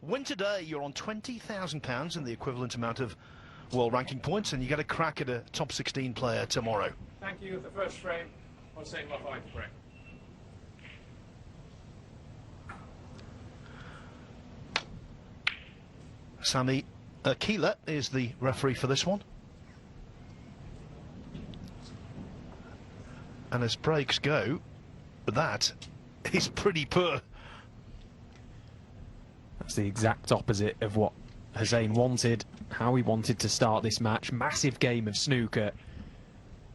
Win today, you're on £20,000 and the equivalent amount of world ranking points, and you get a crack at a top 16 player tomorrow. Thank you. The first frame, Hossein Vafaei to break. Sami Keeler is the referee for this one. And as breaks go, that is pretty poor. That's the exact opposite of what Hossein wanted, how he wanted to start this match. Massive game of snooker.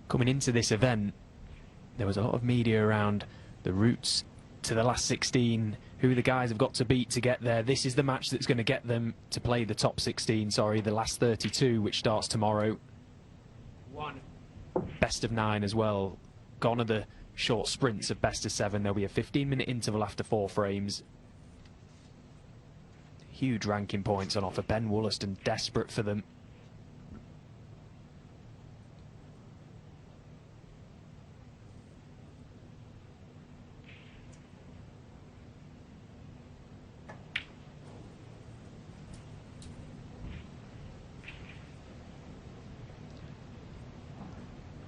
Coming into this event, there was a lot of media around the routes to the last 16, who the guys have got to beat to get there. This is the match that's going to get them to play the top 16, the last 32, which starts tomorrow. Best of 9 as well. Gone are the short sprints of best of 7. There'll be a 15-minute interval after 4 frames. Huge ranking points on offer. Ben Woollaston desperate for them.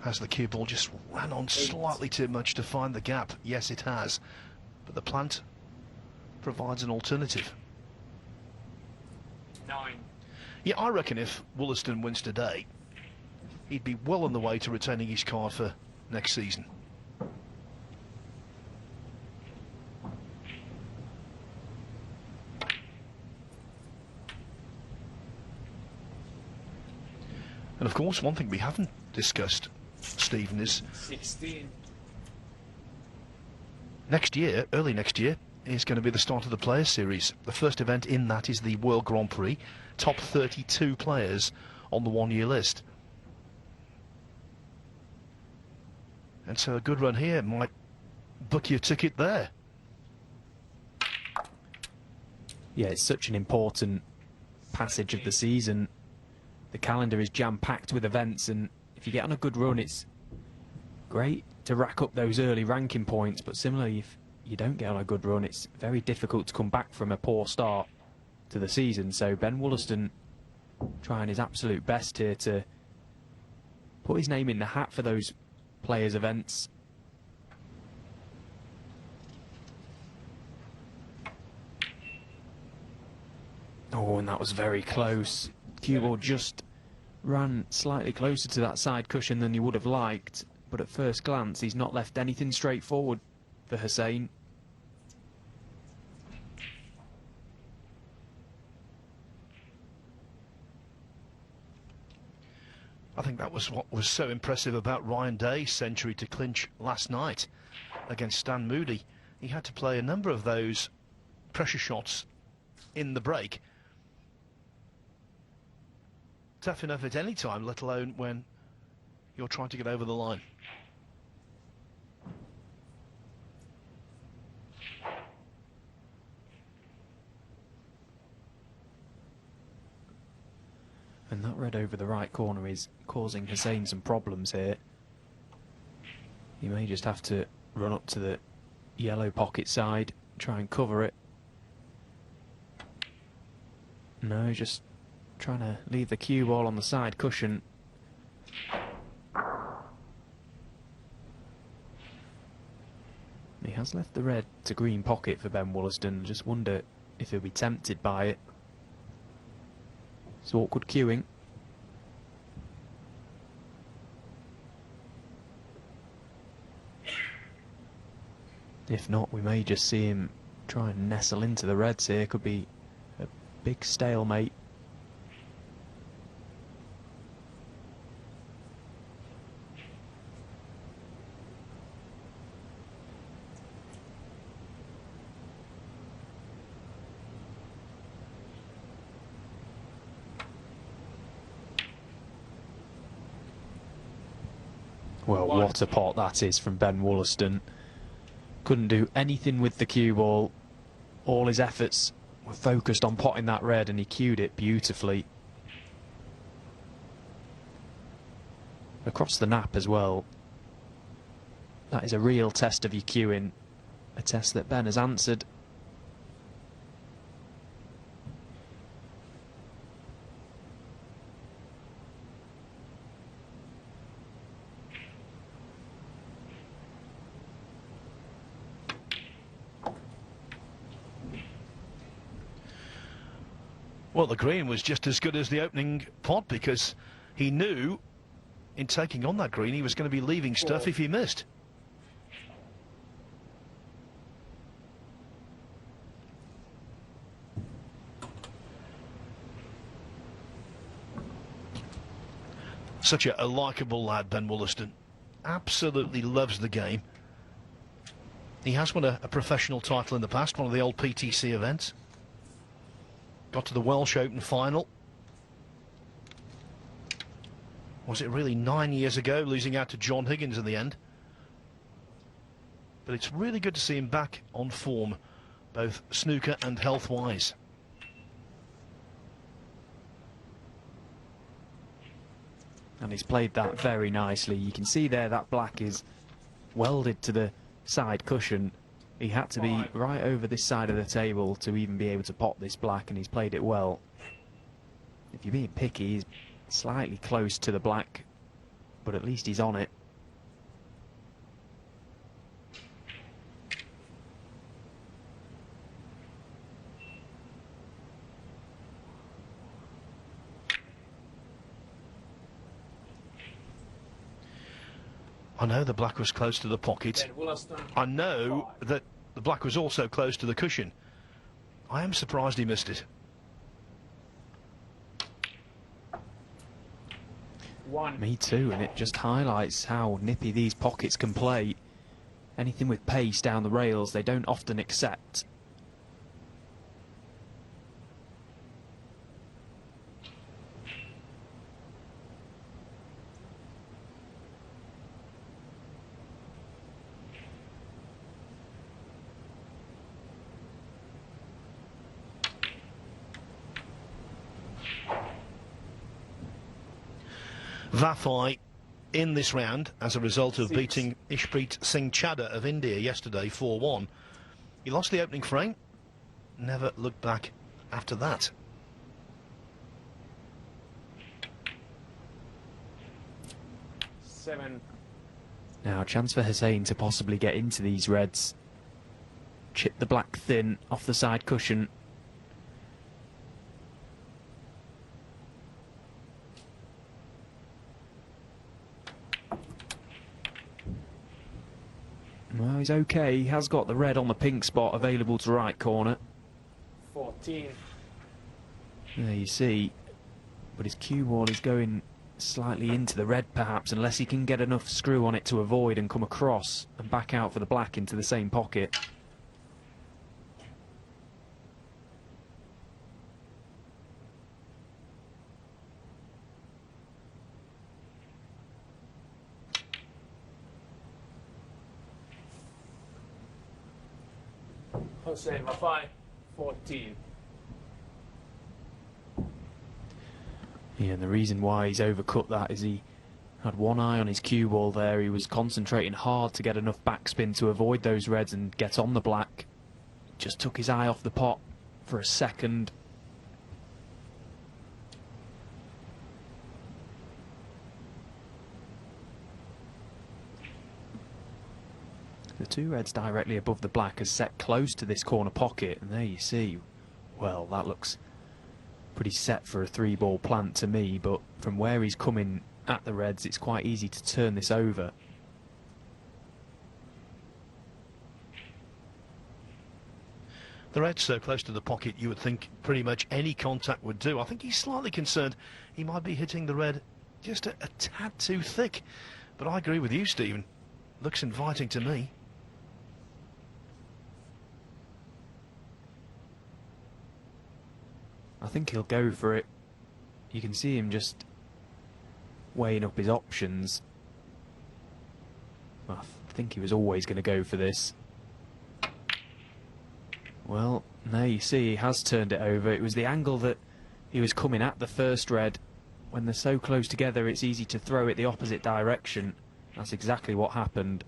Has the cue ball just ran on slightly too much to find the gap? Yes, it has. But the plant provides an alternative. 9. Yeah, I reckon if Woollaston wins today, he'd be well on the way to retaining his card for next season. And of course, one thing we haven't discussed, Stephen, is 16. Next year, early next year, is going to be the start of the Players Series. The first event in that is the World Grand Prix. Top 32 players on the one-year list. And so a good run here might book your ticket there. Yeah, it's such an important passage of the season. The calendar is jam-packed with events, and if you get on a good run, it's great to rack up those early ranking points, but similarly, if you don't get on a good run, it's very difficult to come back from a poor start to the season. So Ben Woollaston trying his absolute best here to put his name in the hat for those players' events. Oh, and that was very close. Cue ball just ran slightly closer to that side cushion than you would have liked, but at first glance he's not left anything straightforward for Hossein. I think that was what was so impressive about Ryan Day's century to clinch last night against Stan Moody. He had to play a number of those pressure shots in the break. Tough enough at any time, let alone when you're trying to get over the line. And that red over the right corner is causing Hossein some problems here. He may just have to run up to the yellow pocket side, try and cover it. No, just trying to leave the cue ball on the side cushion. He has left the red to green pocket for Ben Woollaston. Just wonder if he'll be tempted by it. It's awkward cueing. If not, we may just see him try and nestle into the reds here. Could be a big stalemate. Well, what a pot that is from Ben Woollaston. Couldn't do anything with the cue ball. All his efforts were focused on potting that red, and he cued it beautifully. Across the nap as well. That is a real test of your cueing. A test that Ben has answered. Well, the green was just as good as the opening pot, because he knew in taking on that green he was going to be leaving stuff if he missed. Such a likeable lad, Ben Woollaston. Absolutely loves the game. He has won a professional title in the past, one of the old PTC events. Got to the Welsh Open final. Was it really 9 years ago, losing out to John Higgins in the end? But it's really good to see him back on form, both snooker and health-wise. And he's played that very nicely. You can see there that black is welded to the side cushion. He had to be right over this side of the table to even be able to pot this black, and he's played it well. If you're being picky, he's slightly close to the black, but at least he's on it. I know the black was close to the pocket. I know that the black was also close to the cushion. I am surprised he missed it. Me too, and it just highlights how nippy these pockets can play. Anything with pace down the rails, they don't often accept. Vafaei in this round as a result of beating Ishpreet Singh Chadha of India yesterday 4-1. He lost the opening frame, never looked back after that. Now a chance for Hossein to possibly get into these reds. Chip the black thin off the side cushion. Well, he's okay. He has got the red on the pink spot available to right corner. 14. There you see. But his cue ball is going slightly into the red, perhaps, unless he can get enough screw on it to avoid and come across and back out for the black into the same pocket. Hossein, Vafaei, 14. Yeah, and the reason why he's overcut that is he had one eye on his cue ball there. He was concentrating hard to get enough backspin to avoid those reds and get on the black. Just took his eye off the pot for a second. The two reds directly above the black are set close to this corner pocket, and there you see, well, that looks pretty set for a three-ball plant to me, but from where he's coming at the reds, it's quite easy to turn this over. The red's so close to the pocket, you would think pretty much any contact would do. I think he's slightly concerned he might be hitting the red just a tad too thick. But I agree with you, Stephen. Looks inviting to me. I think he'll go for it. You can see him just weighing up his options. I think he was always going to go for this. Well, there you see he has turned it over. It was the angle that he was coming at the first red. When they're so close together, it's easy to throw it the opposite direction. That's exactly what happened.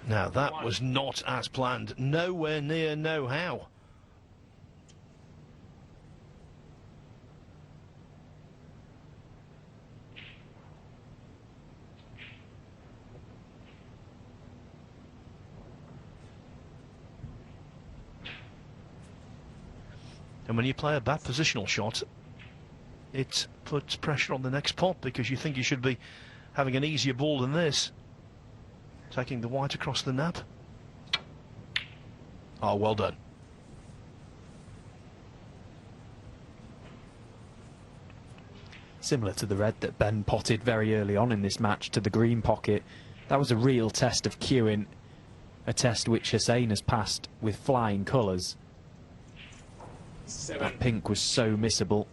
Now that was not as planned. Nowhere near know how. And when you play a bad positional shot, it puts pressure on the next pot because you think you should be having an easier ball than this. Taking the white across the nap. Oh, well done. Similar to the red that Ben potted very early on in this match to the green pocket. That was a real test of cueing, a test which Hossein has passed with flying colours. That pink was so missable.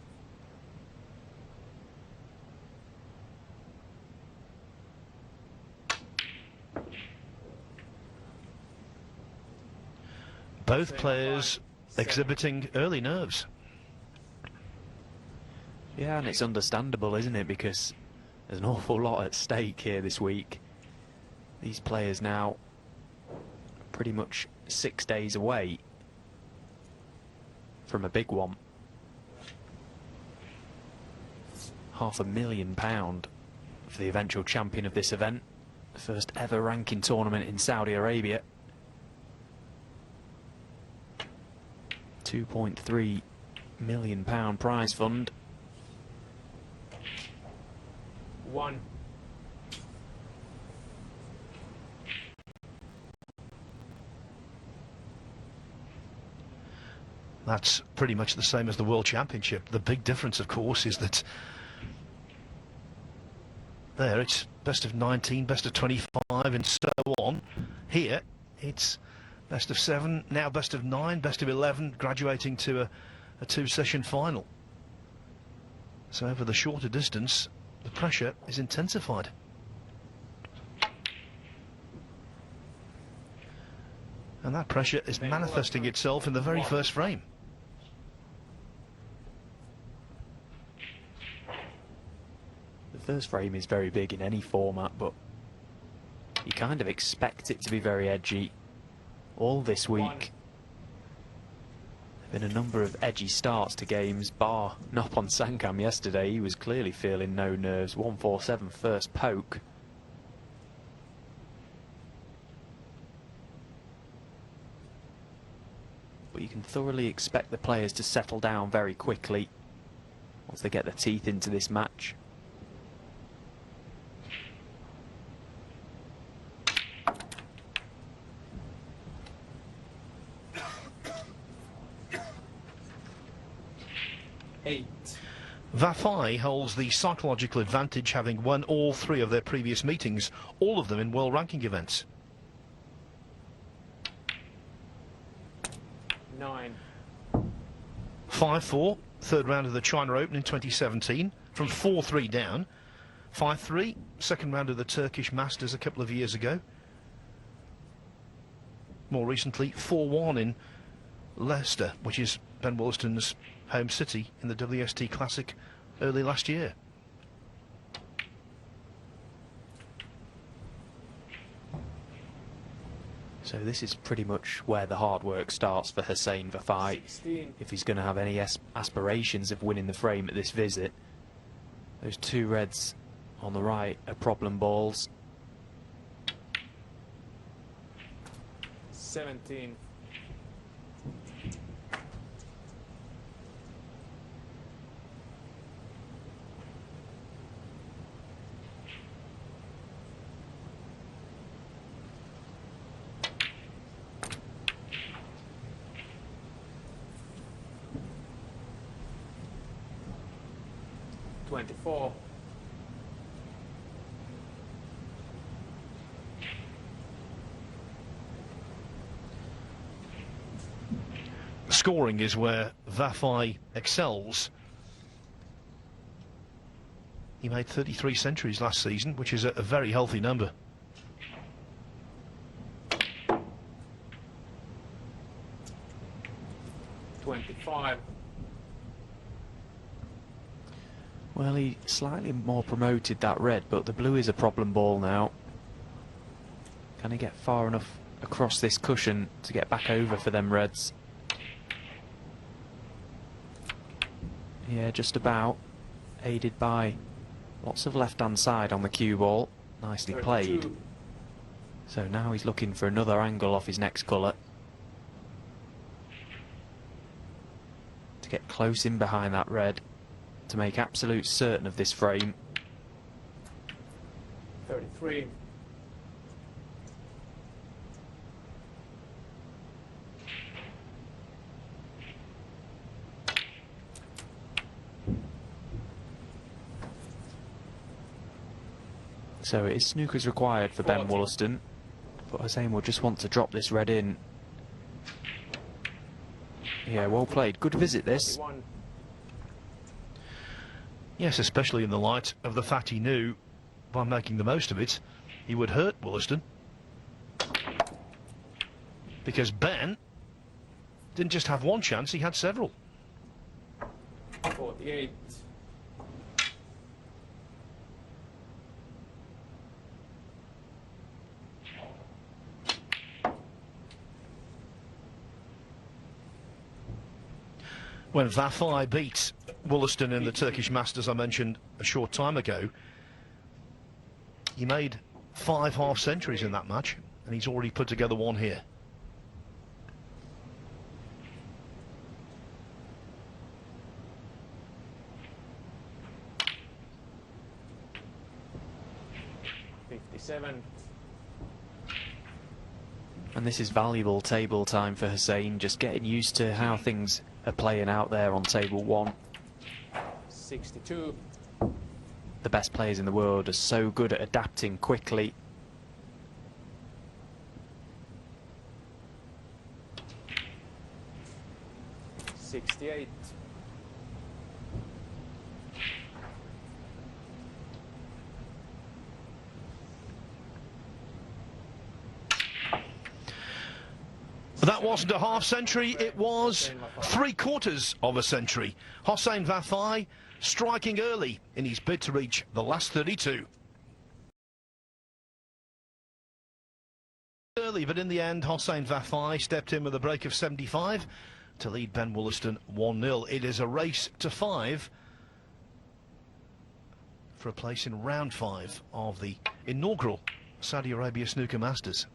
Both players exhibiting early nerves. Yeah, and it's understandable, isn't it? Because there's an awful lot at stake here this week. These players now pretty much 6 days away from a big one. £500,000 for the eventual champion of this event. The first ever ranking tournament in Saudi Arabia. £2.3 million prize fund. 1. That's pretty much the same as the World Championship. The big difference, of course, is that there it's best of 19, best of 25 and so on. Here it's best of 7, now best of 9, best of 11, graduating to a two-session final. So over the shorter distance, the pressure is intensified. And that pressure is manifesting itself in the very first frame. The first frame is very big in any format, but you kind of expect it to be very edgy. All this week, there have been a number of edgy starts to games, bar Noppon Sankam yesterday. He was clearly feeling no nerves. 147 first poke. But you can thoroughly expect the players to settle down very quickly once they get their teeth into this match. Vafaei holds the psychological advantage, having won all 3 of their previous meetings, all of them in world ranking events. 9. 5-4, third round of the China Open in 2017, from 4-3 down. 5-3, second round of the Turkish Masters a couple of years ago. More recently, 4-1 in Leicester, which is Ben Woollaston's home city, in the WST Classic early last year. So this is pretty much where the hard work starts for Hossein Vafaei, if he's going to have any aspirations of winning the frame at this visit. Those 2 reds on the right are problem balls. 17. 24. Scoring is where Vafaei excels. He made 33 centuries last season, which is a very healthy number. Well, he slightly more promoted that red, but the blue is a problem ball now. Can he get far enough across this cushion to get back over for them reds? Yeah, just about. Aided by lots of left-hand side on the cue ball. Nicely played. So now he's looking for another angle off his next colour to get close in behind that red to make absolute certain of this frame. 33. So it is snookers required for Ben Woollaston, but Hossein will just want to drop this red in. Yeah, well played. Good visit, this. 51. Yes, especially in the light of the fact he knew, by making the most of it, he would hurt Woollaston. Because Ben didn't just have one chance, he had several. 48. When Vafaei beat Woollaston in the Turkish Masters I mentioned a short time ago, he made 5 half-centuries in that match, and he's already put together one here. And this is valuable table time for Hossein, just getting used to how things are playing out there on table 1. 62. The best players in the world are so good at adapting quickly. $68. That wasn't a half-century, it was 3/4 of a century. Hossein Vafaei striking early in his bid to reach the last 32. Early, but in the end, Hossein Vafaei stepped in with a break of 75 to lead Ben Woollaston 1-0. It is a race to 5 for a place in round 5 of the inaugural Saudi Arabia Snooker Masters.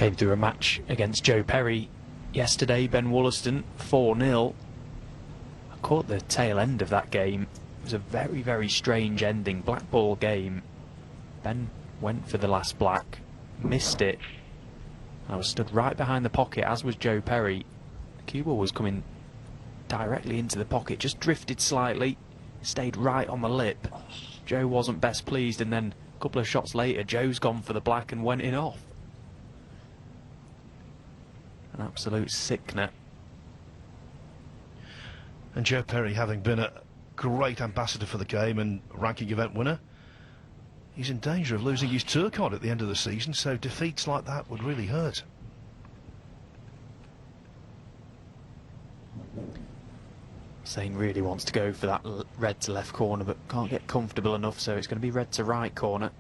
Came through a match against Joe Perry yesterday, Ben Woollaston, 4-0. I caught the tail end of that game. It was a very, very strange ending, black ball game. Ben went for the last black, missed it. I was stood right behind the pocket, as was Joe Perry. The cue ball was coming directly into the pocket, just drifted slightly, stayed right on the lip. Joe wasn't best pleased, and then a couple of shots later, Joe's gone for the black and went in off. An absolute sickener. And Joe Perry, having been a great ambassador for the game and ranking event winner, he's in danger of losing his tour card at the end of the season, so defeats like that would really hurt. Hossein really wants to go for that red to left corner, but can't get comfortable enough, so it's going to be red to right corner.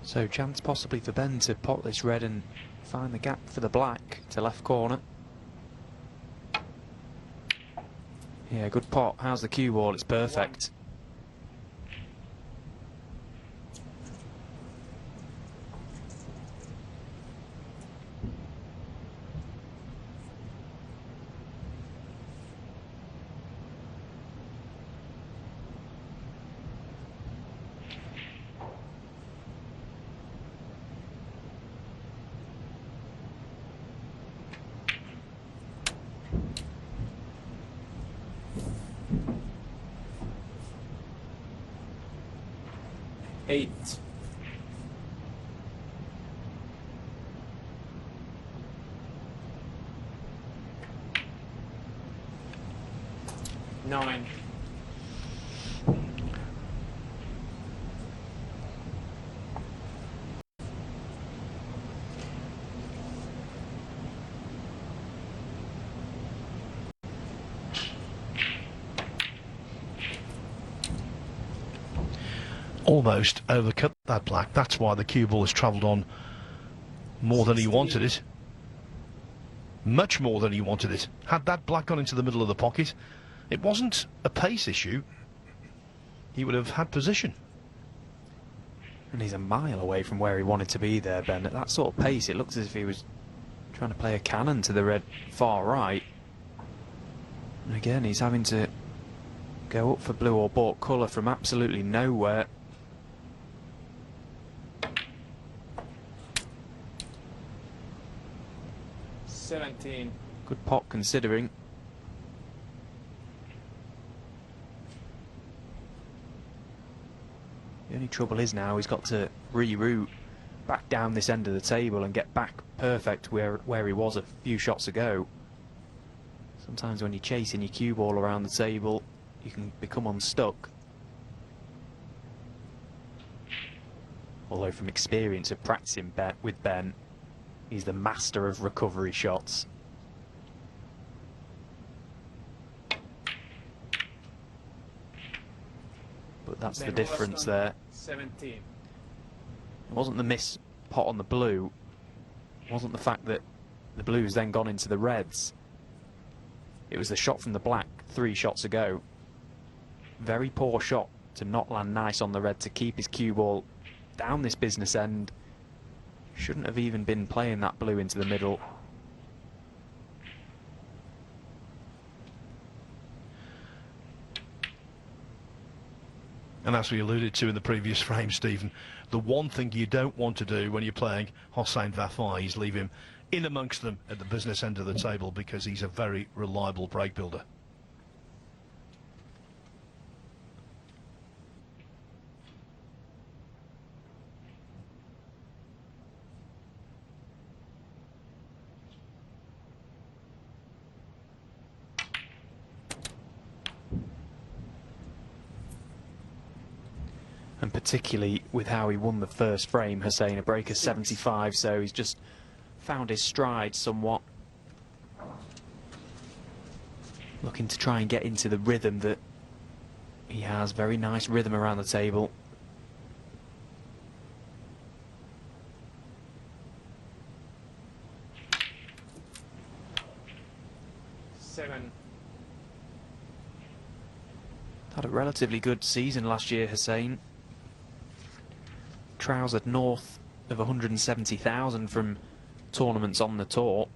So chance possibly for Ben to pot this red and find the gap for the black to left corner. Yeah, good pot. How's the cue ball? It's perfect. Eight. Nine. Almost overcut that black. That's why the cue ball has travelled on more than he wanted it. Much more than he wanted it. Had that black gone into the middle of the pocket, it wasn't a pace issue. He would have had position. And he's a mile away from where he wanted to be there, Ben. At that sort of pace, it looks as if he was trying to play a cannon to the red far right. And again, he's having to go up for blue or bought colour from absolutely nowhere. $17. Good pot considering. The only trouble is now he's got to reroute back down this end of the table and get back perfect where he was a few shots ago. Sometimes when you're chasing your cue ball around the table, you can become unstuck. Although from experience of practicing with Ben, he's the master of recovery shots. But that's the difference there. 17. It wasn't the miss pot on the blue. It wasn't the fact that the blue's then gone into the reds. It was the shot from the black 3 shots ago. Very poor shot to not land nice on the red to keep his cue ball down this business end. Shouldn't have even been playing that blue into the middle. And as we alluded to in the previous frame, Stephen, the one thing you don't want to do when you're playing Hossein Vafaei is leave him in amongst them at the business end of the table, because he's a very reliable break builder. And particularly with how he won the first frame, Hossein, a break of 75, so he's just found his stride somewhat. Looking to try and get into the rhythm that he has. Very nice rhythm around the table. Seven. Had a relatively good season last year, Hossein. Trousered north of 170,000 from tournaments on the tour.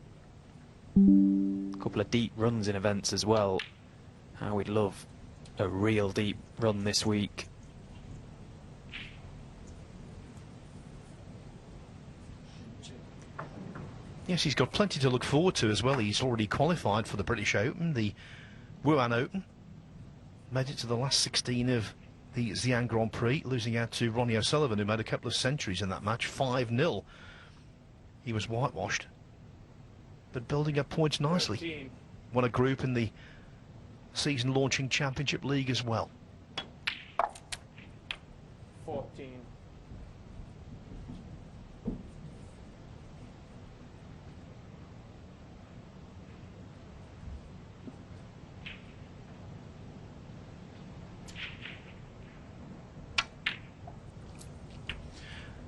A couple of deep runs in events as well. How we'd love a real deep run this week. Yes, he's got plenty to look forward to as well. He's already qualified for the British Open, the Wuhan Open. Made it to the last 16 of the Xi'an Grand Prix, losing out to Ronnie O'Sullivan, who made a couple of centuries in that match, 5-0. He was whitewashed, but building up points nicely. 13. Won a group in the season-launching Championship League as well. 14.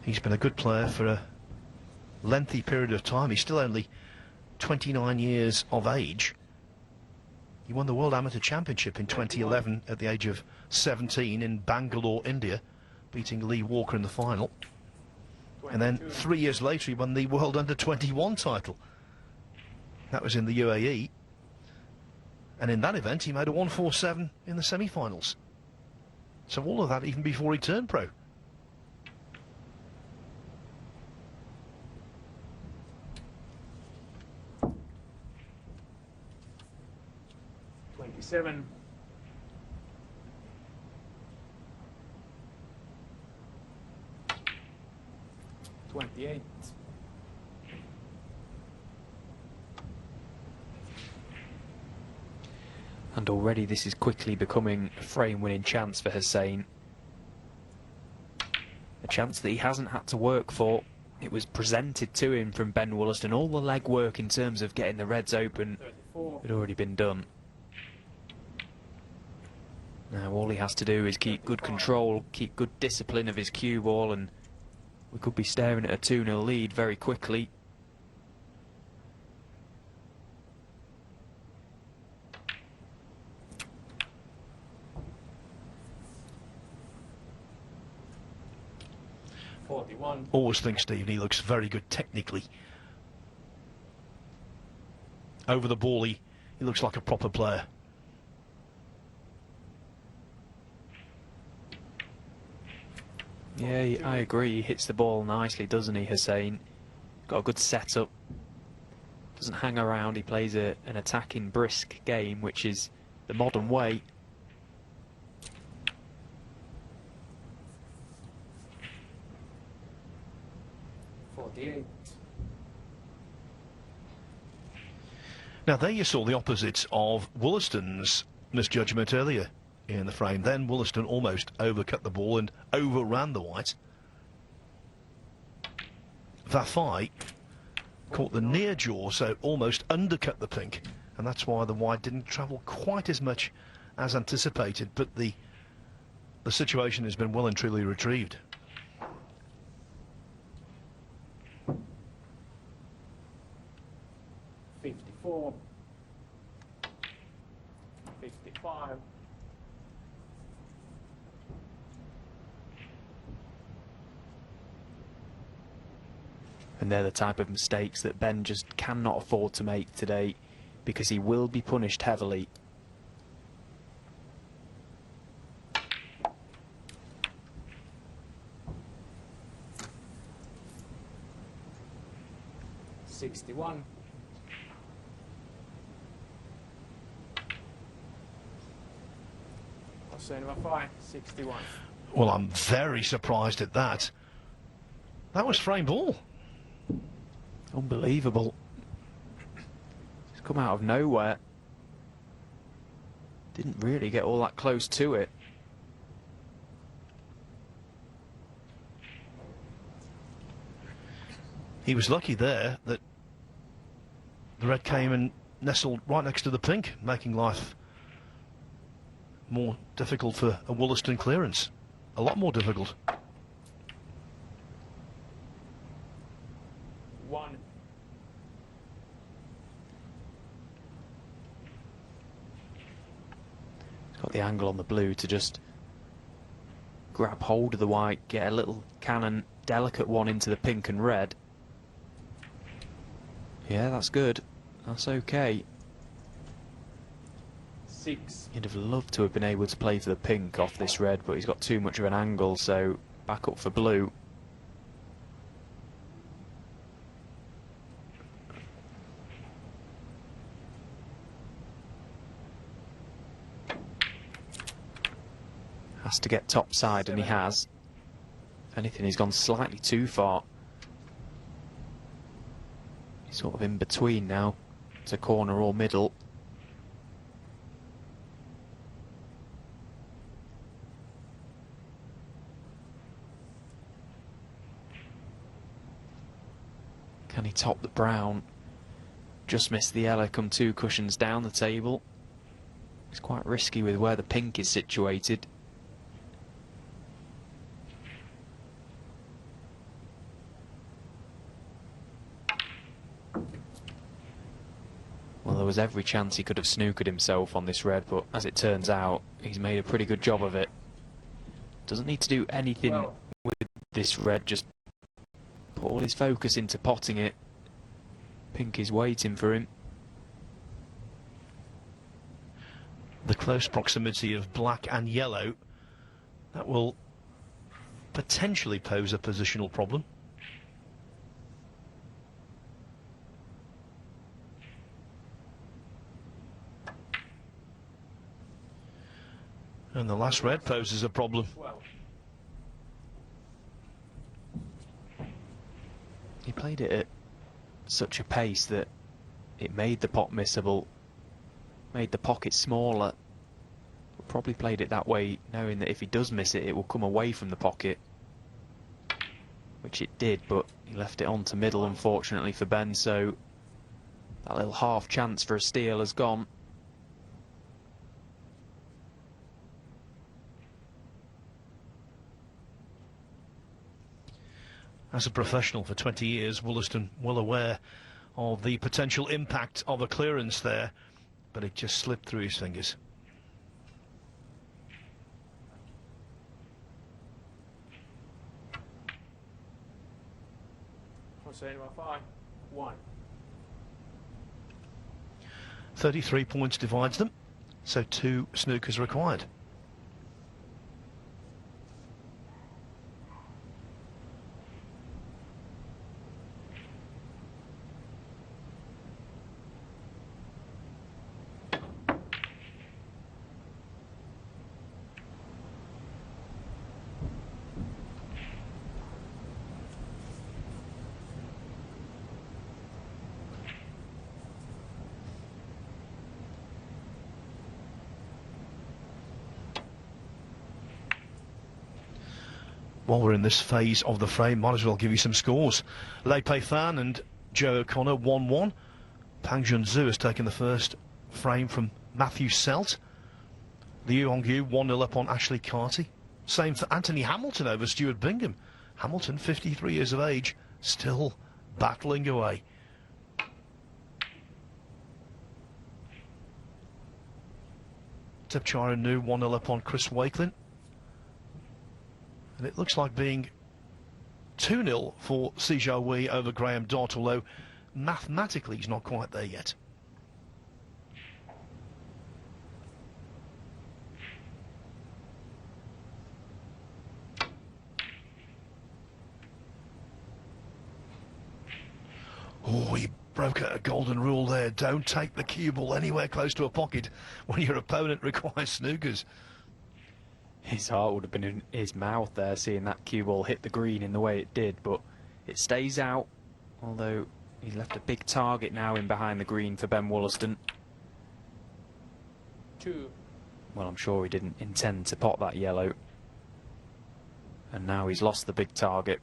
He's been a good player for a lengthy period of time. He's still only 29 years of age. He won the World Amateur Championship in 2011 at the age of 17 in Bangalore, India, beating Lee Walker in the final. And then 3 years later he won the World Under-21 title. That was in the UAE. And in that event he made a 147 in the semi-finals. So all of that even before he turned pro. Seven. 28. And already this is quickly becoming a frame-winning chance for Hossein. A chance that he hasn't had to work for. It was presented to him from Ben Woollaston. All the legwork in terms of getting the Reds open 34. had already been done. Now all he has to do is keep good control, keep good discipline of his cue ball, and we could be staring at a 2-0 lead very quickly. Always think, Stephen, he looks very good technically. Over the ball, he looks like a proper player. Yeah, I agree. He hits the ball nicely, doesn't he, Hossein? Got a good setup. Doesn't hang around. He plays an attacking, brisk game, which is the modern way. Now there you saw the opposite of Woollaston's misjudgment earlier in the frame. Then Woollaston almost overcut the ball and overran the white. Vafaei caught the near jaw, so almost undercut the pink, and that's why the white didn't travel quite as much as anticipated, but the situation has been well and truly retrieved. $54, 55. And they're the type of mistakes that Ben just cannot afford to make today, because he will be punished heavily. $61. Hossein Vafaei, 61. Well, I'm very surprised at that. That was frame ball. Unbelievable. It's come out of nowhere. Didn't really get all that close to it. He was lucky there that the red came and nestled right next to the pink, making life more difficult for a Woollaston clearance. A lot more difficult. One. He's got the angle on the blue to just grab hold of the white, get a little cannon, delicate one into the pink and red. Yeah, that's good. That's okay. 6. He'd have loved to have been able to play for the pink off this red, but he's got too much of an angle, so back up for blue. Has to get top side, and he has. If anything, he's gone slightly too far. He's sort of in between now. It's a corner or middle. Can he top the brown? Just missed the yellow, come 2 cushions down the table. It's quite risky with where the pink is situated. there was every chance he could have snookered himself on this red, but as it turns out, he's made a pretty good job of it. Doesn't need to do anything with this red, just put all his focus into potting it. Pink is waiting for him. The close proximity of black and yellow, that will potentially pose a positional problem. And the last red poses a problem. He played it at such a pace that it made the pot missable, made the pocket smaller. But probably played it that way knowing that if he does miss it, it will come away from the pocket. Which it did, but he left it on to middle, unfortunately for Ben, so that little half chance for a steal has gone. As a professional for 20 years, Woollaston well aware of the potential impact of a clearance there, but it just slipped through his fingers. Hossein, Vafaei, 1. 33 points divides them, so 2 snookers required. While we're in this phase of the frame, might as well give you some scores. Lei Pei Fan and Joe O'Connor 1-1. Pang Junzhu has taken the first frame from Matthew Selt. Liu Hongyu 1-0 up on Ashley Carty. Same for Anthony Hamilton over Stuart Bingham. Hamilton, 53 years of age, still battling away. Tepchara Nu 1-0 up on Chris Wakelin. And it looks like being 2-0 for Si Jia Wei over Graham Dott, although mathematically he's not quite there yet. Oh, he broke a golden rule there. Don't take the cue ball anywhere close to a pocket when your opponent requires snookers. His heart would have been in his mouth there, seeing that cue ball hit the green in the way it did, but it stays out, although he left a big target now in behind the green for Ben Woollaston. 2. Well, I'm sure he didn't intend to pot that yellow. And now he's lost the big target.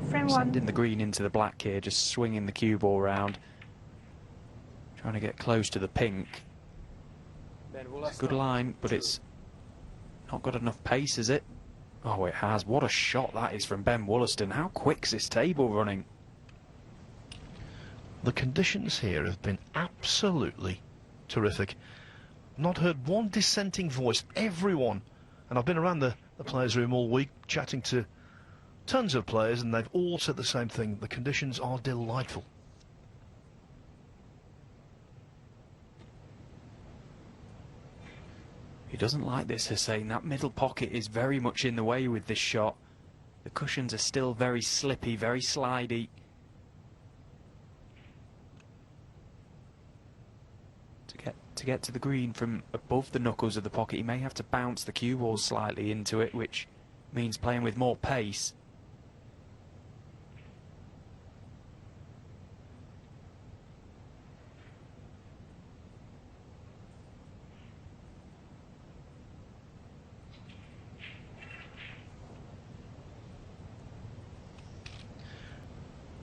Frame 1. Sending the green into the black here, just swinging the cue ball round. Trying to get close to the pink. It's a good line, but it's not got enough pace, is it? Oh, it has. What a shot that is from Ben Woollaston. How quick's this table running? The conditions here have been absolutely terrific. Not heard one dissenting voice. Everyone, and I've been around the players' room all week chatting to tons of players, and they've all said the same thing. The conditions are delightful. He doesn't like this, Hossein. That middle pocket is very much in the way with this shot. The cushions are still very slippy, very slidey. To get to the green from above the knuckles of the pocket, he may have to bounce the cue ball slightly into it, which means playing with more pace.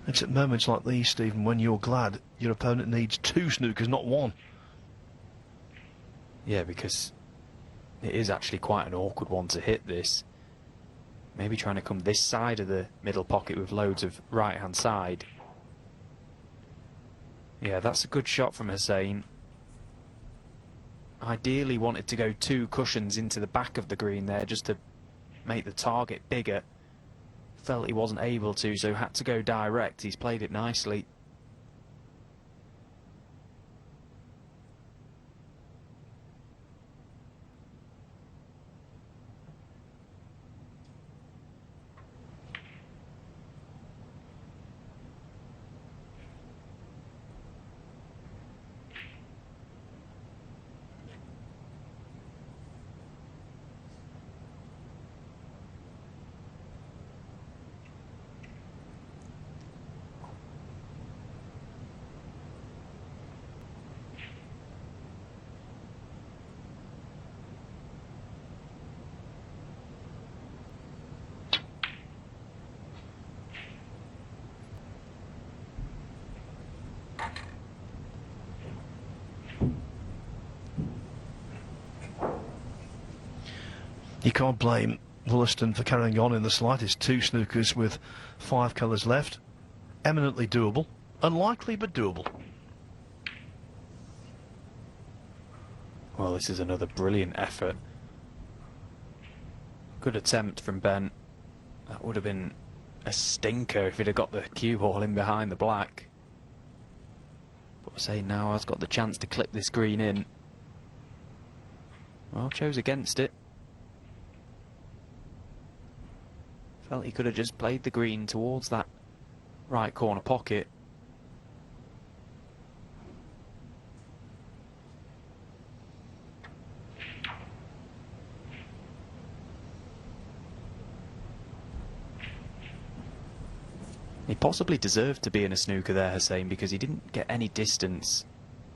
It's at moments like these, Stephen, when you're glad your opponent needs 2 snookers, not 1. Yeah, because it is actually quite an awkward one to hit this. Maybe trying to come this side of the middle pocket with loads of right-hand side. Yeah, that's a good shot from Hossein. Ideally wanted to go 2 cushions into the back of the green there just to make the target bigger. Felt he wasn't able to, so had to go direct. He's played it nicely. You can't blame Woollaston for carrying on in the slightest. 2 snookers with 5 colours left. Eminently doable. Unlikely, but doable. Well, this is another brilliant effort. Good attempt from Ben. That would have been a stinker if he'd have got the cue ball in behind the black. But say now has got the chance to clip this green in. Well, chose against it. Felt he could have just played the green towards that right corner pocket. He possibly deserved to be in a snooker there, Hossein, because he didn't get any distance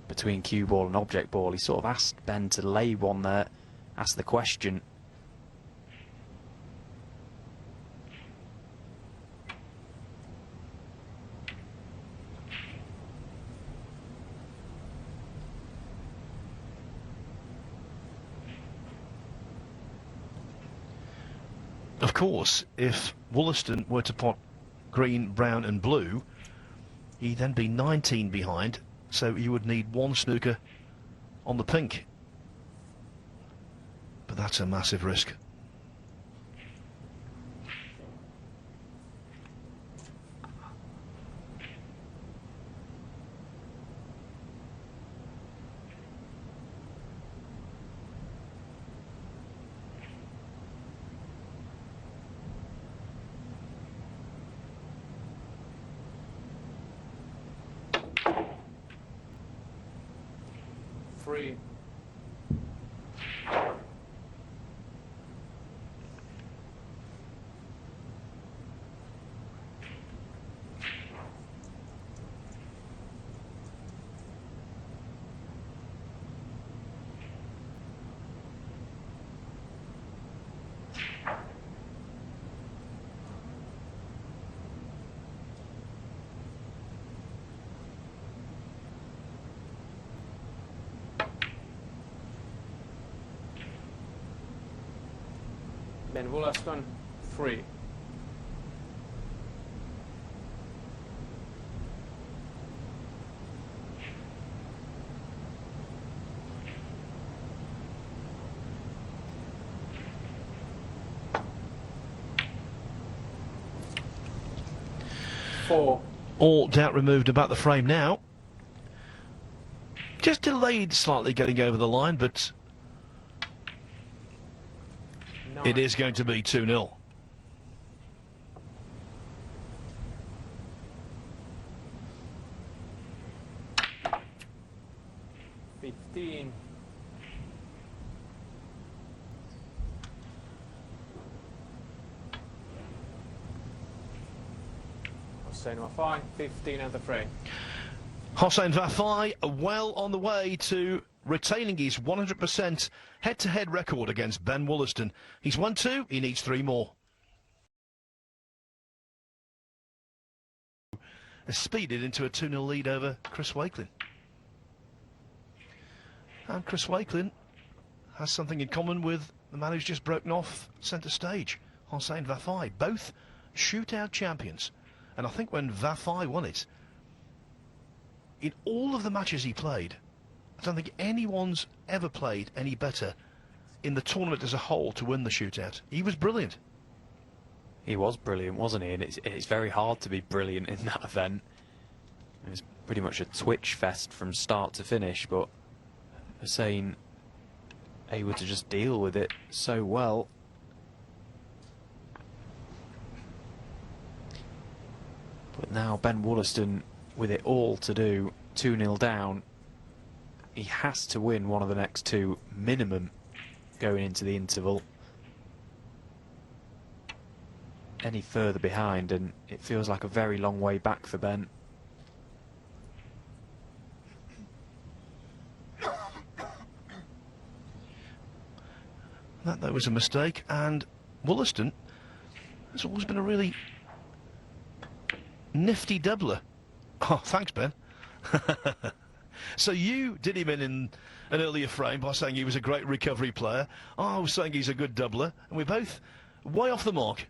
between cue ball and object ball. He sort of asked Ben to lay one there, asked the question. Of course, if Woollaston were to pot green, brown and blue, he'd then be 19 behind, so you would need 1 snooker on the pink. But that's a massive risk. Free. Ben Woollaston, free. Four. All doubt removed about the frame now. Just delayed slightly getting over the line, but it is going to be 2-0. Hossein Vafaei, 15 at the frame. Hossein Vafaei well on the way to retaining his 100% head-to-head record against Ben Woollaston. He's won 2, he needs 3 more. Speeded into a 2-0 lead over Chris Wakelin. And Chris Wakelin has something in common with the man who's just broken off centre stage. Hossein Vafaei, both shootout champions. And I think when Vafaei won it, in all of the matches he played, I don't think anyone's ever played any better in the tournament as a whole to win the shootout. He was brilliant. He was brilliant, wasn't he? And it's very hard to be brilliant in that event. It was pretty much a twitch fest from start to finish, but Hossein able to just deal with it so well. But now Ben Woollaston with it all to do, 2-0 down. He has to win one of the next two minimum going into the interval. Any further behind and it feels like a very long way back for Ben. That was a mistake, and Woollaston has always been a really nifty doubler. Oh, thanks, Ben. So you did him in an earlier frame by saying he was a great recovery player. I was saying he's a good doubler, and we're both way off the mark.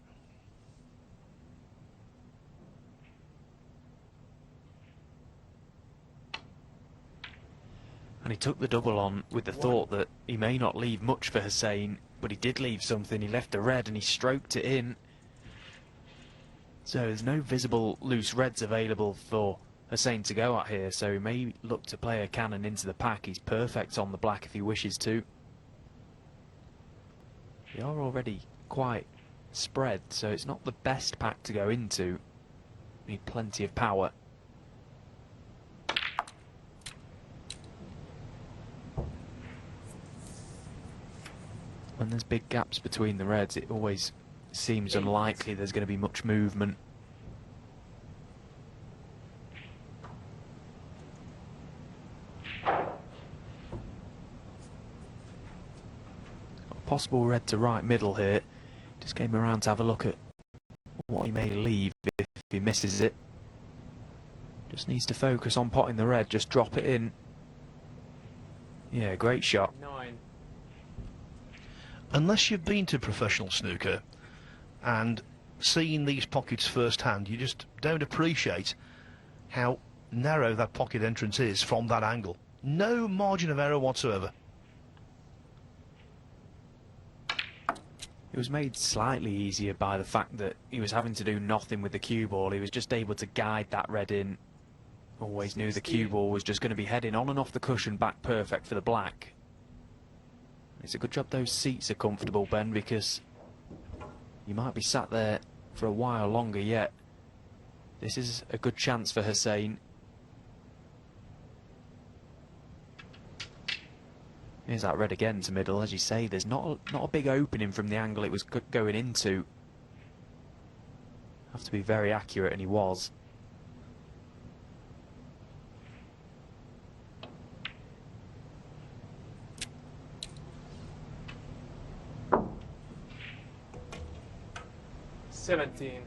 And he took the double on with the thought that he may not leave much for Hossein, but he did leave something. He left a red and he stroked it in. So there's no visible loose reds available for Hossein to go at here, so he may look to play a cannon into the pack. He's perfect on the black if he wishes to. They are already quite spread, so it's not the best pack to go into. Need plenty of power. When there's big gaps between the reds, it always seems unlikely there's going to be much movement. A possible red to right middle here. Just came around to have a look at what he may leave if he misses it. Just needs to focus on potting the red, just drop it in. Yeah, great shot. 9. Unless you've been to professional snooker and seen these pockets firsthand, you just don't appreciate how narrow that pocket entrance is from that angle. No margin of error whatsoever. It was made slightly easier by the fact that he was having to do nothing with the cue ball. He was just able to guide that red in. Always knew the cue ball was just going to be heading on and off the cushion back perfect for the black. It's a good job those seats are comfortable, Ben, because you might be sat there for a while longer yet. This is a good chance for Hossein. Here's that red again to middle. As you say, there's not a big opening from the angle it was going into. Have to be very accurate, and he was. Seventeen.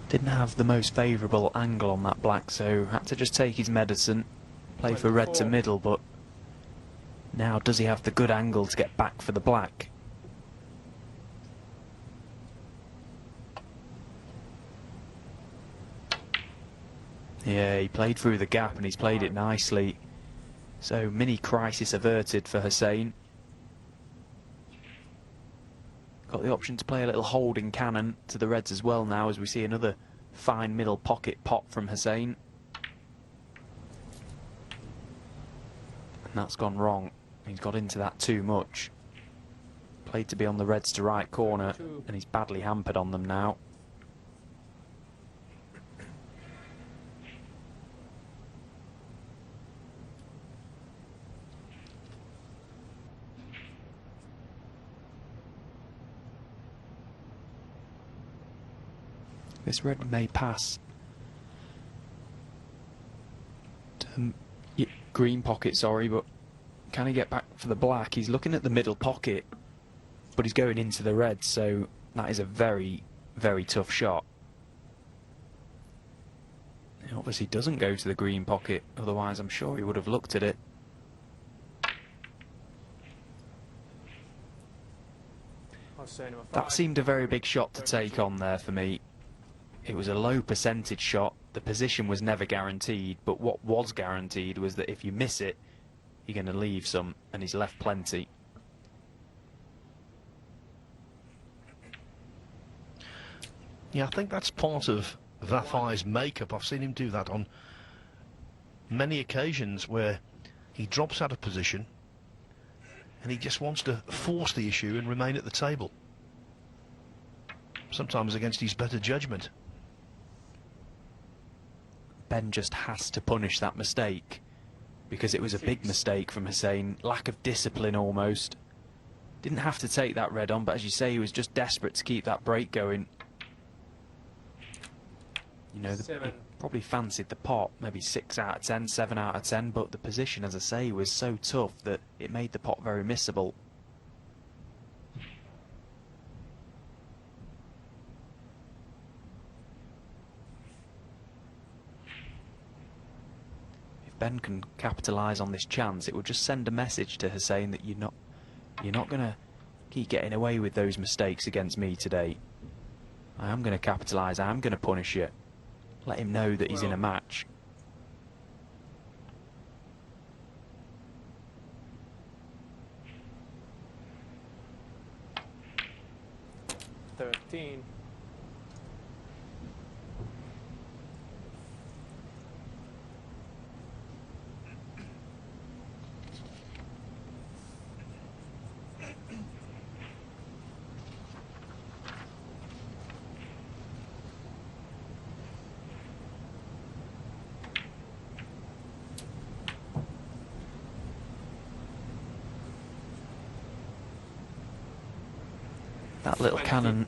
Didn't have the most favourable angle on that black, so had to just take his medicine, play for red to middle, but now does he have the good angle to get back for the black? Yeah, he played through the gap and he's played it nicely. So mini crisis averted for Hossein. Got the option to play a little holding cannon to the reds as well now, as we see another fine middle pocket pot from Hossein. And that's gone wrong. He's got into that too much. Played to be on the reds to right corner, and he's badly hampered on them now. This red may pass. Green pocket, sorry, but can he get back for the black? He's looking at the middle pocket, but he's going into the red, so that is a very, very tough shot. He obviously doesn't go to the green pocket, otherwise I'm sure he would have looked at it. That seemed a very big shot to take on there for me. It was a low percentage shot. The position was never guaranteed, but what was guaranteed was that if you miss it, you're going to leave some, and he's left plenty. Yeah, I think that's part of Vafaei's makeup. I've seen him do that on many occasions where he drops out of position and he just wants to force the issue and remain at the table. Sometimes against his better judgment. Ben just has to punish that mistake, because it was a big mistake from Hossein. Lack of discipline almost. Didn't have to take that red on, but as you say, he was just desperate to keep that break going. You know, he probably fancied the pot, maybe 6 out of 10, 7 out of 10, but the position, as I say, was so tough that it made the pot very missable. If Ben can capitalise on this chance, it would just send a message to Hossein that you're not going to keep getting away with those mistakes against me today. I am going to capitalise, I am going to punish you. Let him know that he's in a match. That little cannon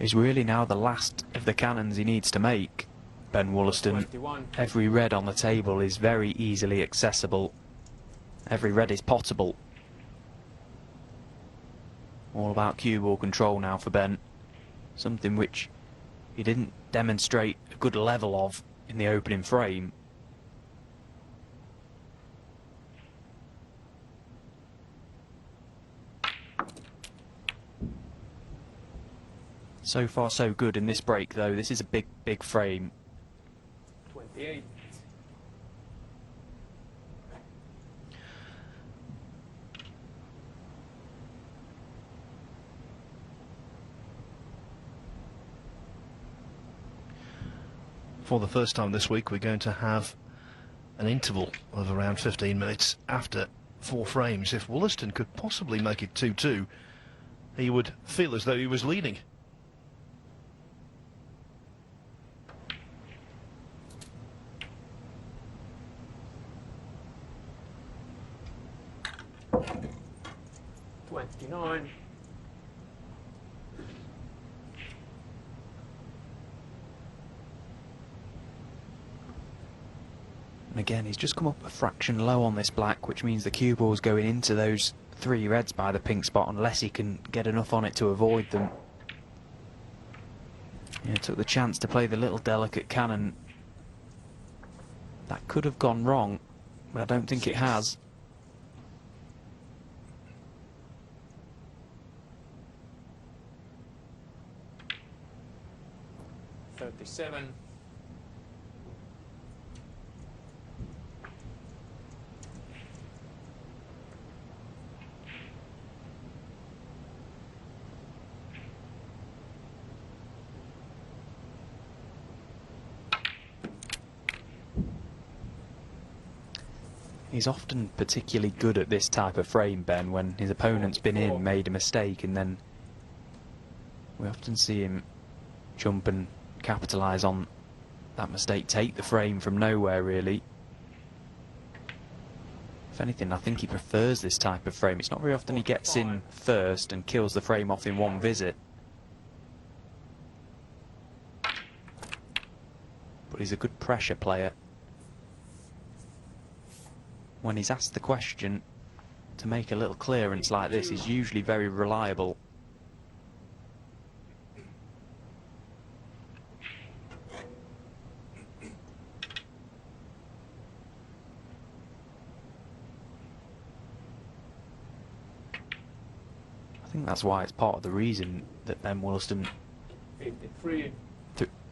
is really now the last of the cannons he needs to make, Ben Woollaston. Every red on the table is very easily accessible. Every red is potable. All about cue ball control now for Ben. Something which he didn't demonstrate a good level of in the opening frame. So far so good in this break though. This is a big, big frame. 28. For the first time this week, we're going to have an interval of around 15 minutes after 4 frames. If Woollaston could possibly make it 2-2, he would feel as though he was leading. And again, he's just come up a fraction low on this black, which means the cue ball's going into those 3 reds by the pink spot unless he can get enough on it to avoid them. Yeah, took the chance to play the little delicate cannon. That could have gone wrong, but I don't think it has. $37. He's often particularly good at this type of frame, Ben, when his opponent's been in, made a mistake, and then we often see him jump and capitalise on that mistake, take the frame from nowhere, really. If anything, I think he prefers this type of frame. It's not very often he gets in first and kills the frame off in one visit. he's a good pressure player. When he's asked the question to make a little clearance like this, he's usually very reliable. I think that's why it's part of the reason that Ben Woollaston, 53.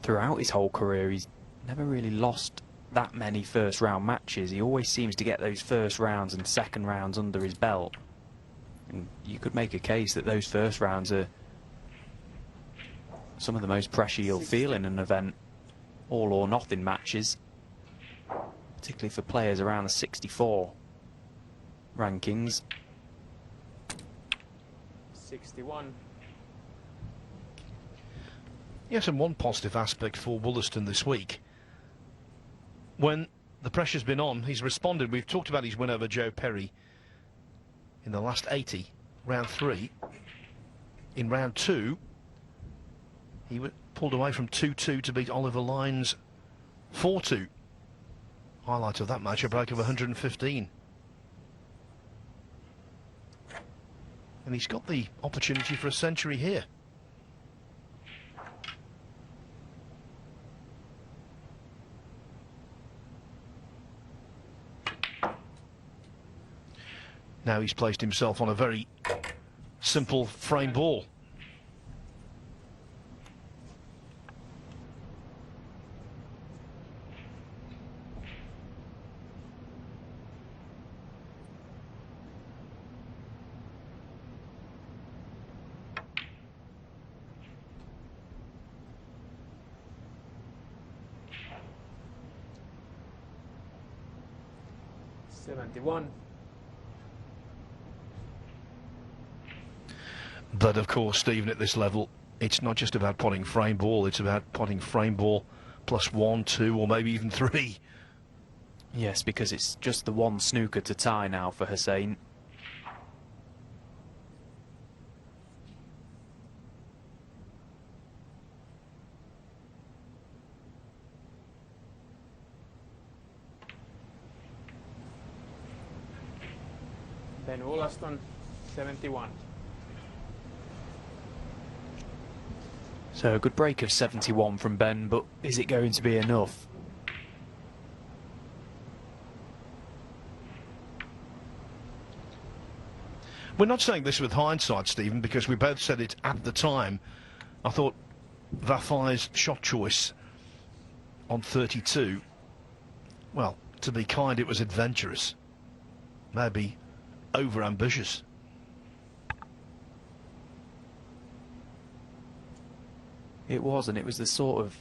throughout his whole career, he's never really lost that many first round matches. He always seems to get those first rounds and second rounds under his belt. And you could make a case that those first rounds are some of the most pressure you'll feel in an event. All or nothing matches, particularly for players around the 64 rankings. 61. Yes, and one positive aspect for Woollaston this week, when the pressure's been on, he's responded. We've talked about his win over Joe Perry in the last 80, round 3. In round 2, he pulled away from 2-2 to beat Oliver Lyons 4-2. Highlight of that match, a break of 115. And he's got the opportunity for a century here. Now he's placed himself on a very simple frame ball. But of course, Stephen, at this level, it's not just about potting frame ball, it's about potting frame ball plus 1, 2, or maybe even 3. Yes, because it's just the one snooker to tie now for Hossein. Ben Woollaston, 71. So a good break of 71 from Ben, but is it going to be enough? We're not saying this with hindsight, Stephen, because we both said it at the time. I thought Vafaei's shot choice on 32, well, to be kind, it was adventurous. Maybe over-ambitious. It was, and it was the sort of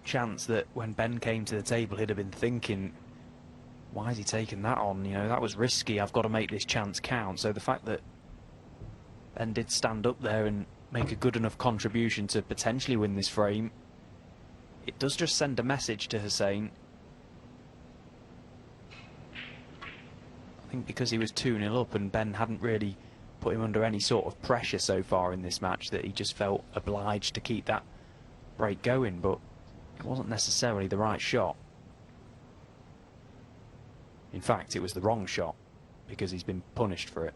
chance that when Ben came to the table, he'd have been thinking, why is he taking that on? You know, that was risky. I've got to make this chance count. So the fact that Ben did stand up there and make a good enough contribution to potentially win this frame, it does just send a message to Hossein. I think because he was 2-0 up and Ben hadn't really put him under any sort of pressure so far in this match, that he just felt obliged to keep that break going, but it wasn't necessarily the right shot. In fact, it was the wrong shot, because he's been punished for it.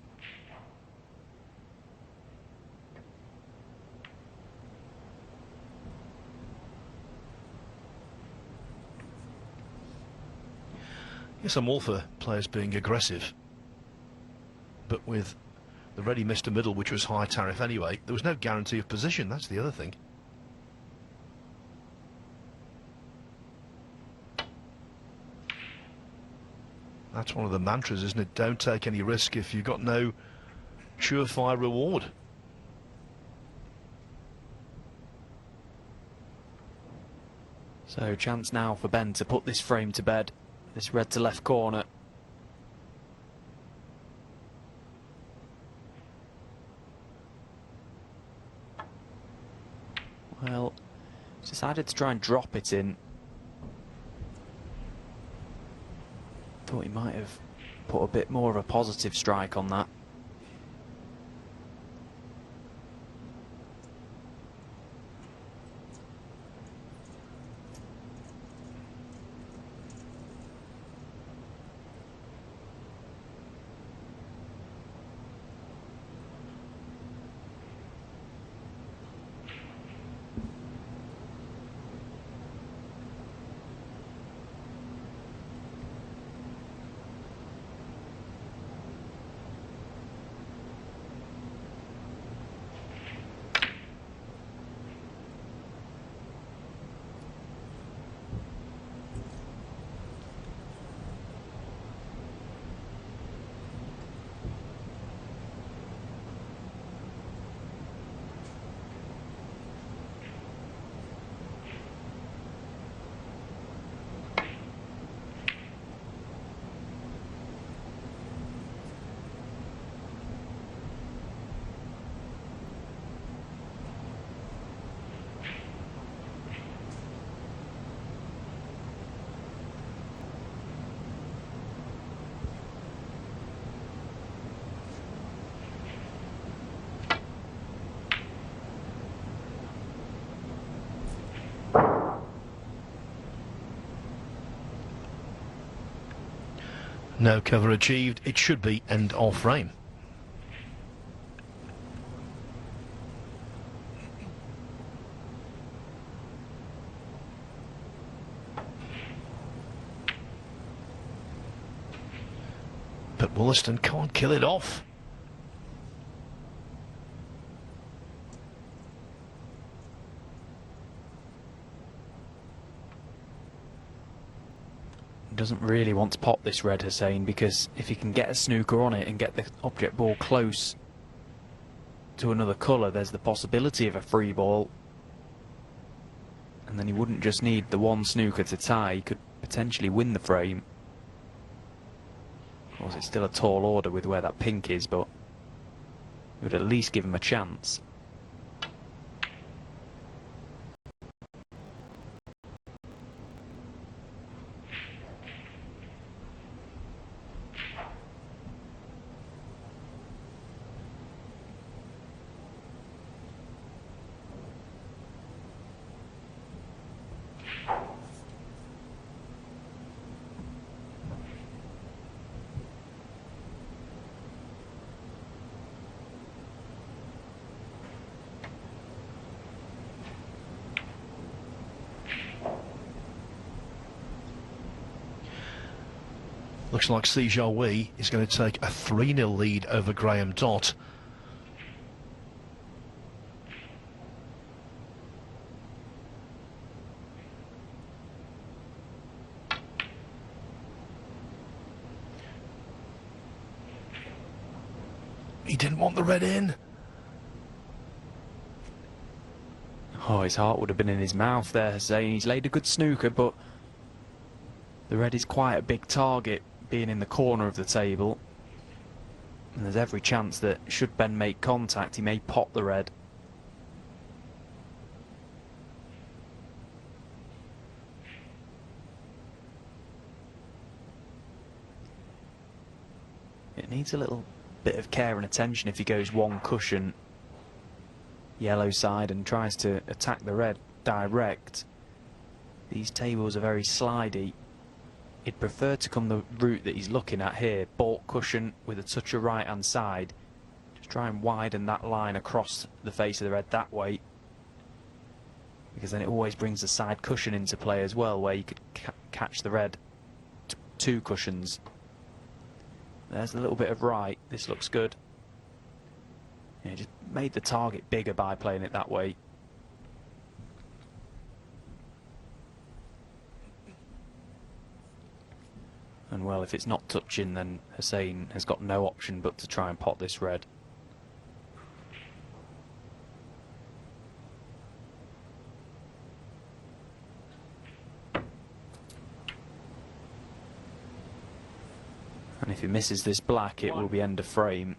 Yes, I'm all for players being aggressive, but with the ready Mr. Middle, which was high tariff anyway, there was no guarantee of position. That's the other thing. That's one of the mantras, isn't it? Don't take any risk if you've got no surefire reward. So chance now for Ben to put this frame to bed. This red to left corner. Well, he's decided to try and drop it in. Thought he might have put a bit more of a positive strike on that. No cover achieved. It should be end of frame. But Woollaston can't kill it off. Doesn't really want to pop this red, Hossein, because if he can get a snooker on it and get the object ball close to another colour, there's the possibility of a free ball, and then he wouldn't just need the one snooker to tie, he could potentially win the frame. Of course, it's still a tall order with where that pink is, but it would at least give him a chance. Looks like Sijawi is going to take a 3-0 lead over Graham Dott. He didn't want the red in. Oh, his heart would have been in his mouth there, saying he's laid a good snooker, but the red is quite a big target, being in the corner of the table. And there's every chance that should Ben make contact, he may pop the red. It needs a little bit of care and attention if he goes one cushion yellow side and tries to attack the red direct. These tables are very slidey. He'd prefer to come the route that he's looking at here, baulk cushion with a touch of right hand side. Just try and widen that line across the face of the red that way, because then it always brings the side cushion into play as well, where you could catch the red two cushions. There's a little bit of right. This looks good. Yeah, just made the target bigger by playing it that way. And well, if it's not touching, then Hossein has got no option but to try and pot this red. And if he misses this black, it will be end of frame.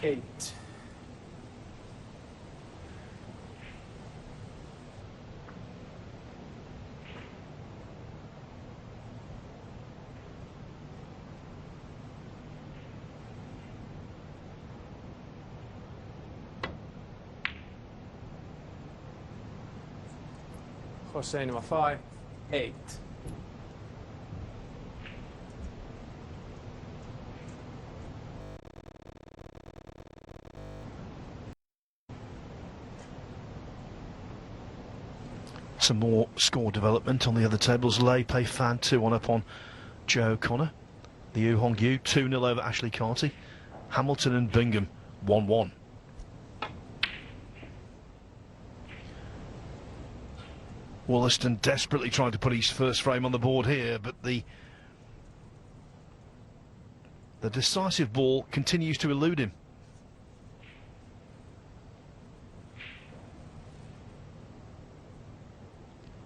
Eight. Hossein Vafaei, 8. Some more score development on the other tables. Lei Pei Fan 2-1 up on Joe O'Connor. The Yu Hong Yu 2-0 over Ashley Carty. Hamilton and Bingham 1-1. Woollaston desperately trying to put his first frame on the board here, but the decisive ball continues to elude him.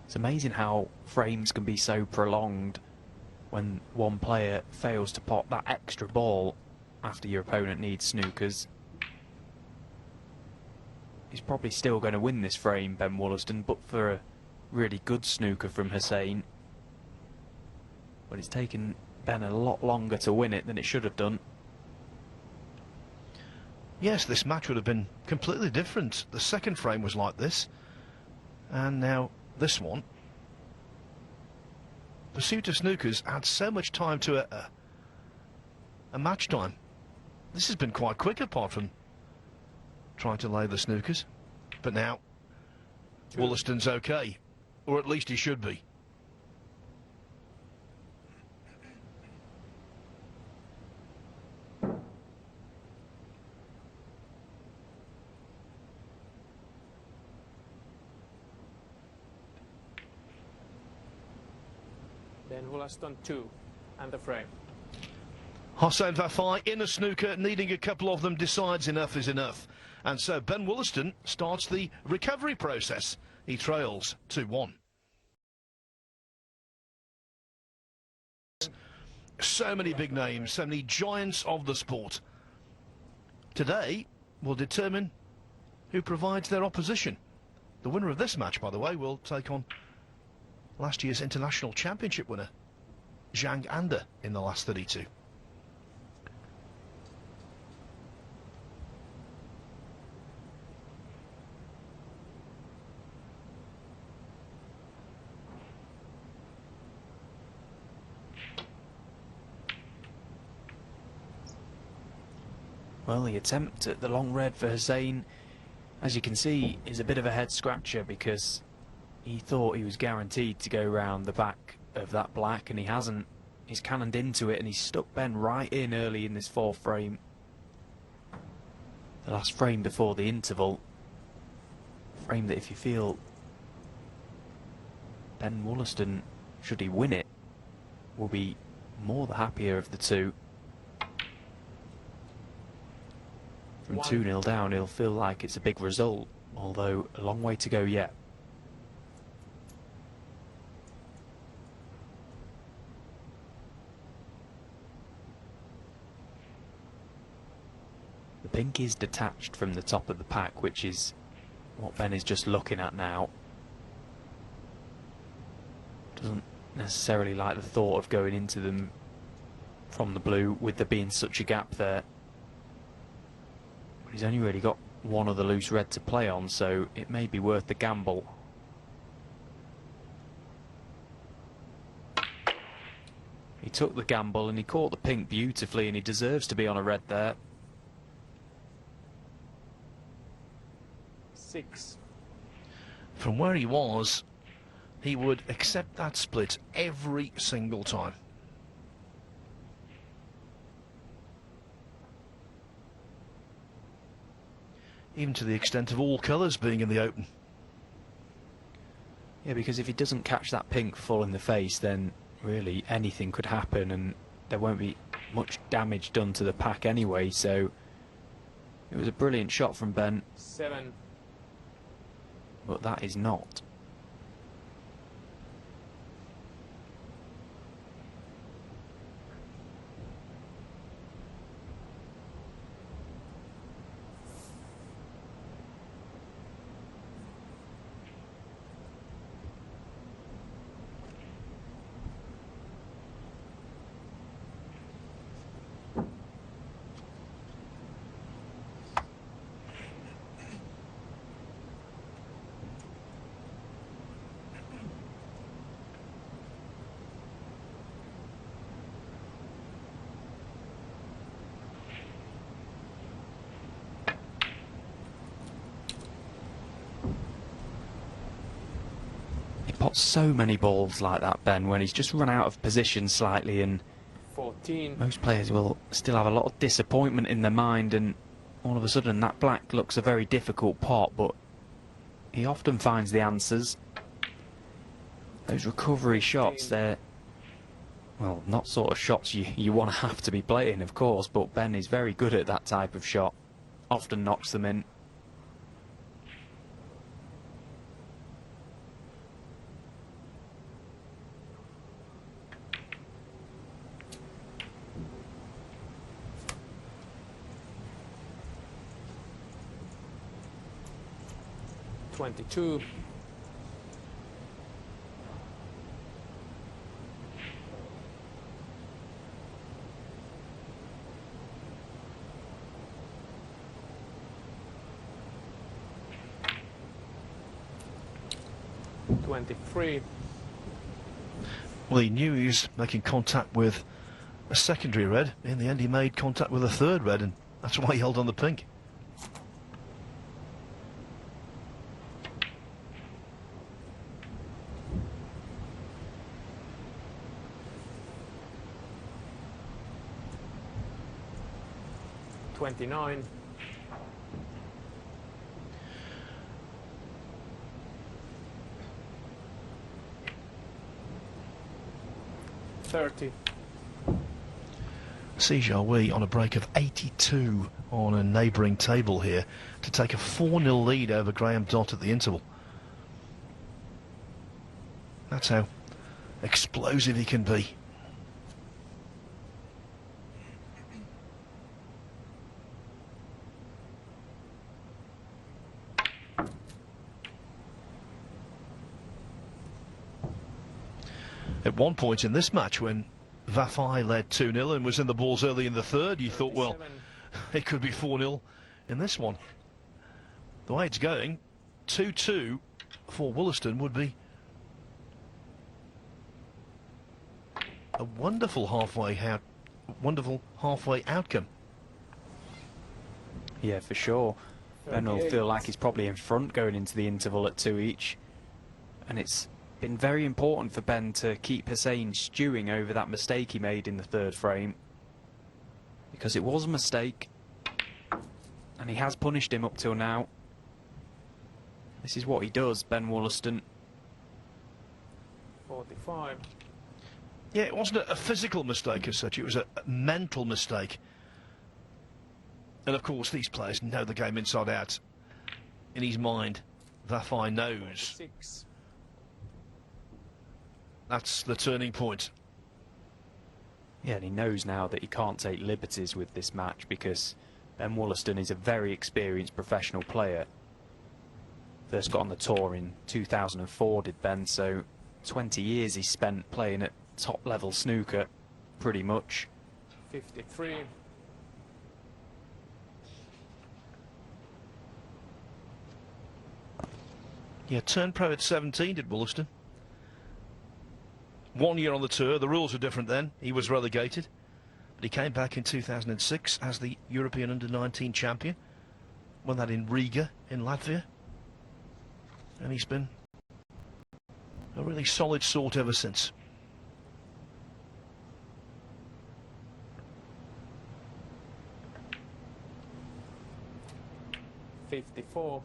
It's amazing how frames can be so prolonged when one player fails to pot that extra ball after your opponent needs snookers. He's probably still going to win this frame, Ben Woollaston, but for really good snooker from Hossein. But it's taken Ben a lot longer to win it than it should have done. Yes, this match would have been completely different. The second frame was like this, and now this one. Pursuit of Snookers adds so much time to a match time. This has been quite quick apart from trying to lay the snookers. But now, Woollaston's okay, or at least he should be. Then Woollaston 2 and the frame. Hossein Vafaei in a snooker, needing a couple of them, decides enough is enough. And so Ben Woollaston starts the recovery process. He trails 2-1. So many big names, so many giants of the sport. Today will determine who provides their opposition. The winner of this match, by the way, will take on last year's international championship winner, Zhang Anda, in the last 32. Well, the attempt at the long red for Hossein, as you can see, is a bit of a head scratcher because he thought he was guaranteed to go round the back of that black, and he hasn't. He's cannoned into it and he's stuck Ben right in early in this fourth frame. The last frame before the interval. Frame that, if you feel Ben Woollaston, should he win it, will be more the happier of the two. From 2-0 down, he'll feel like it's a big result, although a long way to go yet. The pink is detached from the top of the pack, which is what Ben is just looking at now. Doesn't necessarily like the thought of going into them from the blue, with there being such a gap there. He's only really got one of the loose red to play on, so it may be worth the gamble. He took the gamble and he caught the pink beautifully, and he deserves to be on a red there. 6. From where he was, he would accept that split every single time. Even to the extent of all colours being in the open. Yeah, because if he doesn't catch that pink full in the face, then really anything could happen and there won't be much damage done to the pack anyway, so it was a brilliant shot from Ben. 7. But that is not. Pots so many balls like that, Ben, when he's just run out of position slightly, and 14. Most players will still have a lot of disappointment in their mind, and all of a sudden that black looks a very difficult pot, but he often finds the answers. Those recovery shots, they're, well, not sort of shots you want to have to be playing, of course, but Ben is very good at that type of shot. Often knocks them in. 23. Well, he knew he was making contact with a secondary red. In the end, he made contact with a third red, and that's why he held on the pink. $29. 30. Sijawi on a break of 82 on a neighbouring table here to take a 4-0 lead over Graham Dott at the interval. That's how explosive he can be. At one point in this match, when Vafaei led 2-0 and was in the balls early in the third, you thought, well, it could be 4-0 in this one. The way it's going, 2-2 for Woollaston would be a wonderful halfway outcome. Yeah, for sure. Ben will feel like he's probably in front going into the interval at 2 each. And it's been very important for Ben to keep Hossein stewing over that mistake he made in the third frame, because it was a mistake and he has punished him up till now. This is what he does, Ben Woollaston. 45. Yeah, it wasn't a physical mistake as such, it was a mental mistake. And of course these players know the game inside out. In his mind, Vafaei knows 6. that's the turning point. Yeah, and he knows now that he can't take liberties with this match, because Ben Woollaston is a very experienced professional player. First got on the tour in 2004, did Ben, so 20 years he spent playing at top level snooker, pretty much. 53. Yeah, turned pro at 17, did Woollaston. 1 year on the tour, the rules were different then, he was relegated. But he came back in 2006 as the European Under-19 champion. Won that in Riga, in Latvia. And he's been a really solid sort ever since. $54.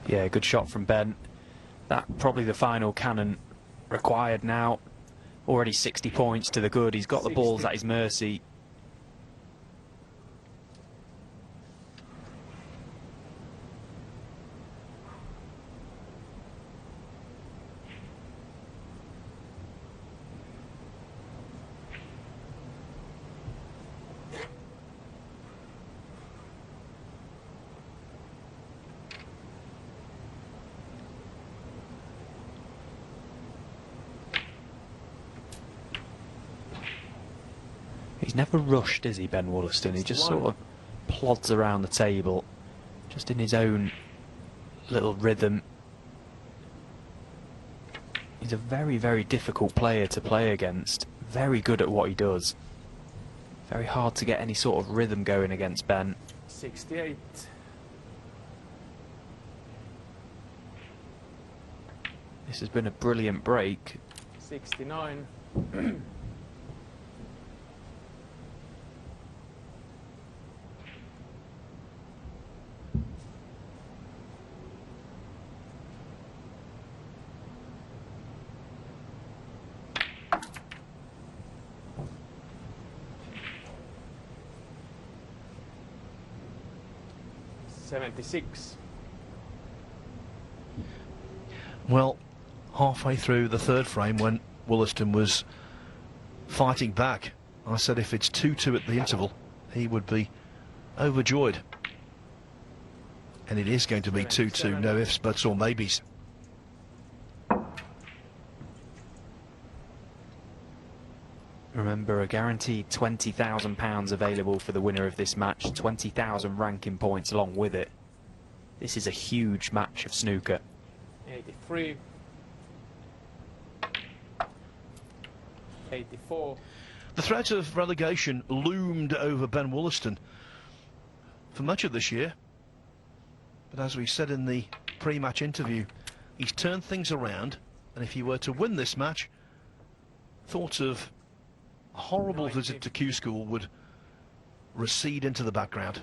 Yeah, good shot from Ben. That probably the final cannon required now. Already 60 points to the good. He's got the balls at his mercy. He's never rushed, is he, Ben Woollaston? He just sort of plods around the table, just in his own little rhythm. He's a very, very difficult player to play against. Very good at what he does. Very hard to get any sort of rhythm going against Ben. 68. This has been a brilliant break. 69. $76. Well, halfway through the third frame, when Woollaston was fighting back, I said if it's 2-2 at the interval, he would be overjoyed. And it is going to be 2-2, no ifs, buts or maybes. Remember, a guaranteed £20,000 available for the winner of this match, 20,000 ranking points along with it. This is a huge match of snooker. 83. 84. The threat of relegation loomed over Ben Woollaston for much of this year. But as we said in the pre-match interview, he's turned things around, and if he were to win this match, thoughts of a horrible visit to Q School would recede into the background.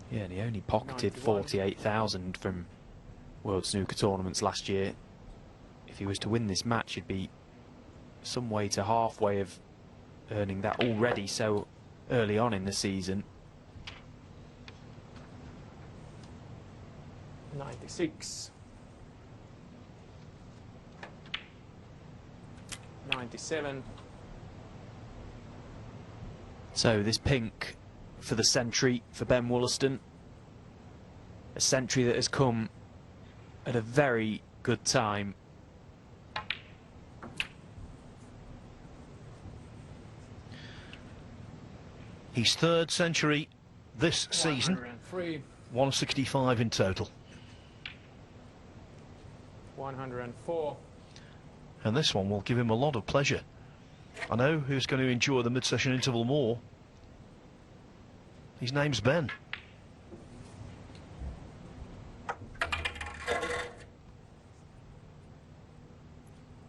Yeah, and he only pocketed 48,000 from World Snooker tournaments last year. If he was to win this match, he'd be some way to halfway of earning that already so early on in the season. 96. 97. So this pink for the century for Ben Woollaston. A century that has come at a very good time. His third century this season, 165 in total. 104. And this one will give him a lot of pleasure. I know who's going to enjoy the mid-session interval more. His name's Ben.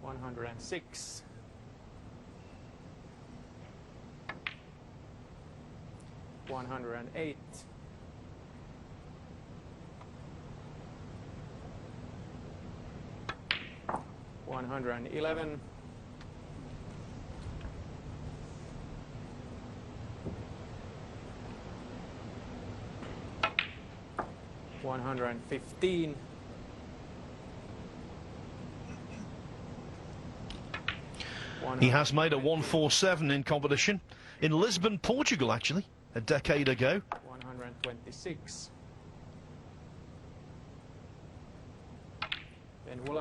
$106. 108. 111. 115. 100. He has made a 147 in competition in Lisbon, Portugal, actually, a decade ago. 126.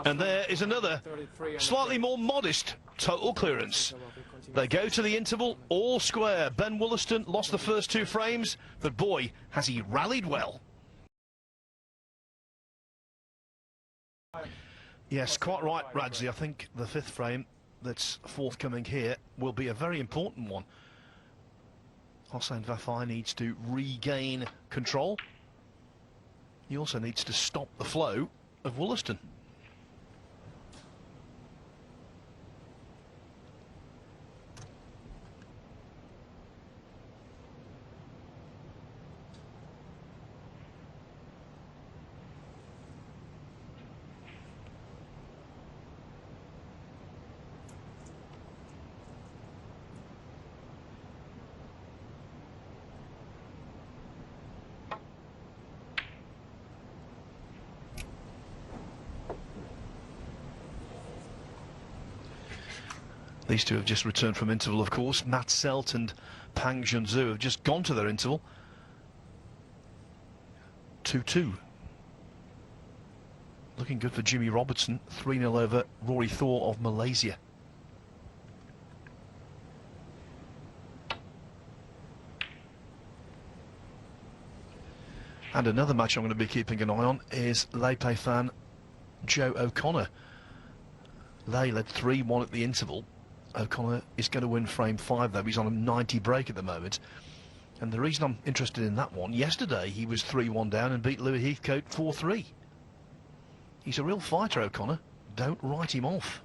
And there is another slightly more modest total clearance. They go to the interval, all square. Ben Woollaston lost the first two frames, but boy, has he rallied well. Yes, quite right, Radzi. I think the fifth frame that's forthcoming here will be a very important one. Hossein Vafaei needs to regain control. He also needs to stop the flow of Woollaston. These two have just returned from interval, of course. Matt Selt and Pang Junzhu have just gone to their interval. 2-2. Looking good for Jimmy Robertson. 3-0 over Rory Thor of Malaysia. And another match I'm going to be keeping an eye on is Leipei fan Joe O'Connor. Lei led 3-1 at the interval. O'Connor is going to win frame 5 though. He's on a 90 break at the moment. And the reason I'm interested in that one, yesterday he was 3-1 down and beat Louis Heathcote 4-3. He's a real fighter, O'Connor. Don't write him off.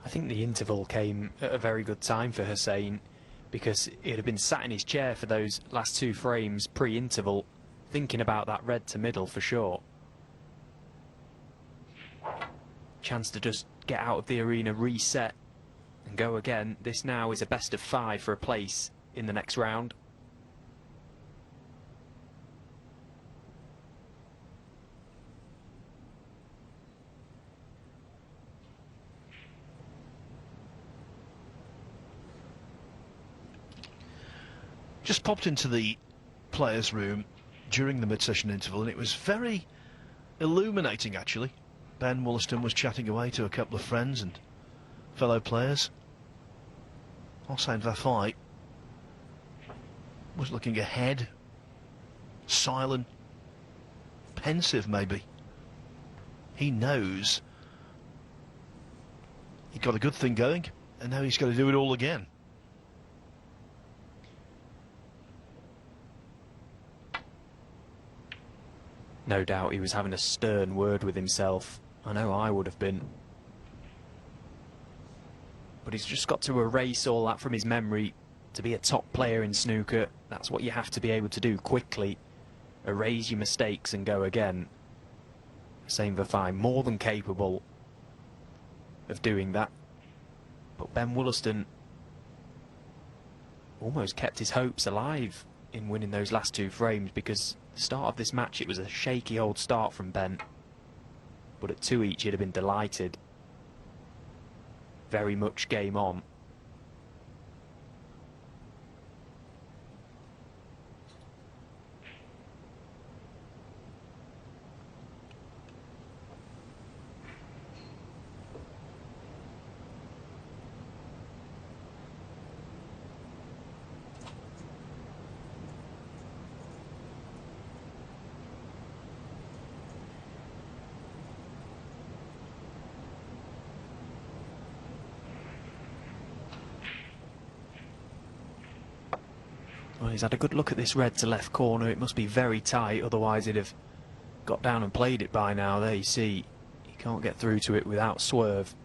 I think the interval came at a very good time for Hossein, because he'd have been sat in his chair for those last two frames pre-interval, thinking about that red to middle for sure. Chance to just get out of the arena, reset and go again. This now is a best of 5 for a place in the next round. Just popped into the players' room during the mid-session interval, and it was very illuminating, actually. Ben Woollaston was chatting away to a couple of friends and fellow players. Hossein Vafaei was looking ahead, silent, pensive maybe. He knows he got a good thing going, and now he's got to do it all again. No doubt he was having a stern word with himself. I know I would have been. But he's just got to erase all that from his memory. To be a top player in snooker, that's what you have to be able to do quickly. Erase your mistakes and go again. Hossein Vafaei more than capable of doing that. But Ben Woollaston almost kept his hopes alive in winning those last two frames, because the start of this match, it was a shaky old start from Ben. But at 2 each, he'd have been delighted. Very much game on. Well, he's had a good look at this red to left corner. It must be very tight, otherwise he'd have got down and played it by now. There you see, he can't get through to it without swerve.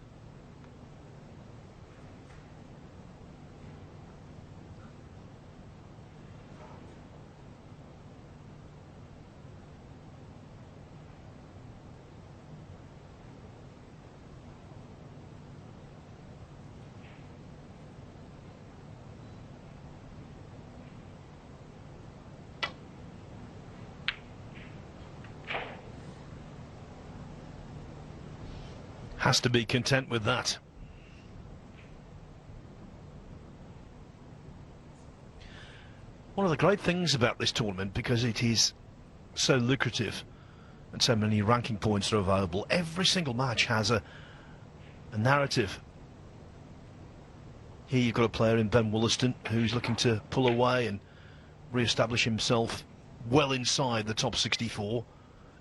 Has to be content with that. One of the great things about this tournament, because it is so lucrative and so many ranking points are available, every single match has a narrative. Here you've got a player in Ben Woollaston who's looking to pull away and re-establish himself well inside the top 64,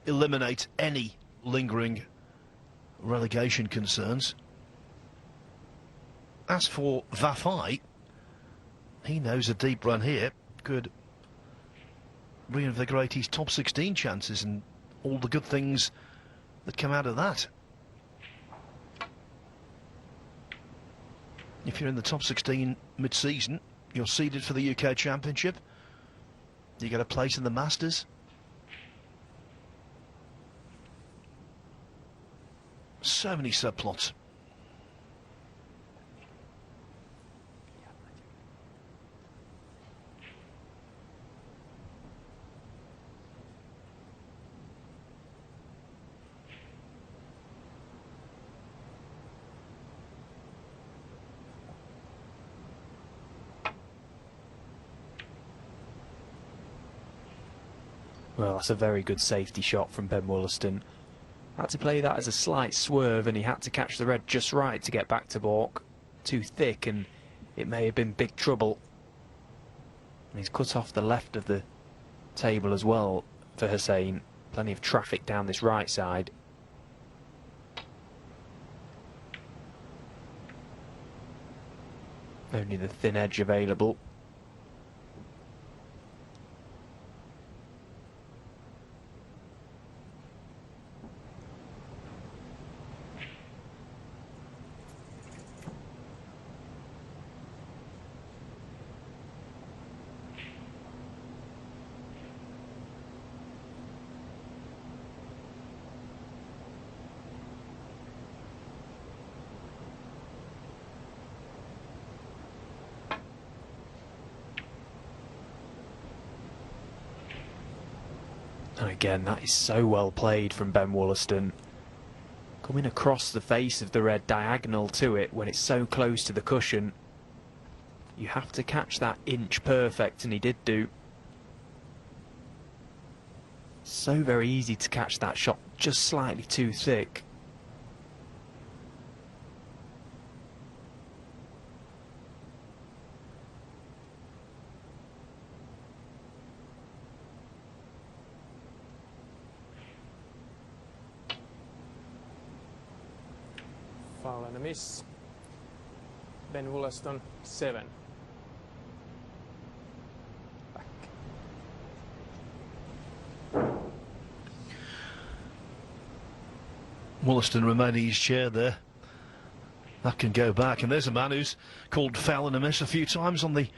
eliminate any lingering relegation concerns. As for Vafaei, he knows a deep run here could reinvigorate his top 16 chances and all the good things that come out of that. If you're in the top 16 mid-season, you're seeded for the UK Championship, you get a place in the Masters. So many subplots. Well, that's a very good safety shot from Ben Woollaston. Had to play that as a slight swerve, and he had to catch the red just right to get back to baulk. Too thick, and it may have been big trouble. And he's cut off the left of the table as well for Hossein. Plenty of traffic down this right side. Only the thin edge available. And again, that is so well played from Ben Woollaston. Coming across the face of the red diagonal to it when it's so close to the cushion. You have to catch that inch perfect, and he did do. So very easy to catch that shot, just slightly too thick. Foul and a miss. Ben Woollaston 7. Back. Woollaston remaining his chair there. That can go back, and there's a man who's called foul and a miss a few times on the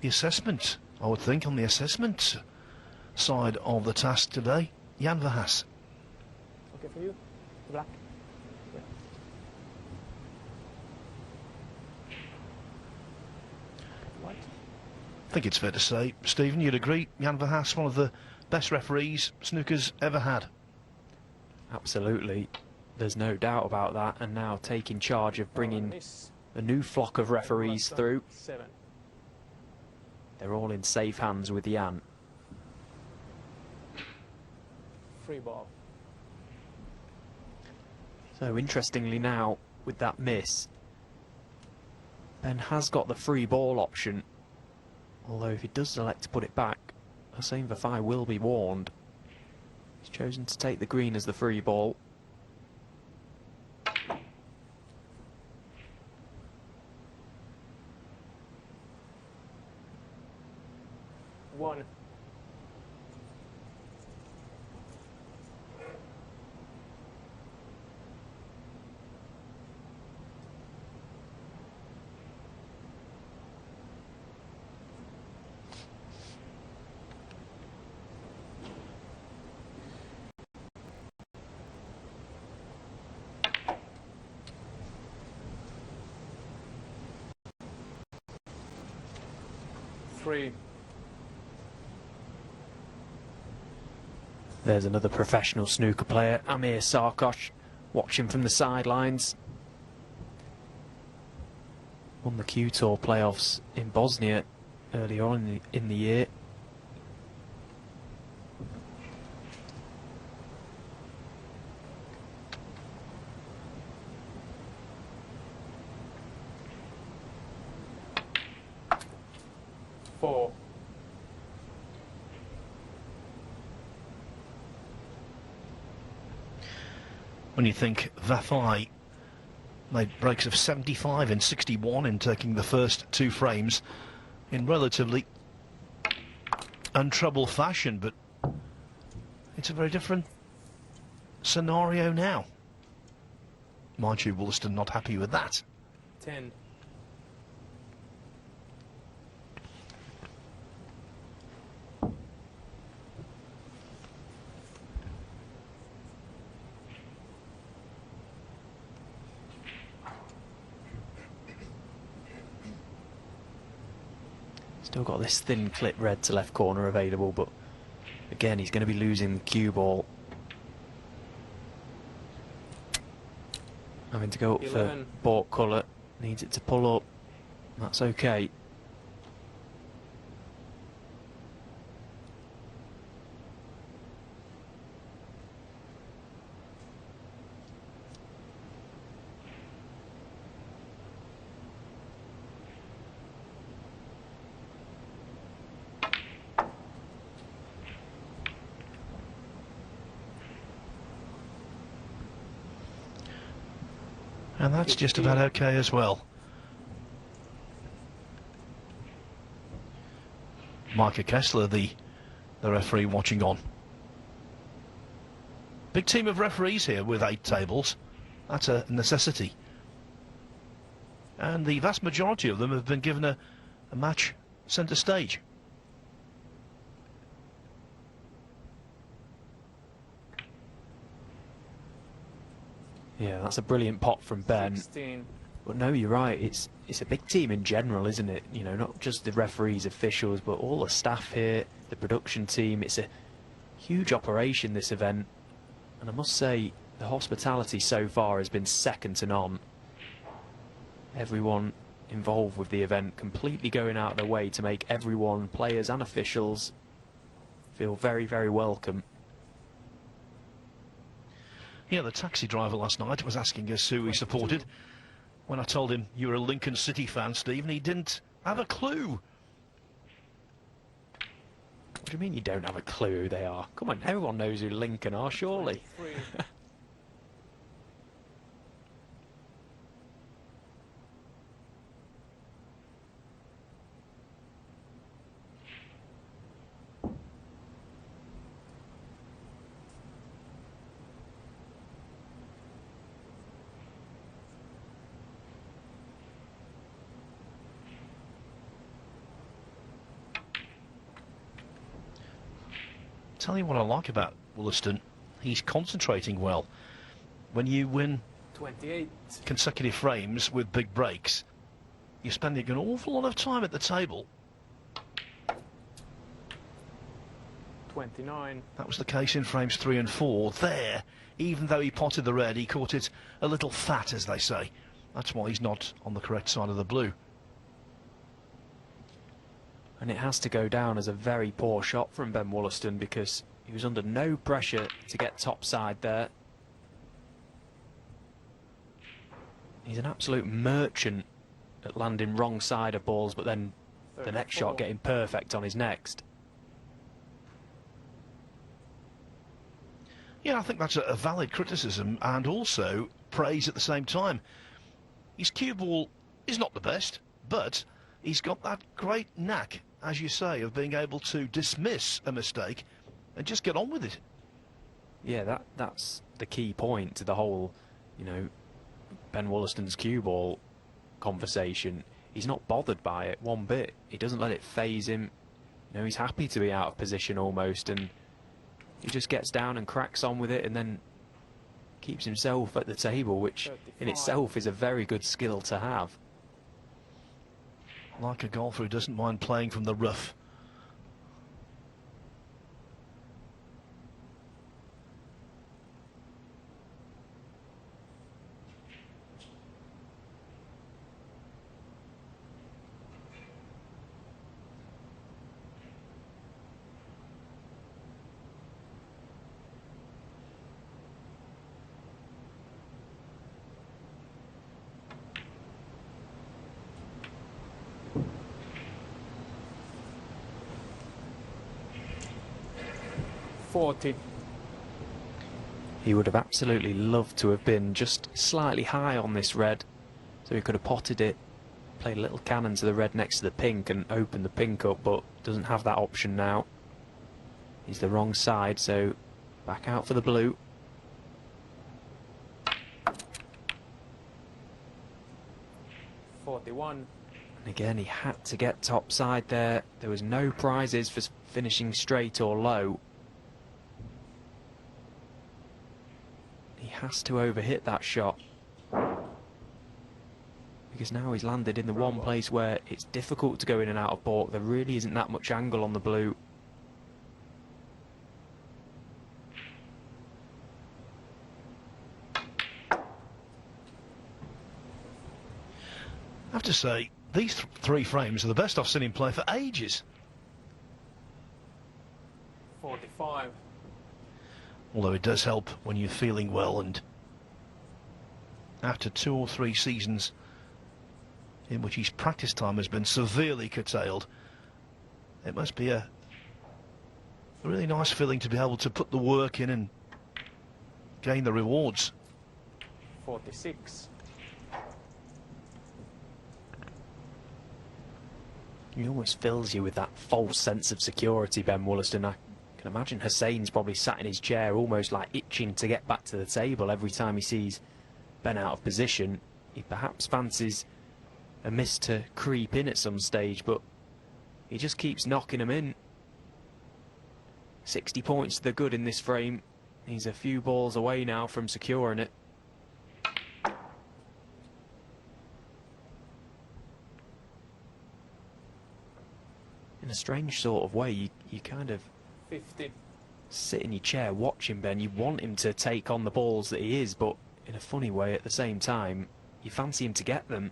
assessment, I would think, on the assessment side of the task today. Jan Vafaei. Okay for you? Black. Yeah. White. I think it's fair to say, Stephen, you'd agree, Jan Vafaei, one of the best referees snooker's ever had. Absolutely, there's no doubt about that, and now taking charge of bringing a new flock of referees through. 7. They're all in safe hands with Jan. Free ball. So interestingly now, with that miss, Ben has got the free ball option, although if he does select to put it back, Hossein Vafaei will be warned. He's chosen to take the green as the free ball. One. Three. There's another professional snooker player, Amir Sarkosh, watching from the sidelines. Won the Q Tour playoffs in Bosnia earlier on in the year. Four. When you think Vafaei made breaks of 75 and 61 in taking the first 2 frames in relatively untroubled fashion, but it's a very different scenario now. Mind you, Woollaston not happy with that. 10. Still got this thin clip red to left corner available, but again he's going to be losing the cue ball. Having to go up 11. for baulk colour, needs it to pull up, that's okay. And that's just about okay as well. Micah Kessler, the referee, watching on. Big team of referees here with 8 tables. That's a necessity. And the vast majority of them have been given a match centre stage. Yeah, that's a brilliant pot from Ben. 16. But no, you're right, it's a big team in general, isn't it? You know, not just the referees, officials, but all the staff here, the production team. It's a huge operation, this event. And I must say, the hospitality so far has been second to none. everyone involved with the event completely going out of their way to make everyone, players and officials, feel very, very welcome. Yeah, the taxi driver last night was asking us who he supported. When I told him you were a Lincoln City fan, Stephen, he didn't have a clue. What do you mean you don't have a clue who they are? Come on, everyone knows who Lincoln are, surely. 23. Tell you what I like about Woollaston, he's concentrating well. When you win 28. consecutive frames with big breaks, you're spending an awful lot of time at the table. 29. That was the case in frames 3 and 4. There, even though he potted the red, he caught it a little fat, as they say. That's why he's not on the correct side of the blue. And it has to go down as a very poor shot from Ben Woollaston because he was under no pressure to get topside there. He's an absolute merchant at landing wrong side of balls, but then the next shot getting perfect on his next. Yeah, I think that's a valid criticism and also praise at the same time. His cue ball is not the best, but he's got that great knack, as you say, of being able to dismiss a mistake and just get on with it. Yeah, that's the key point to the whole, you know, Ben Wollaston's cue ball conversation. He's not bothered by it one bit. He doesn't let it faze him. You know, he's happy to be out of position almost, and he just gets down and cracks on with it and then keeps himself at the table, which 35. in itself is a very good skill to have. Like a golfer who doesn't mind playing from the rough. He would have absolutely loved to have been just slightly high on this red, so he could have potted it, played a little cannon to the red next to the pink and opened the pink up, but doesn't have that option now. He's the wrong side, so back out for the blue. And Again, he had to get top side there. There was no prizes for finishing straight or low. He has to overhit that shot, because now he's landed in the one place where it's difficult to go in and out of balk. There really isn't that much angle on the blue. I have to say, these three frames are the best I've seen him play for ages. 45. Although it does help when you're feeling well, and after 2 or 3 seasons in which his practice time has been severely curtailed, it must be a really nice feeling to be able to put the work in and gain the rewards. 46. He almost fills you with that false sense of security, Ben Wollaston. I can imagine Hossein's probably sat in his chair almost like itching to get back to the table every time he sees Ben out of position. He perhaps fancies a miss to creep in at some stage, but he just keeps knocking them in. 60 points to the good in this frame. He's a few balls away now from securing it. In a strange sort of way, you kind of 50. sit in your chair watching Ben. You want him to take on the balls that he is, but in a funny way at the same time, you fancy him to get them.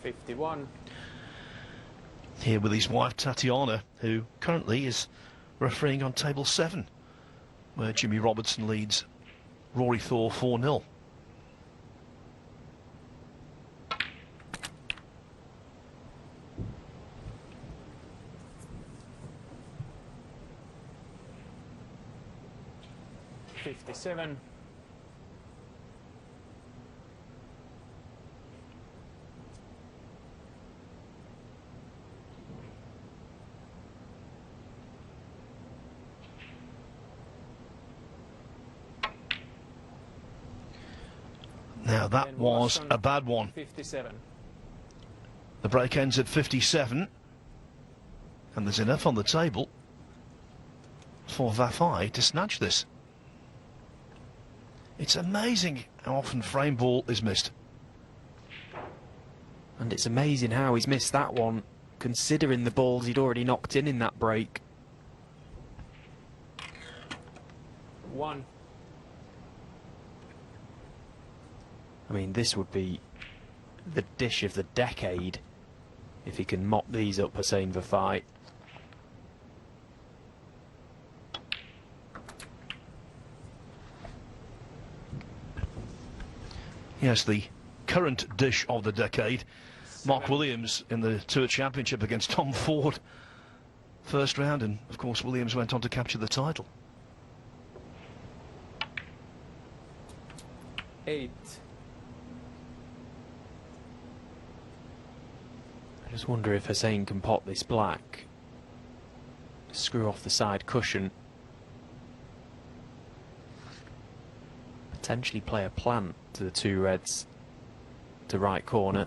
51. Here with his wife Tatiana, who currently is refereeing on table 7, where Jimmy Robertson leads Rory Thor 4-0. '57. Now that was a bad one. 57. The break ends at 57, and there's enough on the table for Vafaei to snatch this. It's amazing how often frame ball is missed. And it's amazing how he's missed that one, considering the balls he'd already knocked in that break. 1. I mean, this would be the dish of the decade if he can mop these up, Hossein Vafaei. Yes, the current dish of the decade. Mark Williams in the Tour Championship against Tom Ford. First round, and of course Williams went on to capture the title. 8. I just wonder if Hossein can pot this black, screw off the side cushion, potentially play a plant to the 2 reds to right corner.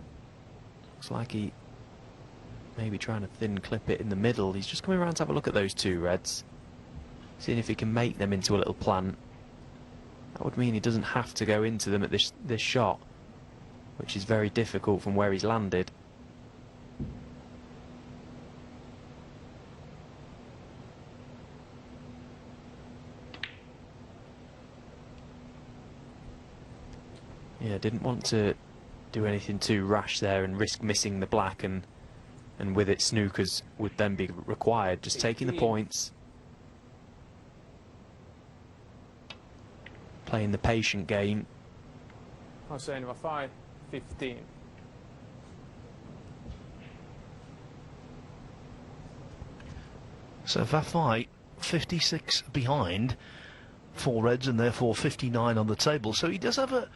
Looks like he may be trying to thin clip it in the middle. He's just coming around to have a look at those 2 reds, seeing if he can make them into a little plant. That would mean he doesn't have to go into them at this shot, which is very difficult from where he's landed. Yeah, didn't want to do anything too rash there and risk missing the black, and with it snookers would then be required. Just taking the points, playing the patient game. Hossein Vafaei 15. So Vafaei 56 behind, 4 reds and therefore 59 on the table. So he does have a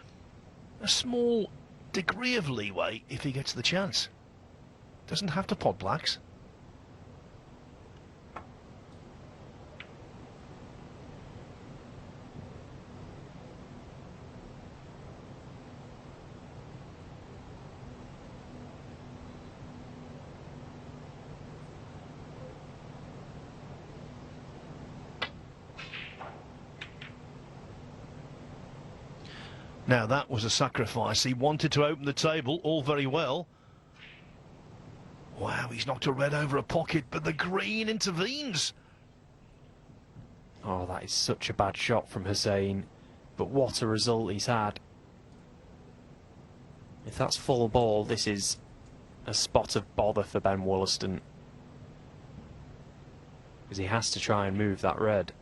small degree of leeway if he gets the chance. Doesn't have to pot blacks. Now that was a sacrifice. He wanted to open the table, all very well. Wow, he's knocked a red over a pocket, but the green intervenes. Oh, that is such a bad shot from Hossein, but what a result he's had. If that's full ball, this is a spot of bother for Ben Woollaston, because he has to try and move that red.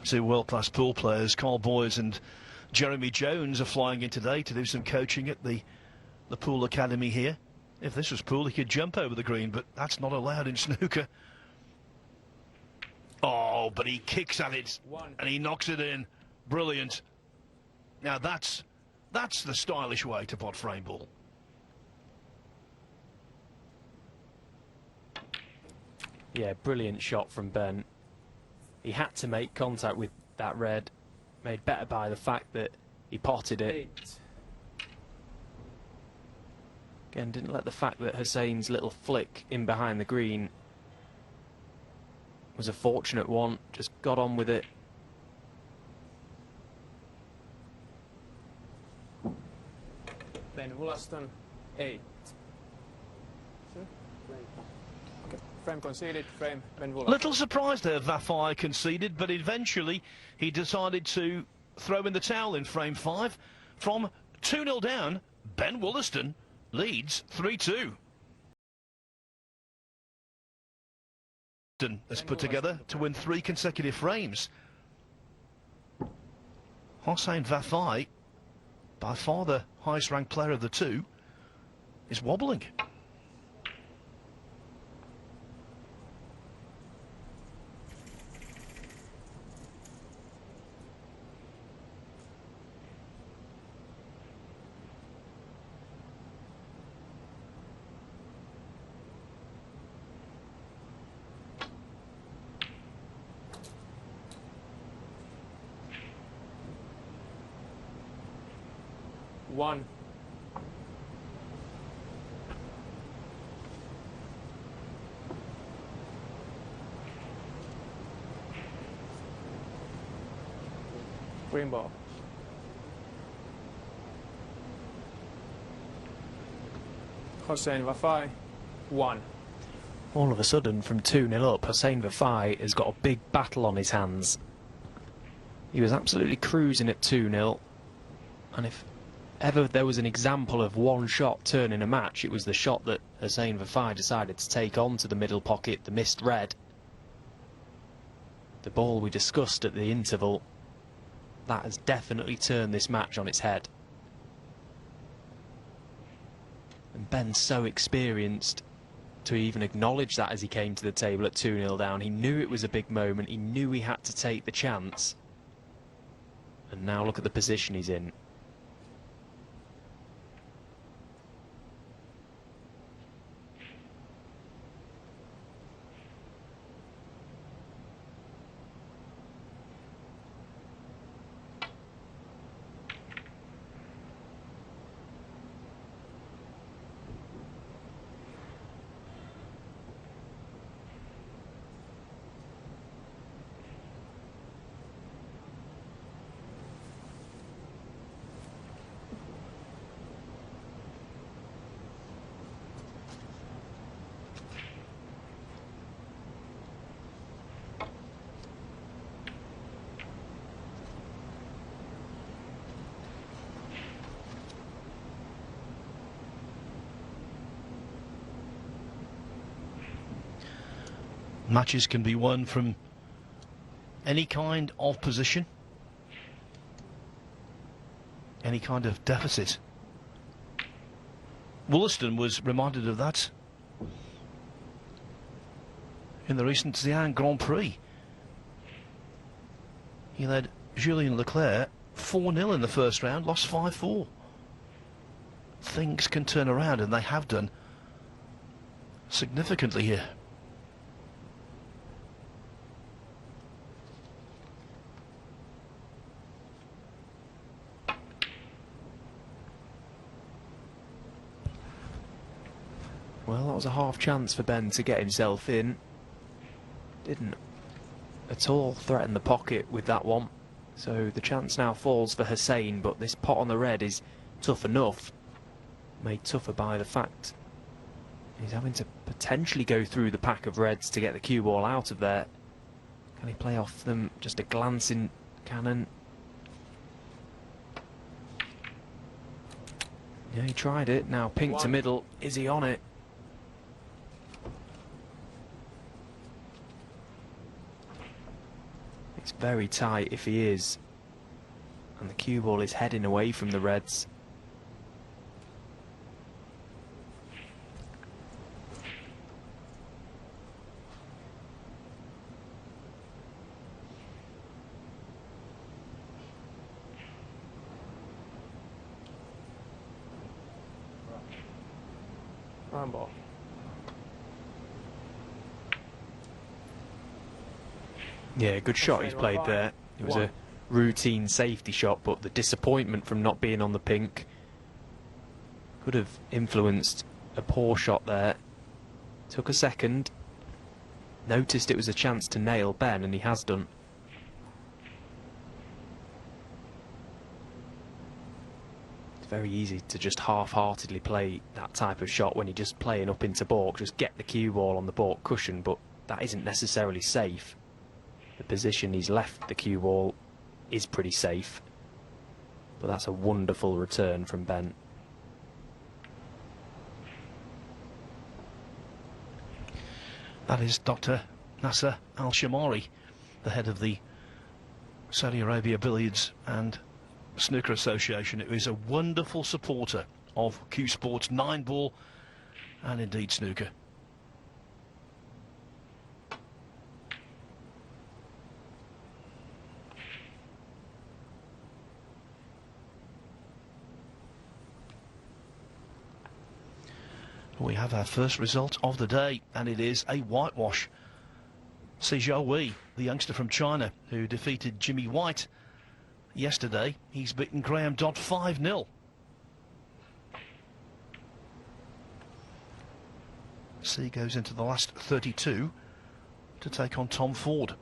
Two world-class pool players, Carl Boys and Jeremy Jones, are flying in today to do some coaching at the pool academy here. If this was pool, he could jump over the green, but that's not allowed in snooker. Oh, but he kicks at it and he knocks it in. Brilliant. Now that's the stylish way to pot frame ball. Yeah, brilliant shot from Ben. He had to make contact with that red, made better by the fact that he potted it. 8. Again, didn't let the fact that Hossein's little flick in behind the green was a fortunate one, just got on with it. Ben Woollaston 8. Okay. Frame conceded, frame Ben Woollaston. Little surprised there Vafaei conceded, but eventually he decided to throw in the towel in frame 5. From 2-0 down, Ben Woollaston leads 3-2. Has put together to win 3 consecutive frames. Hossein Vafaei, by far the highest ranked player of the two, is wobbling. One. Green ball. Hossein Vafaei, 1. All of a sudden, from 2-0 up, Hossein Vafaei has got a big battle on his hands. He was absolutely cruising at 2-0, and if ever there was an example of one shot turning a match, it was the shot that Hossein Vafaei decided to take on to the middle pocket, the missed red. The ball we discussed at the interval, that has definitely turned this match on its head. And Ben's so experienced to even acknowledge that as he came to the table at 2-0 down. He knew it was a big moment, he knew he had to take the chance. And now look at the position he's in. Matches can be won from any kind of position, any kind of deficit. Woollaston was reminded of that in the recent Xi'an Grand Prix. He led Julien Leclerc 4-0 in the first round, lost 5-4. Things can turn around, and they have done significantly here. Well, that was a half chance for Ben to get himself in. Didn't at all threaten the pocket with that one. So the chance now falls for Hossein, but this pot on the red is tough enough. Made tougher by the fact he's having to potentially go through the pack of reds to get the cue ball out of there. Can he play off them? Just a glancing cannon. Yeah, he tried it. Now pink to middle. Is he on it? It's very tight if he is. And the cue ball is heading away from the reds. Round ball. Yeah, good shot he's played there. It was a routine safety shot, but the disappointment from not being on the pink could have influenced a poor shot there. Took a second, noticed it was a chance to nail Ben, and he has done. very easy to just half-heartedly play that type of shot when you're just playing up into baulk, just get the cue ball on the baulk cushion, but that isn't necessarily safe. The position he's left the cue ball is pretty safe, but that's a wonderful return from Ben. That is Dr. Nasser Al-Shamari, the head of the Saudi Arabia Billiards and Snooker Association, who is a wonderful supporter of Q Sports 9-ball and indeed snooker. We have our first result of the day, and it is a whitewash. Si Jiahui, the youngster from China who defeated Jimmy White yesterday, he's beaten Graham Dodd 5-0. Si goes into the last 32 to take on Tom Ford.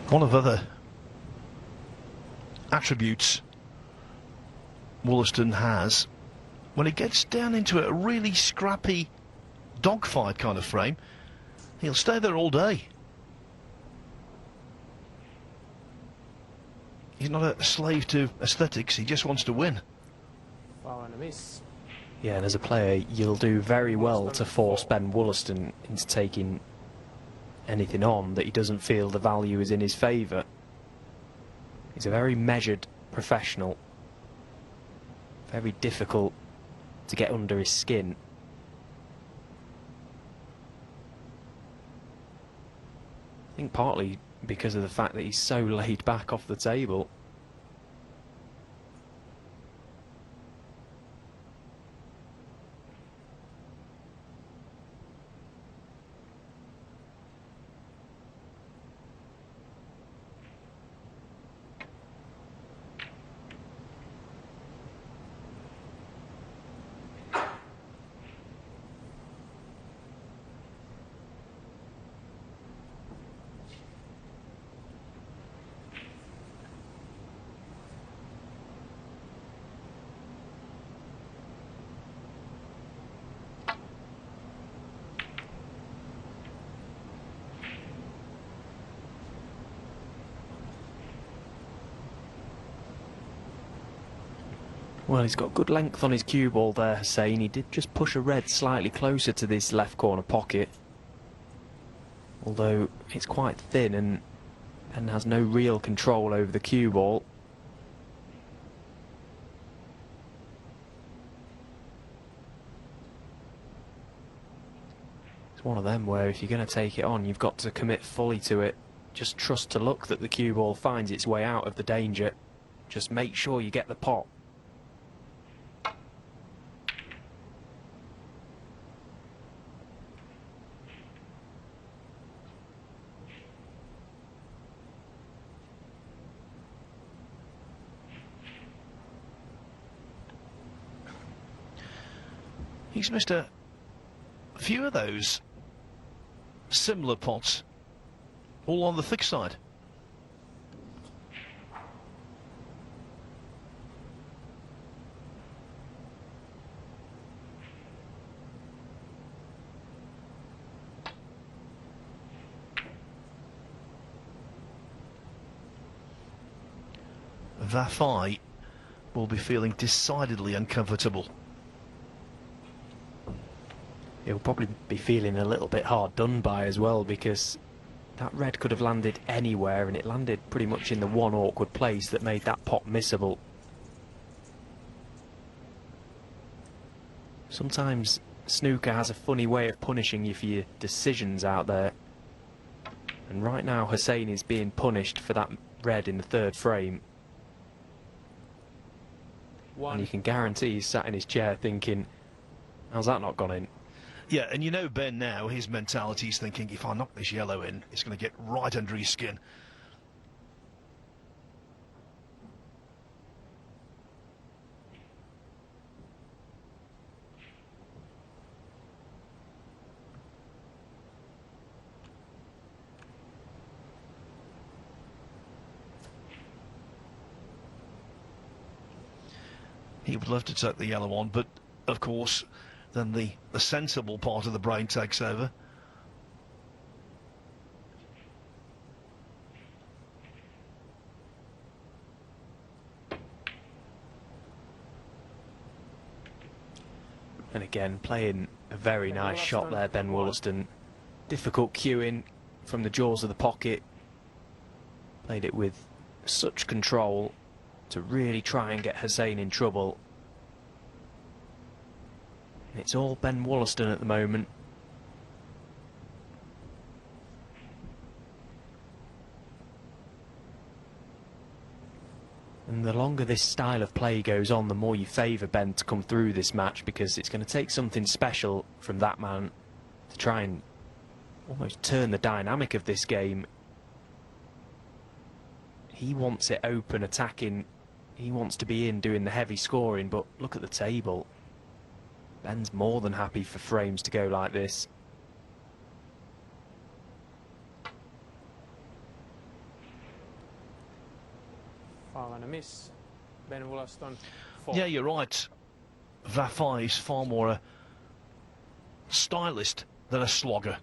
One of other attributes Woollaston has, when it gets down into a really scrappy dogfight kind of frame, he'll stay there all day. He's not a slave to aesthetics, he just wants to win. Foul and a miss. Yeah, and as a player, you'll do very well to force Ben Woollaston into taking anything on that he doesn't feel the value is in his favour. He's a very measured professional, very difficult to get under his skin. I think partly because of the fact that he's so laid back off the table. Well, he's got good length on his cue ball there, Hossein. He did just push a red slightly closer to this left corner pocket, although it's quite thin and has no real control over the cue ball. It's one of them where if you're going to take it on, you've got to commit fully to it. Just trust to luck that the cue ball finds its way out of the danger. Just make sure you get the pot. He's missed a few of those similar pots, all on the thick side. Vafaei will be feeling decidedly uncomfortable. He'll probably be feeling a little bit hard done by as well, because that red could have landed anywhere, and it landed pretty much in the one awkward place that made that pot missable. Sometimes snooker has a funny way of punishing you for your decisions out there. And right now Hossein is being punished for that red in the third frame. And you can guarantee he's sat in his chair thinking, how's that not gone in? Yeah, and you know Ben now, his mentality is thinking, if I knock this yellow in, it's going to get right under his skin. He would love to take the yellow on, but of course then the sensible part of the brain takes over. And again, playing a very nice shot there, Ben Woollaston. Difficult cueing from the jaws of the pocket. Played it with such control to really try and get Hossein in trouble. It's all Ben Woollaston at the moment. And the longer this style of play goes on, the more you favour Ben to come through this match, because it's going to take something special from that man to try and almost turn the dynamic of this game. He wants it open, attacking. He wants to be in doing the heavy scoring, but look at the table. Ben's more than happy for frames to go like this. Foul and a miss. Ben Woollaston. Yeah, you're right. Vafaei is far more a stylist than a slogger.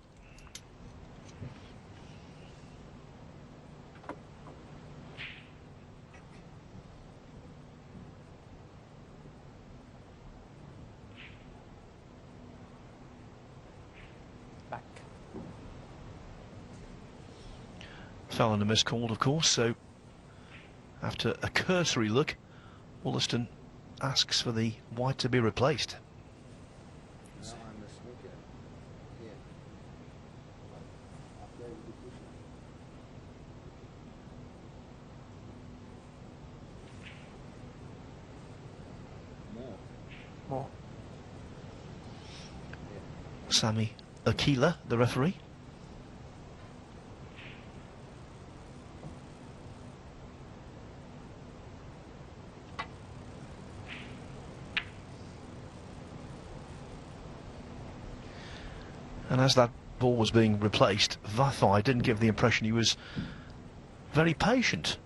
Back. Foul and a miss called, of course, so after a cursory look, Woollaston asks for the white to be replaced. More. Sami Akila, the referee. And as that ball was being replaced, Vafaei didn't give the impression he was very patient.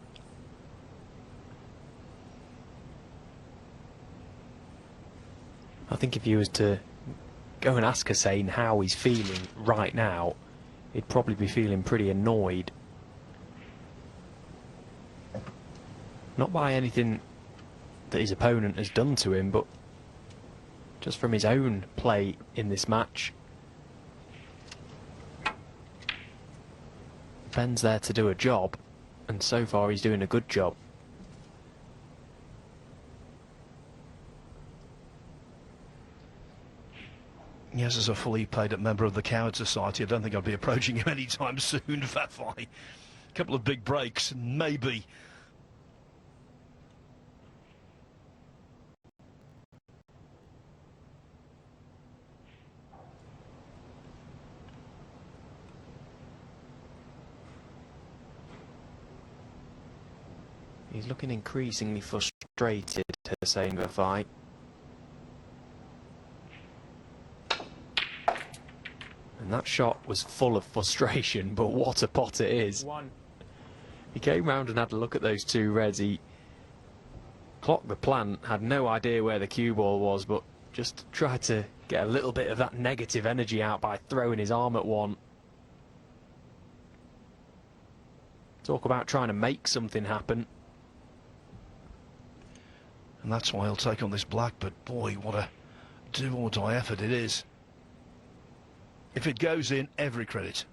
I think if you was to go and ask Hossein how he's feeling right now, he'd probably be feeling pretty annoyed. Not by anything that his opponent has done to him, but just from his own play in this match. Ben's there to do a job, and so far he's doing a good job. Yes, as a fully paid-up member of the Coward Society, I don't think I'll be approaching him anytime soon, Vafaei. A couple of big breaks, maybe. He's looking increasingly frustrated, Hossein Vafaei. And that shot was full of frustration, but what a pot it is. One. He came round and had a look at those two reds. He clocked the plant, had no idea where the cue ball was, but just tried to get a little bit of that negative energy out by throwing his arm at one. Talk about trying to make something happen. And that's why he'll take on this black, but boy, what a do-or-die effort it is. If it goes in, every credit.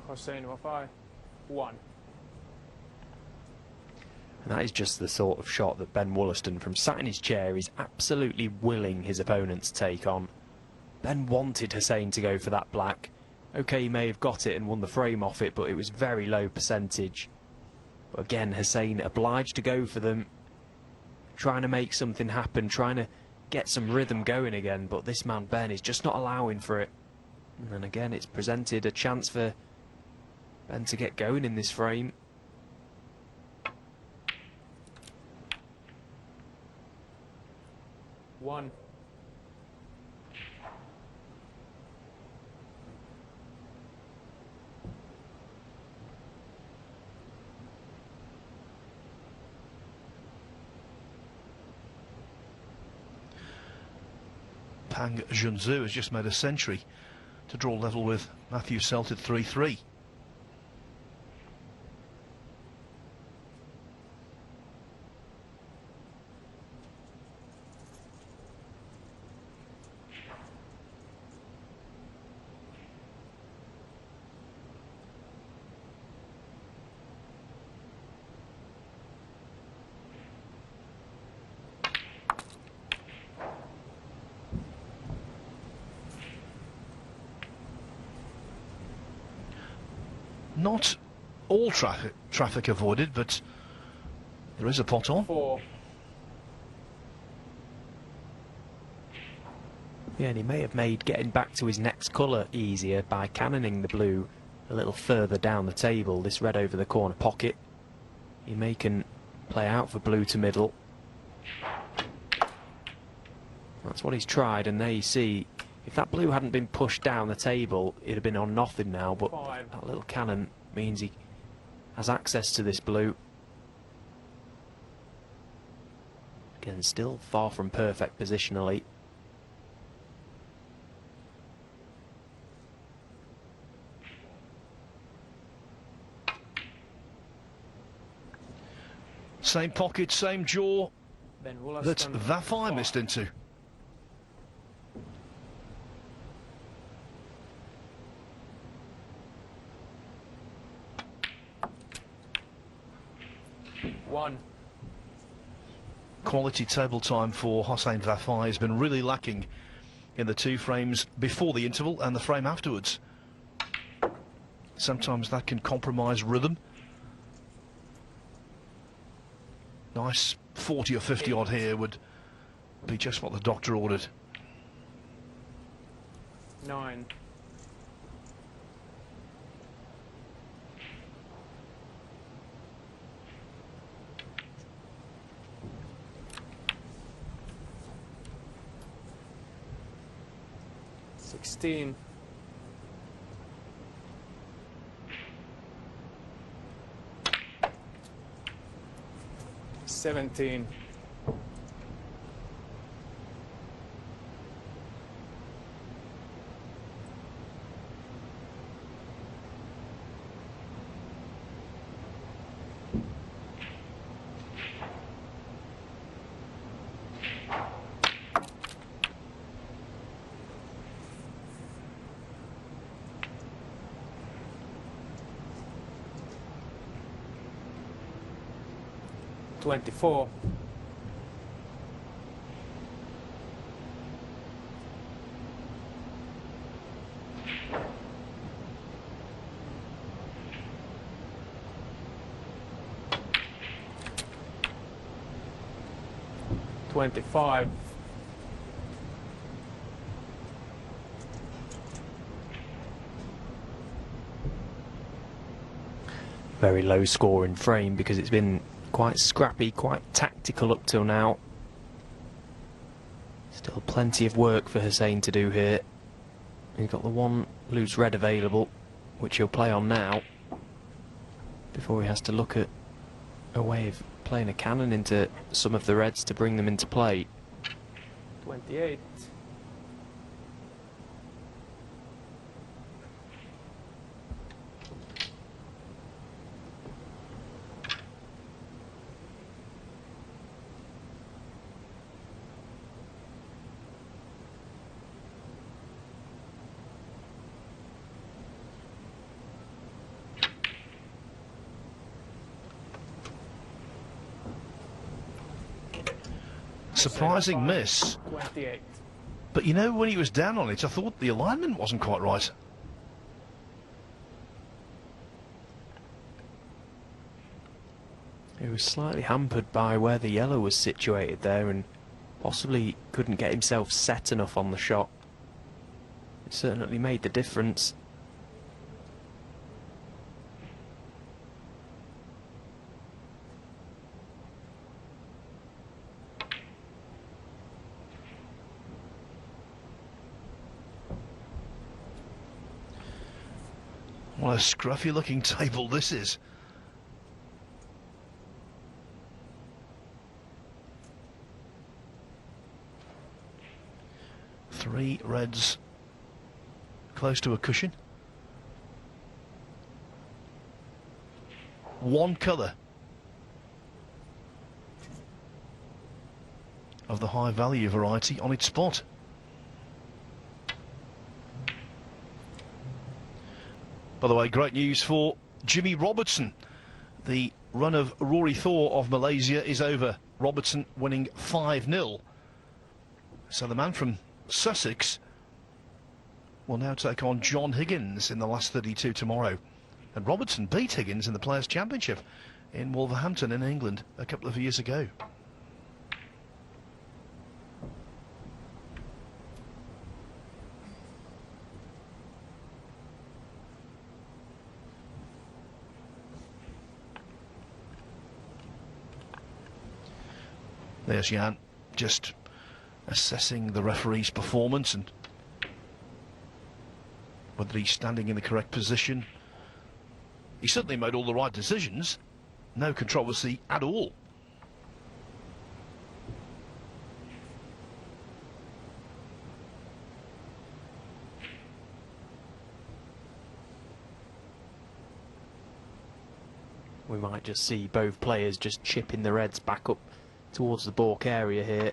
Hossein Vafaei, 1. And that is just the sort of shot that Ben Woollaston, from sat in his chair, is absolutely willing his opponent to take on. Ben wanted Hossein to go for that black. Okay, he may have got it and won the frame off it, but it was very low percentage. But again, Hossein obliged to go for them, trying to make something happen, trying to get some rhythm going again, but this man Ben is just not allowing for it. And then again, it's presented a chance for Ben to get going in this frame. One. Pang Junzhu has just made a century to draw level with Matthew Selt at 3-3. Not all traffic avoided, but there is a pot on. 4. Yeah, and he may have made getting back to his next colour easier by cannoning the blue a little further down the table. This red over the corner pocket. He may can play out for blue to middle. That's what he's tried, and there you see, if that blue hadn't been pushed down the table, it'd have been on nothing now, but 5. that little cannon means he has access to this blue. Again, still far from perfect positionally. Same pocket, same jaw Ben that Woollaston, Vafaei 5. missed into. One. Quality table time for Hossein Vafaei has been really lacking in the 2 frames before the interval and the frame afterwards. Sometimes that can compromise rhythm. Nice 40 or 50 odd here would be just what the doctor ordered. 9. Sixteen. 17. 24. 25. 'Very low scoring frame because it's been quite scrappy, quite tactical up till now. Still plenty of work for Hossein to do here. He's got the 1 loose red available, which he'll play on now, before he has to look at a way of playing a cannon into some of the reds to bring them into play. 28. Surprising miss. 28. But you know, when he was down on it, I thought the alignment wasn't quite right. He was slightly hampered by where the yellow was situated there and possibly couldn't get himself set enough on the shot. It certainly made the difference. What a scruffy looking table this is. Three reds close to a cushion. One colour of the high value variety on its spot. By the way, great news for Jimmy Robertson. The run of Rory Thor of Malaysia is over. Robertson winning 5-0. So the man from Sussex will now take on John Higgins in the last 32 tomorrow. And Robertson beat Higgins in the Players' Championship in Wolverhampton in England a couple of years ago. There's Jan, just assessing the referee's performance and whether he's standing in the correct position. He certainly made all the right decisions. No controversy at all. We might just see both players just chipping the reds back up towards the baulk area here.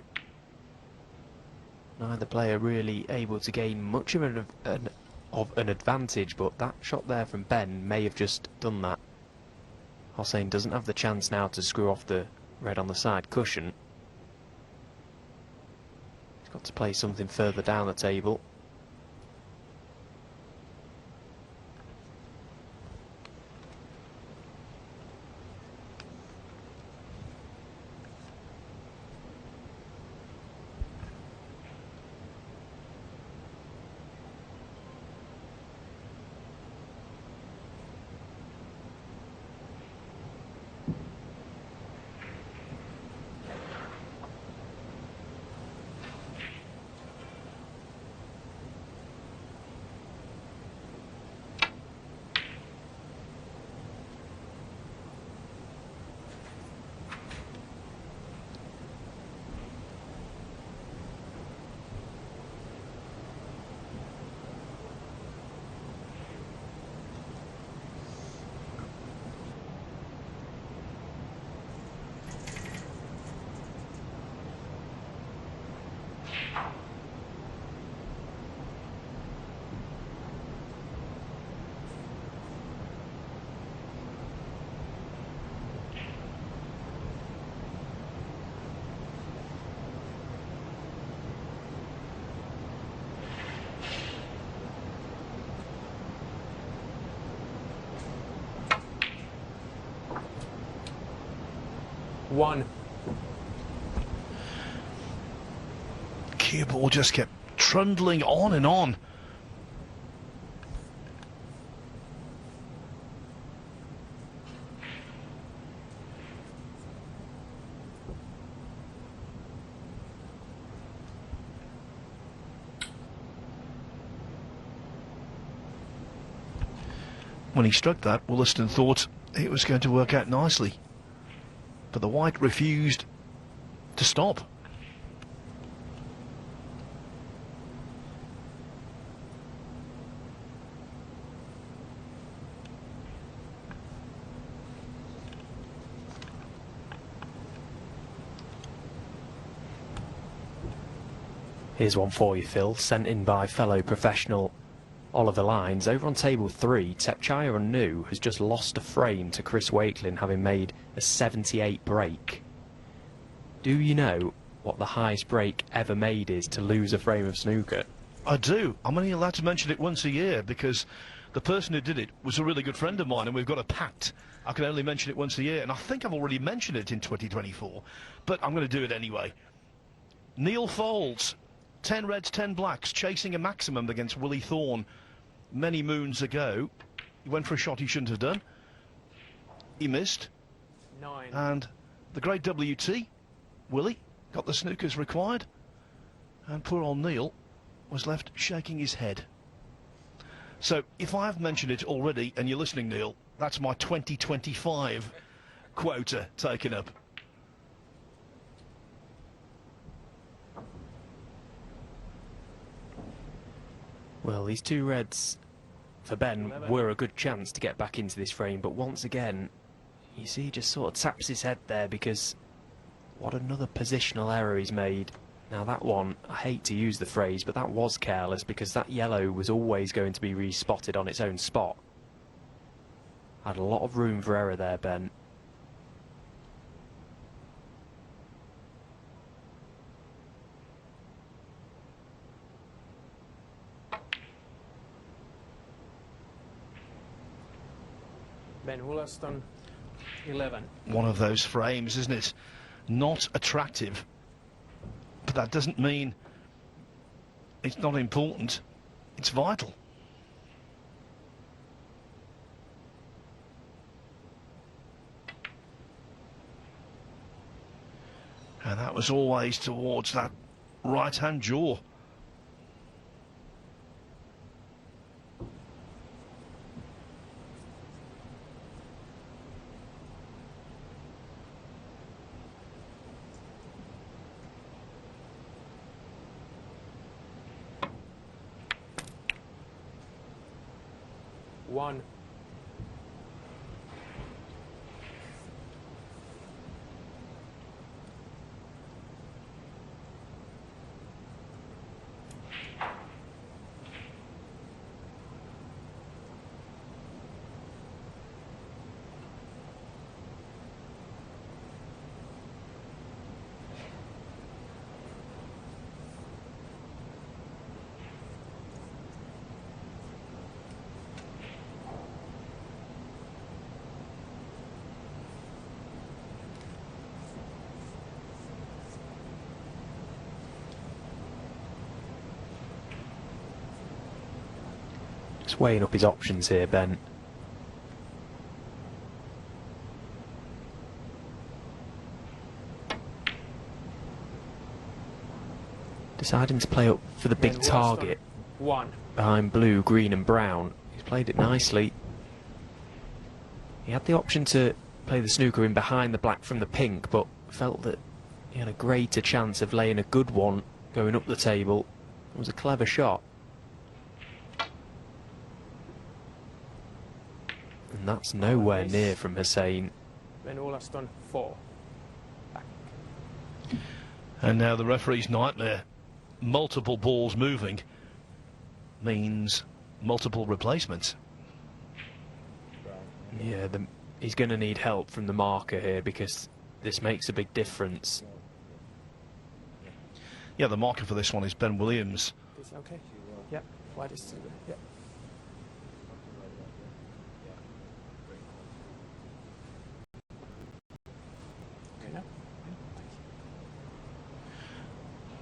Neither player really able to gain much of an advantage, but that shot there from Ben may have just done that. Hossein doesn't have the chance now to screw off the red on the side cushion. He's got to play something further down the table. One. Cue ball just kept trundling on and on. When he struck that, Woollaston thought it was going to work out nicely, but the white refused to stop. Here's one for you, Phil, sent in by fellow professional Oliver Lines. Over on table 3, Tepchaya New has just lost a frame to Chris Wakelin, having made a 78 break. Do you know what the highest break ever made is to lose a frame of snooker? I do. I'm only allowed to mention it once a year because the person who did it was a really good friend of mine, and we've got a pact. I can only mention it once a year, and I think I've already mentioned it in 2024, but I'm going to do it anyway. Neil Foulds, 10 reds, 10 blacks, chasing a maximum against Willie Thorne many moons ago. He went for a shot he shouldn't have done. He missed. 9. And the great WT, Willie, got the snookers required. And poor old Neil was left shaking his head. So if I've mentioned it already and you're listening, Neil, that's my 2025 quota taken up. Well, these 2 reds for Ben 11 were a good chance to get back into this frame, but once again, you see he just sort of taps his head there because what another positional error he's made. Now that one, I hate to use the phrase, but that was careless because that yellow was always going to be respotted on its own spot. Had a lot of room for error there, Ben. Ben Woollaston, 11. One of those frames, isn't it? Not attractive, but that doesn't mean it's not important. It's vital. And that was always towards that right-hand jaw. One. Just weighing up his options here, Ben. Deciding to play up for the big target. 1. Behind blue, green and brown. He's played it nicely. He had the option to play the snooker in behind the black from the pink, but felt that he had a greater chance of laying a good one going up the table. It was a clever shot. And that's nowhere near from Hossein. Ben Woollaston, 4. Back. And now the referee's nightmare. Multiple balls moving means multiple replacements. Yeah, he's going to need help from the marker here because this makes a big difference. Yeah, the marker for this one is Ben Williams. Is okay? Yeah. White is still there. Yeah. Okay, now.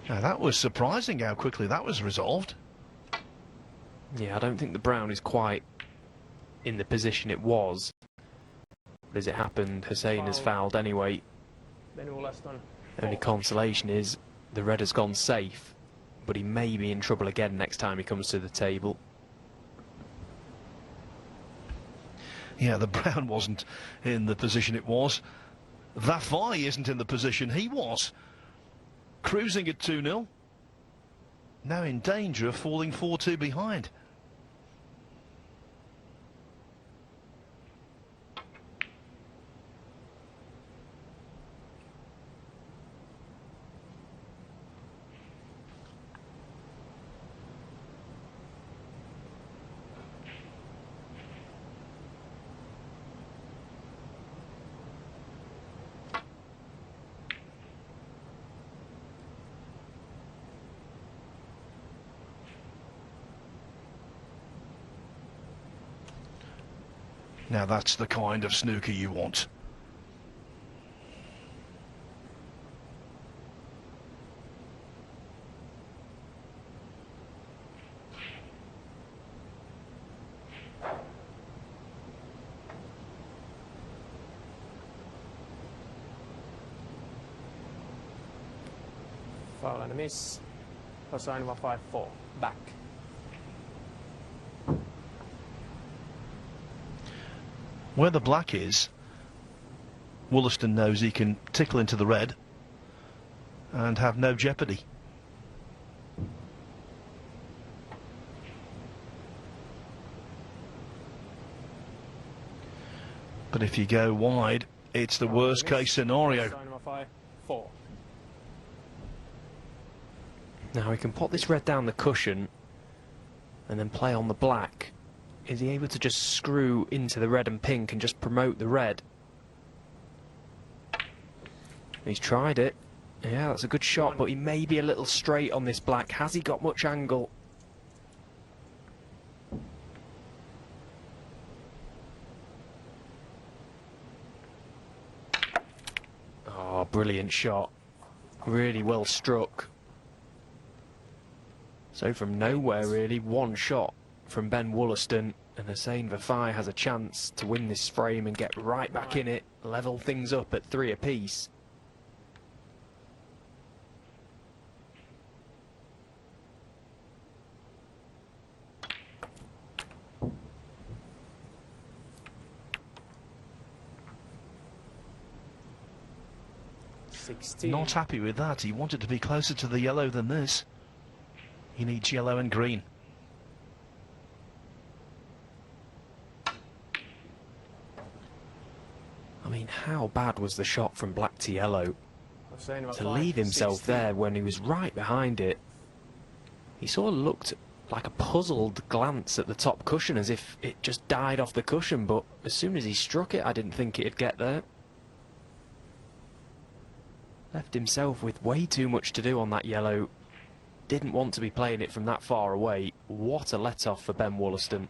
Now that was surprising how quickly that was resolved. Yeah, I don't think the brown is quite in the position it was. But as it happened, Hossein has fouled anyway. Ben Woollaston. Only consolation is the red has gone safe, but he may be in trouble again next time he comes to the table. Yeah, the brown wasn't in the position it was. Vafaei isn't in the position he was. Cruising at 2-0. Now in danger of falling 4-2 behind. Now that's the kind of snooker you want. Foul and a miss. Hossein Vafaei 4. Back. Where the black is, Woollaston knows he can tickle into the red and have no jeopardy. But if you go wide, it's the worst case scenario. Hossein Vafaei 4. Now he can put this red down the cushion and then play on the black. Is he able to just screw into the red and pink and just promote the red? He's tried it. Yeah, that's a good shot, but he may be a little straight on this black. Has he got much angle? Oh, brilliant shot. Really well struck. So from nowhere, really, one shot from Ben Woollaston, and Hossein Vafaei has a chance to win this frame and get right back in it, level things up at 3 apiece. Not happy with that. He wanted to be closer to the yellow than this. He needs yellow and green. I mean, how bad was the shot from black to yellow? To leave himself 16. there when he was right behind it. He sort of looked like a puzzled glance at the top cushion, as if it just died off the cushion, but as soon as he struck it, I didn't think it'd get there. Left himself with way too much to do on that yellow. Didn't want to be playing it from that far away. What a let-off for Ben Woollaston.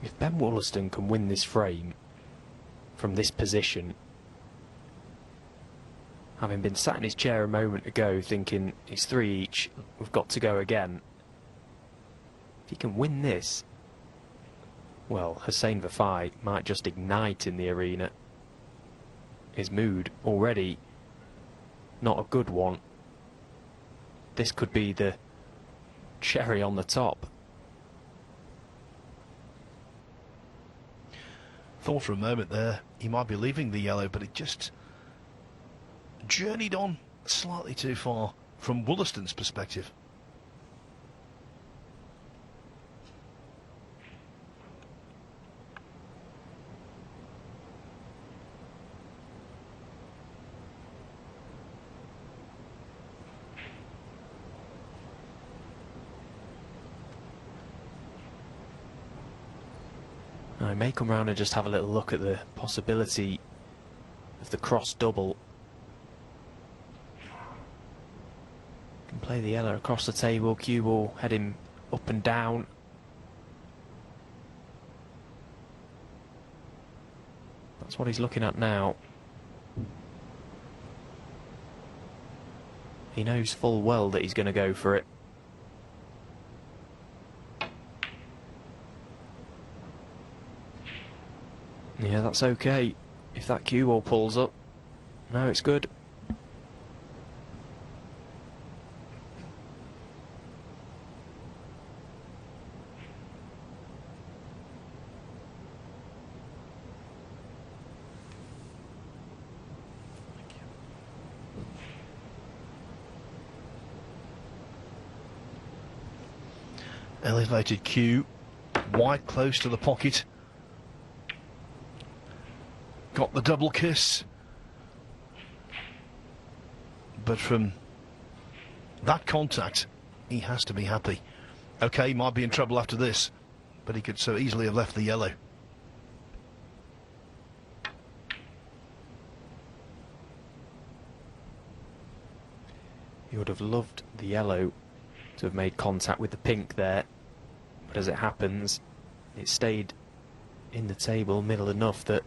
If Ben Woollaston can win this frame from this position, having been sat in his chair a moment ago thinking it's 3 each, we've got to go again. If he can win this, well, Hossein Vafaei might just ignite in the arena. His mood already not a good one. This could be the cherry on the top. Thought for a moment there he might be leaving the yellow, but it just journeyed on slightly too far from Woollaston's perspective. I may come round and just have a little look at the possibility of the cross double. Can play the yellow across the table, cue ball heading up and down. That's what he's looking at now. He knows full well that he's going to go for it. Yeah, that's okay. If that cue ball pulls up, no, it's good. Elevated cue, wide close to the pocket. Got the double kiss. But from that contact, he has to be happy. Okay, he might be in trouble after this, but he could so easily have left the yellow. He would have loved the yellow to have made contact with the pink there, but as it happens, it stayed in the table middle enough that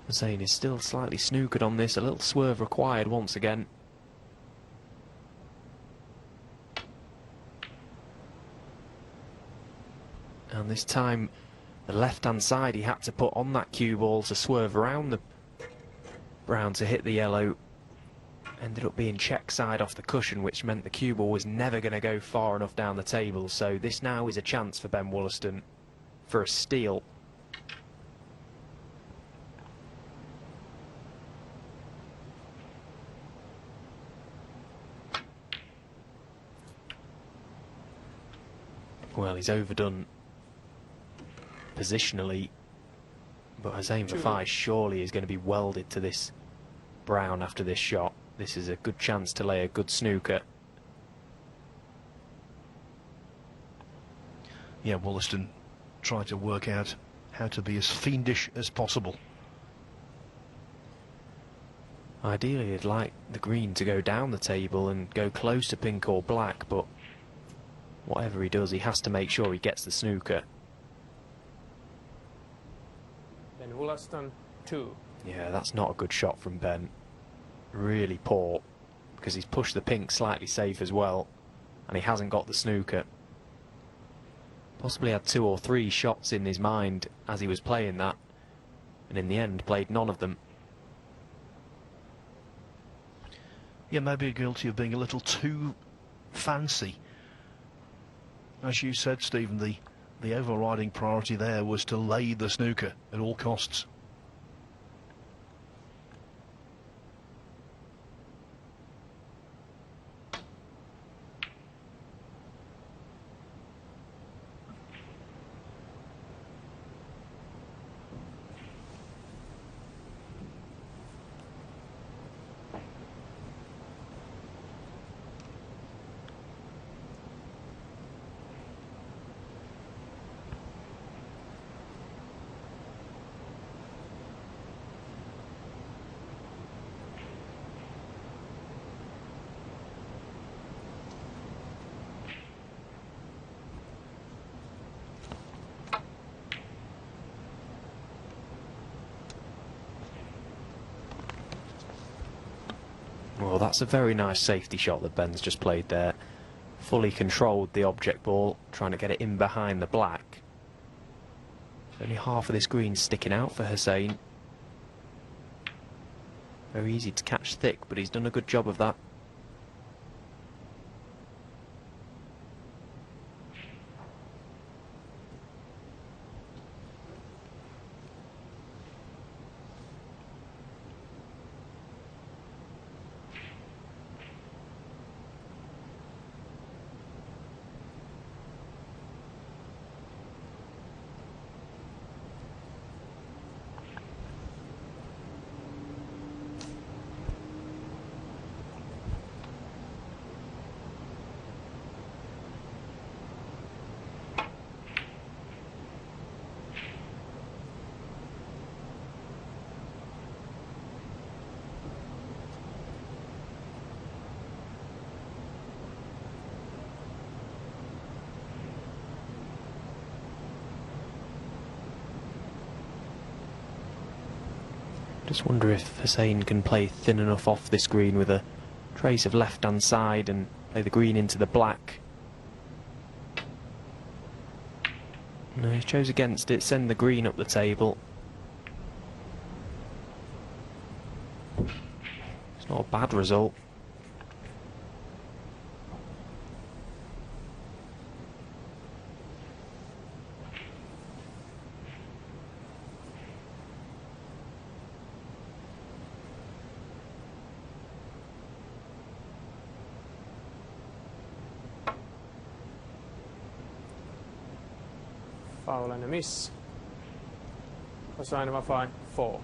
Hossein is still slightly snookered on this. A little swerve required once again. And this time, the left-hand side he had to put on that cue ball to swerve around the brown to hit the yellow. Ended up being check side off the cushion, which meant the cue ball was never going to go far enough down the table. So this now is a chance for Ben Woollaston for a steal. Well, he's overdone positionally, but Hossein Vafaei surely is going to be welded to this brown after this shot. This is a good chance to lay a good snooker. Yeah, Woollaston tried to work out how to be as fiendish as possible. Ideally, he'd like the green to go down the table and go close to pink or black, but whatever he does, he has to make sure he gets the snooker. Ben Woollaston, 2. Yeah, that's not a good shot from Ben. Really poor, because he's pushed the pink slightly safe as well, and he hasn't got the snooker. Possibly had 2 or 3 shots in his mind as he was playing that, and in the end played none of them. Yeah, maybe guilty of being a little too fancy. As you said, Stephen, the overriding priority there was to lay the snooker at all costs. Well, that's a very nice safety shot that Ben's just played there. Fully controlled the object ball, trying to get it in behind the black. Only half of this green sticking out for Hossein. Very easy to catch thick, but he's done a good job of that. Just wonder if Hossein can play thin enough off this green with a trace of left-hand side and play the green into the black. No, he chose against it, send the green up the table. It's not a bad result. Foul and a miss. Hossein Vafaei 4.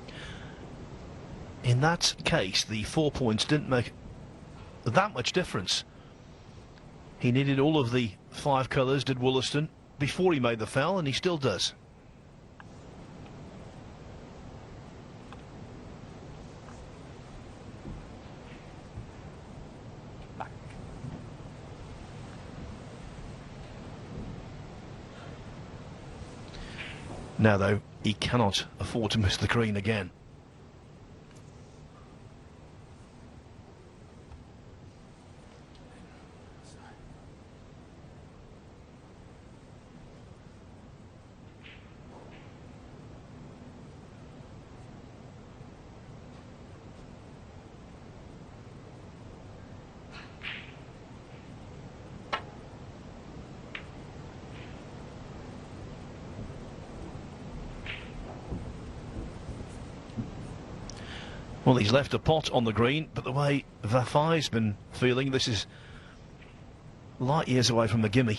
In that case, the 4 points didn't make that much difference. He needed all of the 5 colours, did Woollaston, before he made the foul, and he still does. Back. Now, though, he cannot afford to miss the green again. Well, he's left a pot on the green, but the way Vafaei's been feeling, this is light years away from the gimme.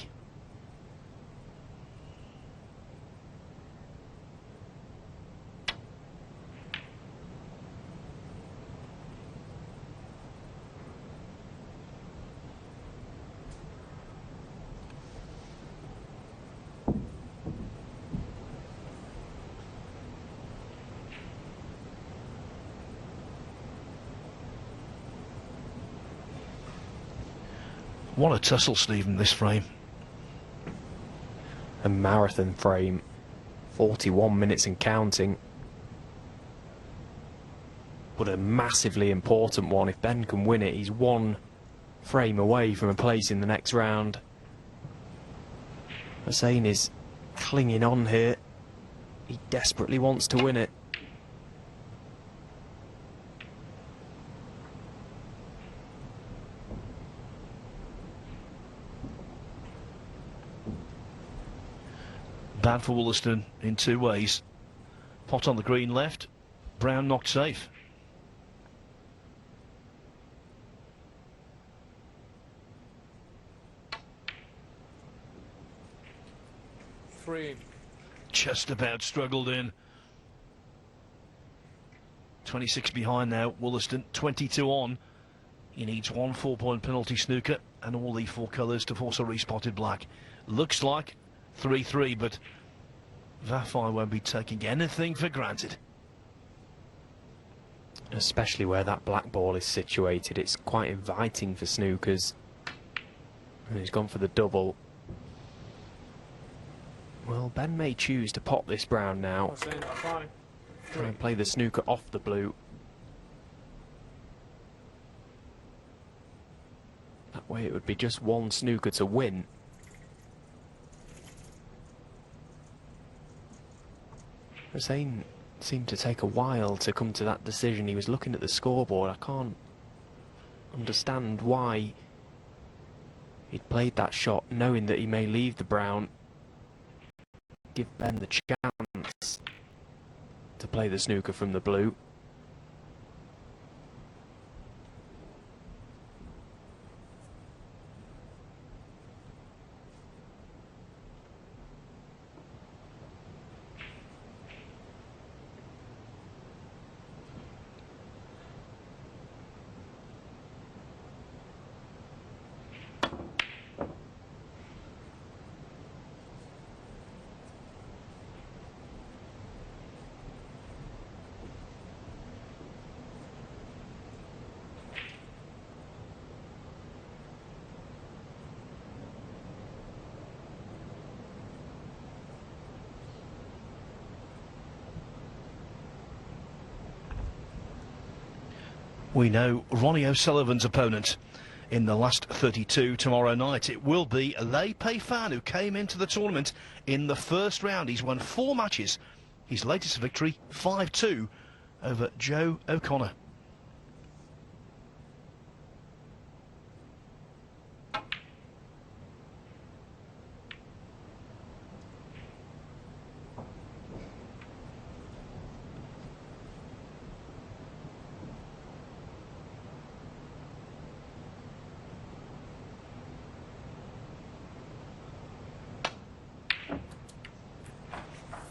What a tussle, Stephen, this frame. A marathon frame, 41 minutes and counting. But a massively important one. If Ben can win it, he's 1 frame away from a place in the next round. Hossein is clinging on here. He desperately wants to win it. Bad for Woollaston in 2 ways. Pot on the green left, Brown knocked safe. Three. Just about struggled in. 26 behind now, Woollaston, 22 on. He needs 1 4-point penalty snooker and all the 4 colours to force a respotted black. Looks like 3-3, but Vafaei won't be taking anything for granted. Especially where that black ball is situated, it's quite inviting for snookers. And he's gone for the double. Well, Ben may choose to pop this brown now. Hossein Vafaei Try and play the snooker off the blue. That way it would be just 1 snooker to win. Hossein seemed to take a while to come to that decision. He was looking at the scoreboard. I can't understand why he'd played that shot knowing that he may leave the brown. Give Ben the chance to play the snooker from the blue. We know Ronnie O'Sullivan's opponent in the last 32 tomorrow night. It will be Lei Pei Fan, who came into the tournament in the first round. He's won 4 matches. His latest victory, 5-2 over Joe O'Connor.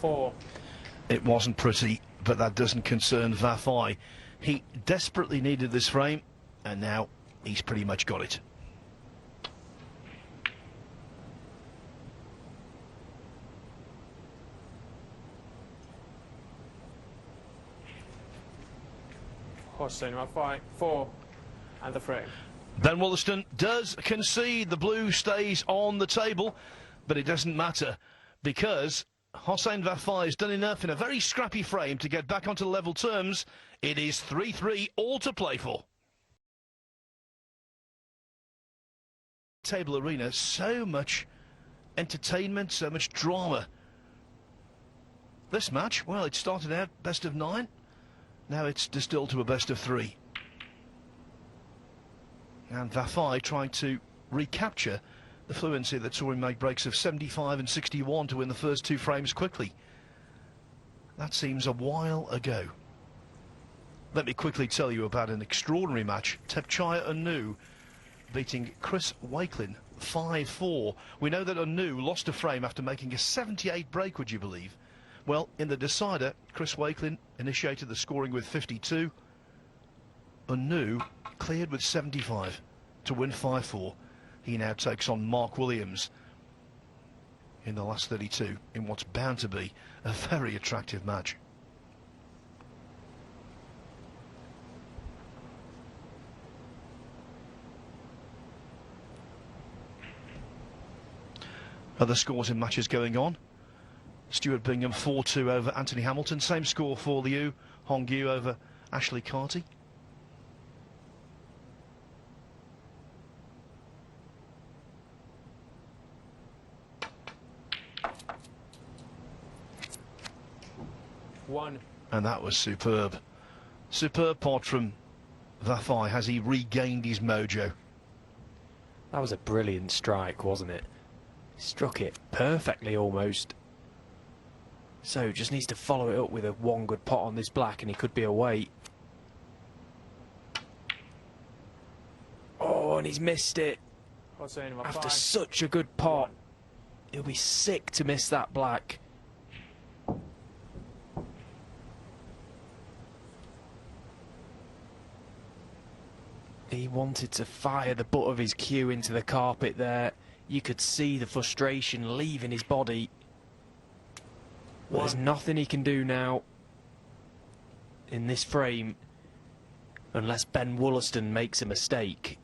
4. It wasn't pretty, but that doesn't concern Vafaei. He desperately needed this frame, and now he's pretty much got it. Hossein, Vafaei, 4, and the frame. Ben Woollaston does concede. The blue stays on the table, but it doesn't matter because Hossein Vafaei has done enough in a very scrappy frame to get back onto level terms. It is 3-3, all to play for. Table arena, so much entertainment, so much drama. This match, well, it started out best of 9. Now it's distilled to a best of 3. And Vafaei trying to recapture the fluency that saw him make breaks of 75 and 61 to win the first 2 frames quickly. That seems a while ago. Let me quickly tell you about an extraordinary match. Tepchaya Anu beating Chris Wakelin 5-4. We know that Anu lost a frame after making a 78 break, would you believe? Well, in the decider, Chris Wakelin initiated the scoring with 52. Anu cleared with 75 to win 5-4. He now takes on Mark Williams in the last 32 in what's bound to be a very attractive match. Other scores in matches going on. Stuart Bingham 4-2 over Anthony Hamilton. Same score for Liu Hongyu over Ashley Carty. And that was superb. Superb pot from Vafaei. Has he regained his mojo? That was a brilliant strike, wasn't it? Struck it perfectly almost. So just needs to follow it up with a 1 good pot on this black and he could be away. Oh, and he's missed it. After such a good pot. He'll be sick to miss that black. He wanted to fire the butt of his cue into the carpet there. You could see the frustration leaving his body. Well, there's nothing he can do now in this frame unless Ben Woollaston makes a mistake.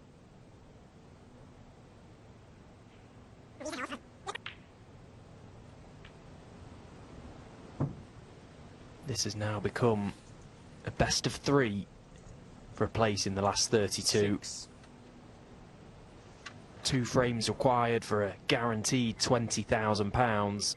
This has now become a best of 3 for a place in the last 32. 2 frames required for a guaranteed £20,000.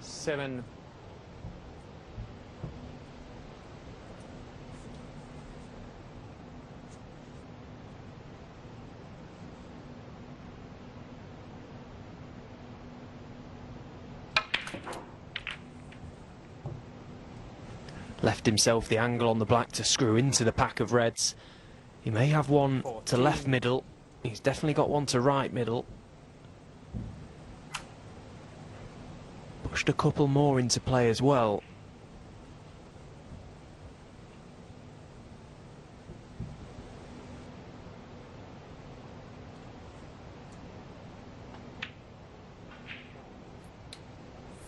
Seven. Left himself the angle on the black to screw into the pack of reds. He may have one 14. To left middle. He's definitely got one to right middle. Pushed a couple more into play as well.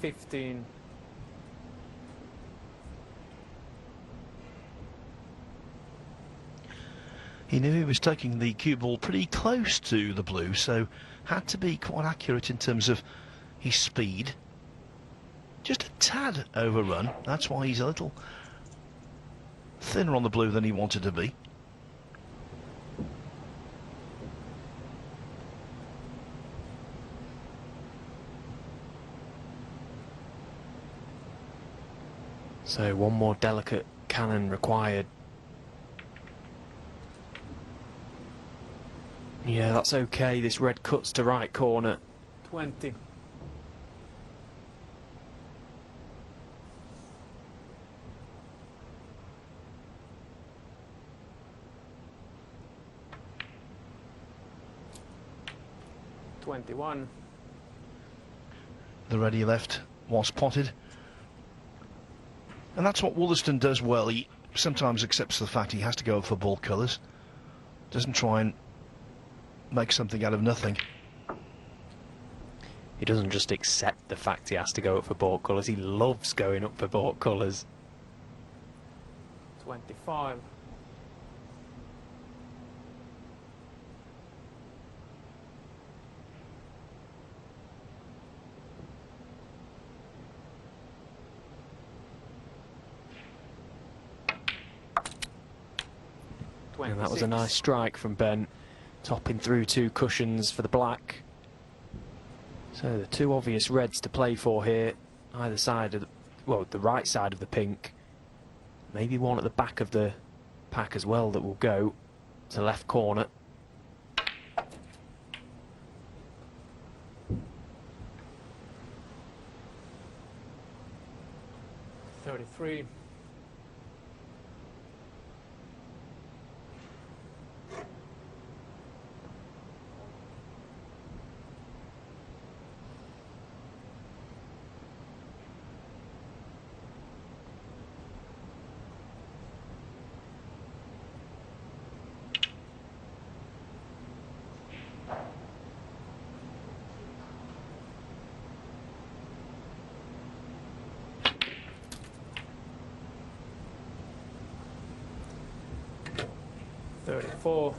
$15. He knew he was taking the cue ball pretty close to the blue, so had to be quite accurate in terms of his speed. Just a tad overrun. That's why he's a little thinner on the blue than he wanted to be. So one more delicate cannon required. Yeah, that's okay. This red cuts to right corner. 20. $21. The ready left was potted. And that's what Woollaston does well. He sometimes accepts the fact he has to go for ball colours. Doesn't try and make something out of nothing. He doesn't just accept the fact he has to go up for ball colours, he loves going up for ball colours. 25. And that was a nice strike from Ben, topping through 2 cushions for the black. So the 2 obvious reds to play for here, either side of the, well, the right side of the pink. Maybe one at the back of the pack as well that will go to left corner. $33. $34.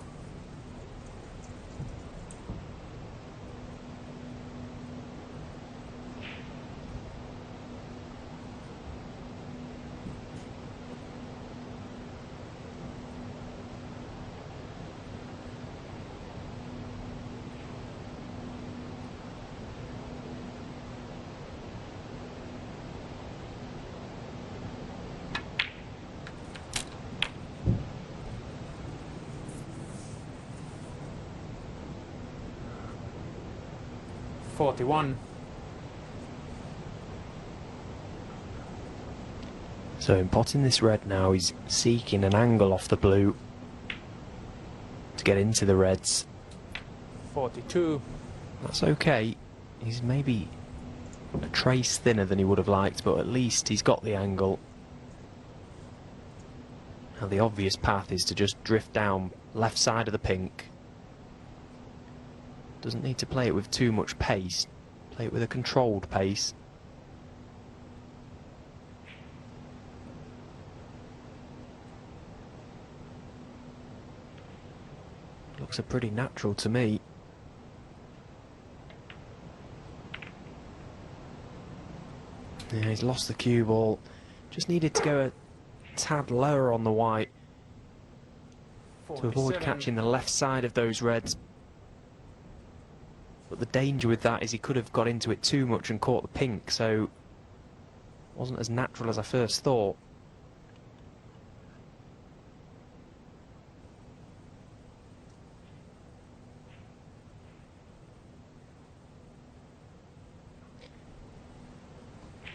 $41. So in potting this red now, he's seeking an angle off the blue to get into the reds. 42. That's okay. He's maybe a trace thinner than he would have liked, but at least he's got the angle. Now the obvious path is to just drift down left side of the pink. Doesn't need to play it with too much pace. Play it with a controlled pace. Looks a pretty natural to me. Yeah, he's lost the cue ball. Just needed to go a tad lower on the white to avoid catching the left side of those reds. But the danger with that is he could have got into it too much and caught the pink, so it wasn't as natural as I first thought.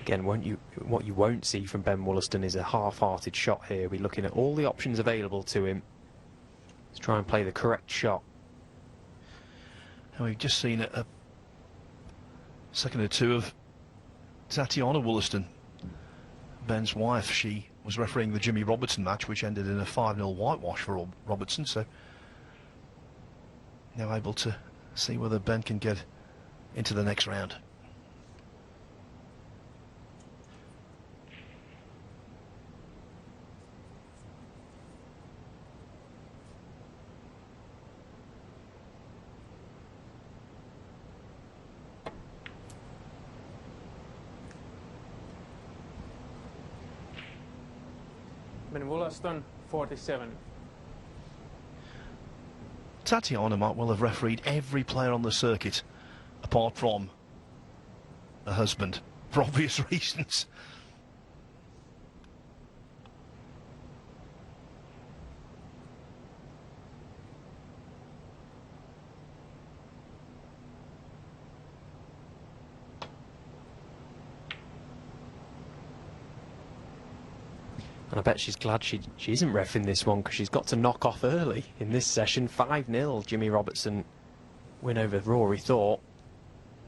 Again, what you won't see from Ben Woollaston is a half-hearted shot here. We're looking at all the options available to him to try and play the correct shot. And we've just seen a second or two of Tatiana Woollaston, Ben's wife. She was refereeing the Jimmy Robertson match, which ended in a 5-0 whitewash for Robertson. So now able to see whether Ben can get into the next round. Woollaston, 47. Tatiana might well have refereed every player on the circuit, apart from her husband, for obvious reasons. And I bet she's glad she isn't reffing this one, because she's got to knock off early in this session. 5-0, Jimmy Robertson win over Rory Thorpe.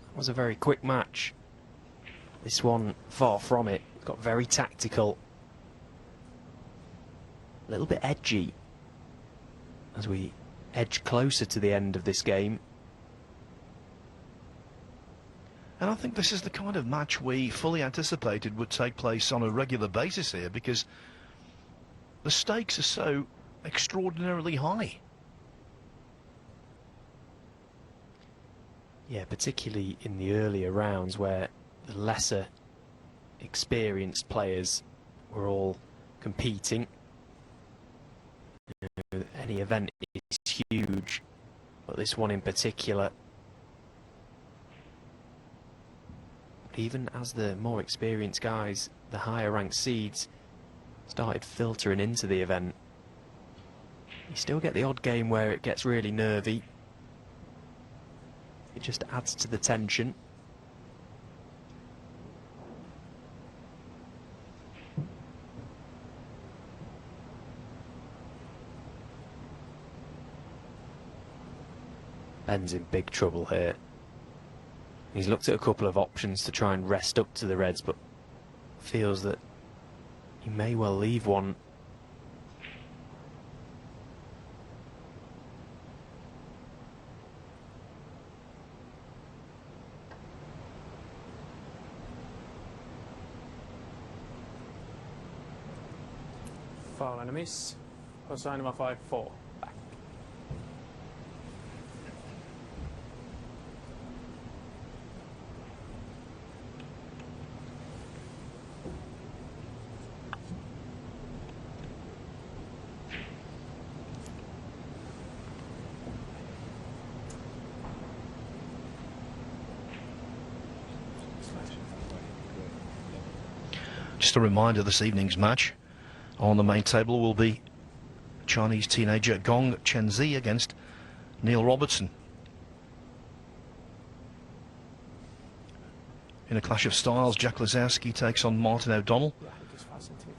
That was a very quick match. This one, far from it. Got very tactical. A little bit edgy as we edge closer to the end of this game. And I think this is the kind of match we fully anticipated would take place on a regular basis here, because the stakes are so extraordinarily high. Yeah, particularly in the earlier rounds where the lesser experienced players were all competing. You know, any event is huge, but this one in particular. Even as the more experienced guys, the higher ranked seeds, started filtering into the event, you still get the odd game where it gets really nervy. It just adds to the tension. Ben's in big trouble here. He's looked at a couple of options to try and rest up to the Reds, but feels that he may well leave one. Foul and a miss. Hossein Vafaei 4. Back. Just a reminder, this evening's match on the main table will be Chinese teenager Gong Chenzi against Neil Robertson. In a clash of styles, Jack Lazowski takes on Martin O'Donnell.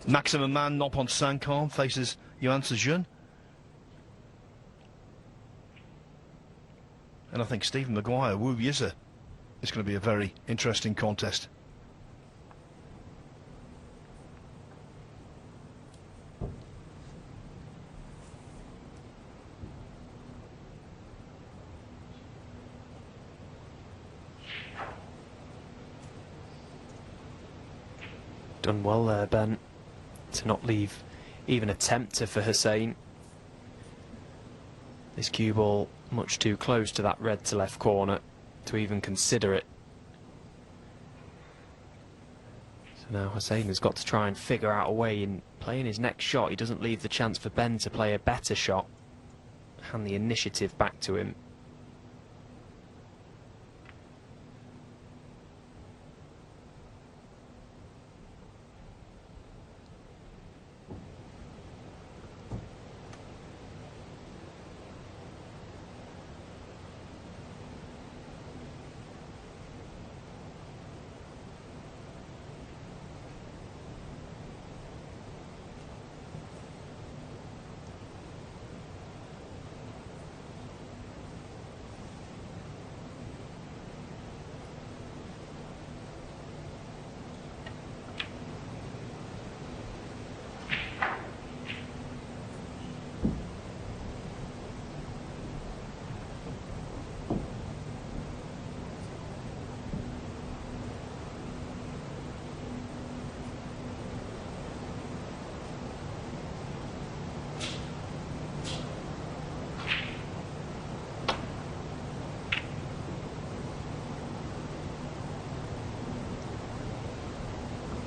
Maximum man Nopon Sankar faces Yuan Sejun. And I think Stephen Maguire, Wu Yiza, is going to be a very interesting contest. Done well there, Ben, to not leave even a tempter for Hossein. This cue ball much too close to that red to left corner to even consider it. So now Hossein has got to try and figure out a way in playing his next shot. He doesn't leave the chance for Ben to play a better shot, hand the initiative back to him.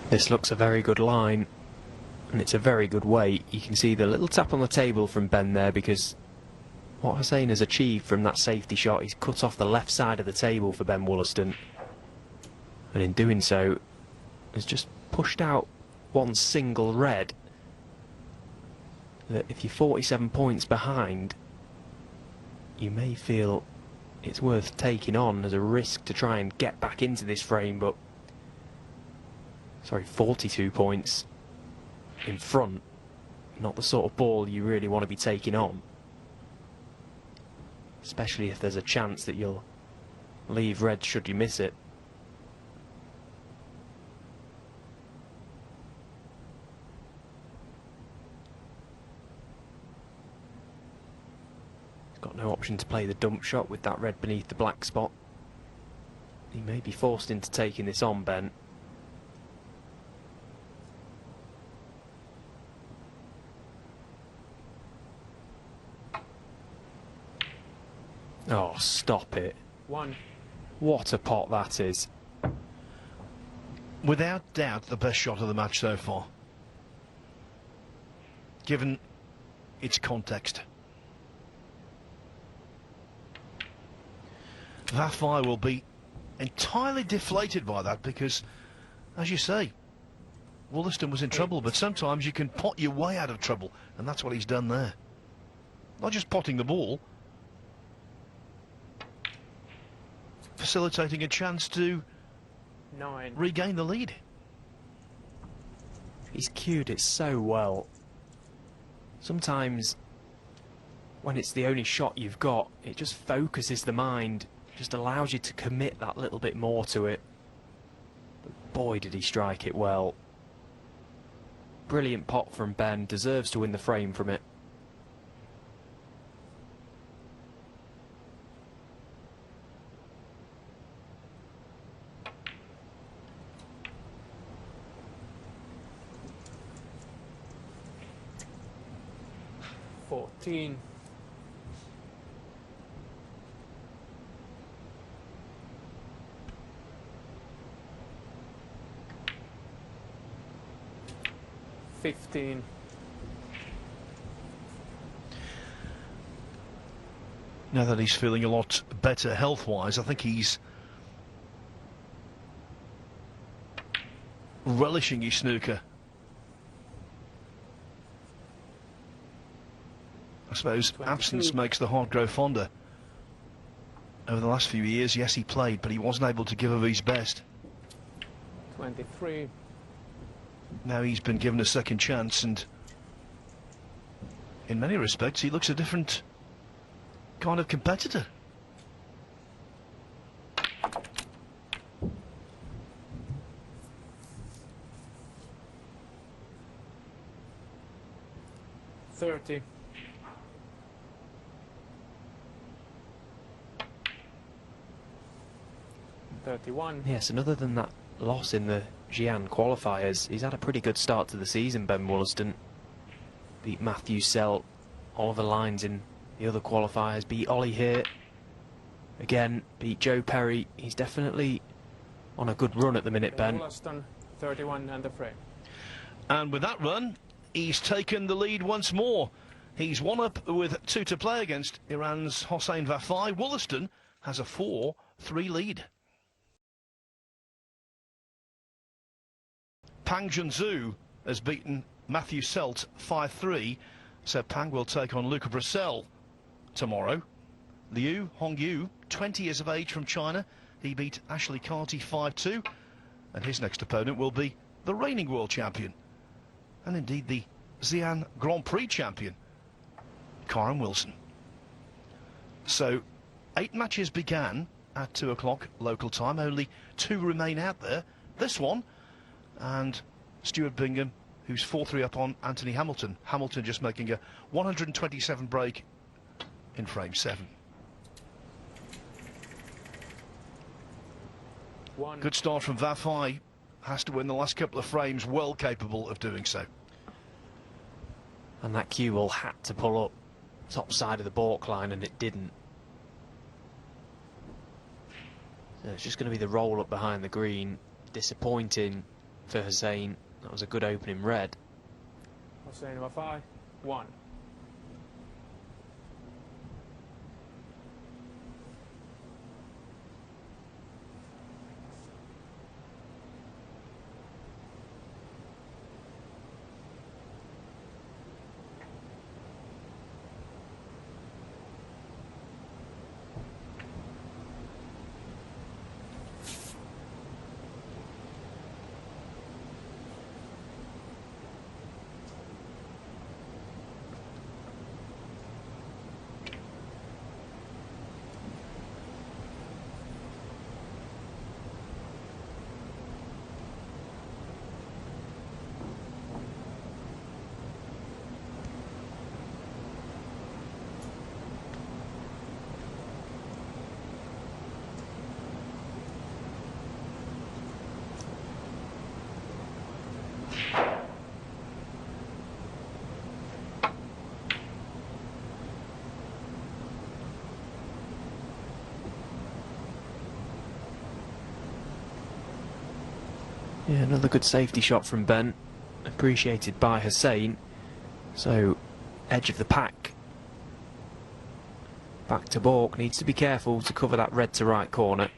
This looks a very good line, and it's a very good weight. You can see the little tap on the table from Ben there, because what Hossein has achieved from that safety shot, he's cut off the left side of the table for Ben Woollaston, and in doing so has just pushed out one single red. That if you're 47 points behind, you may feel it's worth taking on as a risk to try and get back into this frame, but sorry, 42 points. in front, not the sort of ball you really want to be taking on. Especially if there's a chance that you'll leave red should you miss it. He's got no option to play the dump shot with that red beneath the black spot. He may be forced into taking this on, Ben. Oh, stop it. One. What a pot that is. Without doubt, the best shot of the match so far, given its context. Vafaei will be entirely deflated by that because, as you say, Woollaston was in trouble, but sometimes you can pot your way out of trouble, and that's what he's done there. Not just potting the ball, facilitating a chance to 9. regain the lead. He's cued it so well. Sometimes, when it's the only shot you've got, it just focuses the mind, just allows you to commit that little bit more to it. But boy, did he strike it well. Brilliant pot from Ben, deserves to win the frame from it. Fourteen. $15. Now that he's feeling a lot better health-wise, I think he's relishing his snooker. I suppose 22. absence makes the heart grow fonder. Over the last few years, yes, he played, but he wasn't able to give of his best. 23. Now he's been given a second chance, and in many respects, he looks a different kind of competitor. $30. $31. Yes, and other than that loss in the Xi'an qualifiers, he's had a pretty good start to the season, Ben Woollaston. Beat Matthew Selt, Oliver Lines in the other qualifiers, beat Ollie here. Again, beat Joe Perry. He's definitely on a good run at the minute, Ben. Woollaston, 31 and the frame. And with that run, he's taken the lead once more. He's one up with 2 to play against Iran's Hossein Vafaei. Woollaston has a 4-3 lead. Pang Junzhu has beaten Matthew Selt 5-3, so Pang will take on Luca Brissell tomorrow. Liu Hongyu, 20 years of age from China, he beat Ashley Carty 5-2, and his next opponent will be the reigning world champion, and indeed the Xi'an Grand Prix champion, Karen Wilson. So 8 matches began at 2 o'clock local time, only 2 remain out there. This one, and Stuart Bingham, who's 4-3 up on Anthony Hamilton. Hamilton just making a 127 break in frame 7. Good start from Vafaei. Has to win the last couple of frames, well capable of doing so. And that cue will had to pull up top side of the balk line, and it didn't. So it's just going to be the roll up behind the green. Disappointing for Hossein. That was a good opening red. Hossein Vafaei, 1. Yeah, another good safety shot from Ben, appreciated by Hossein. So, edge of the pack. Back to Bork, needs to be careful to cover that red to right corner.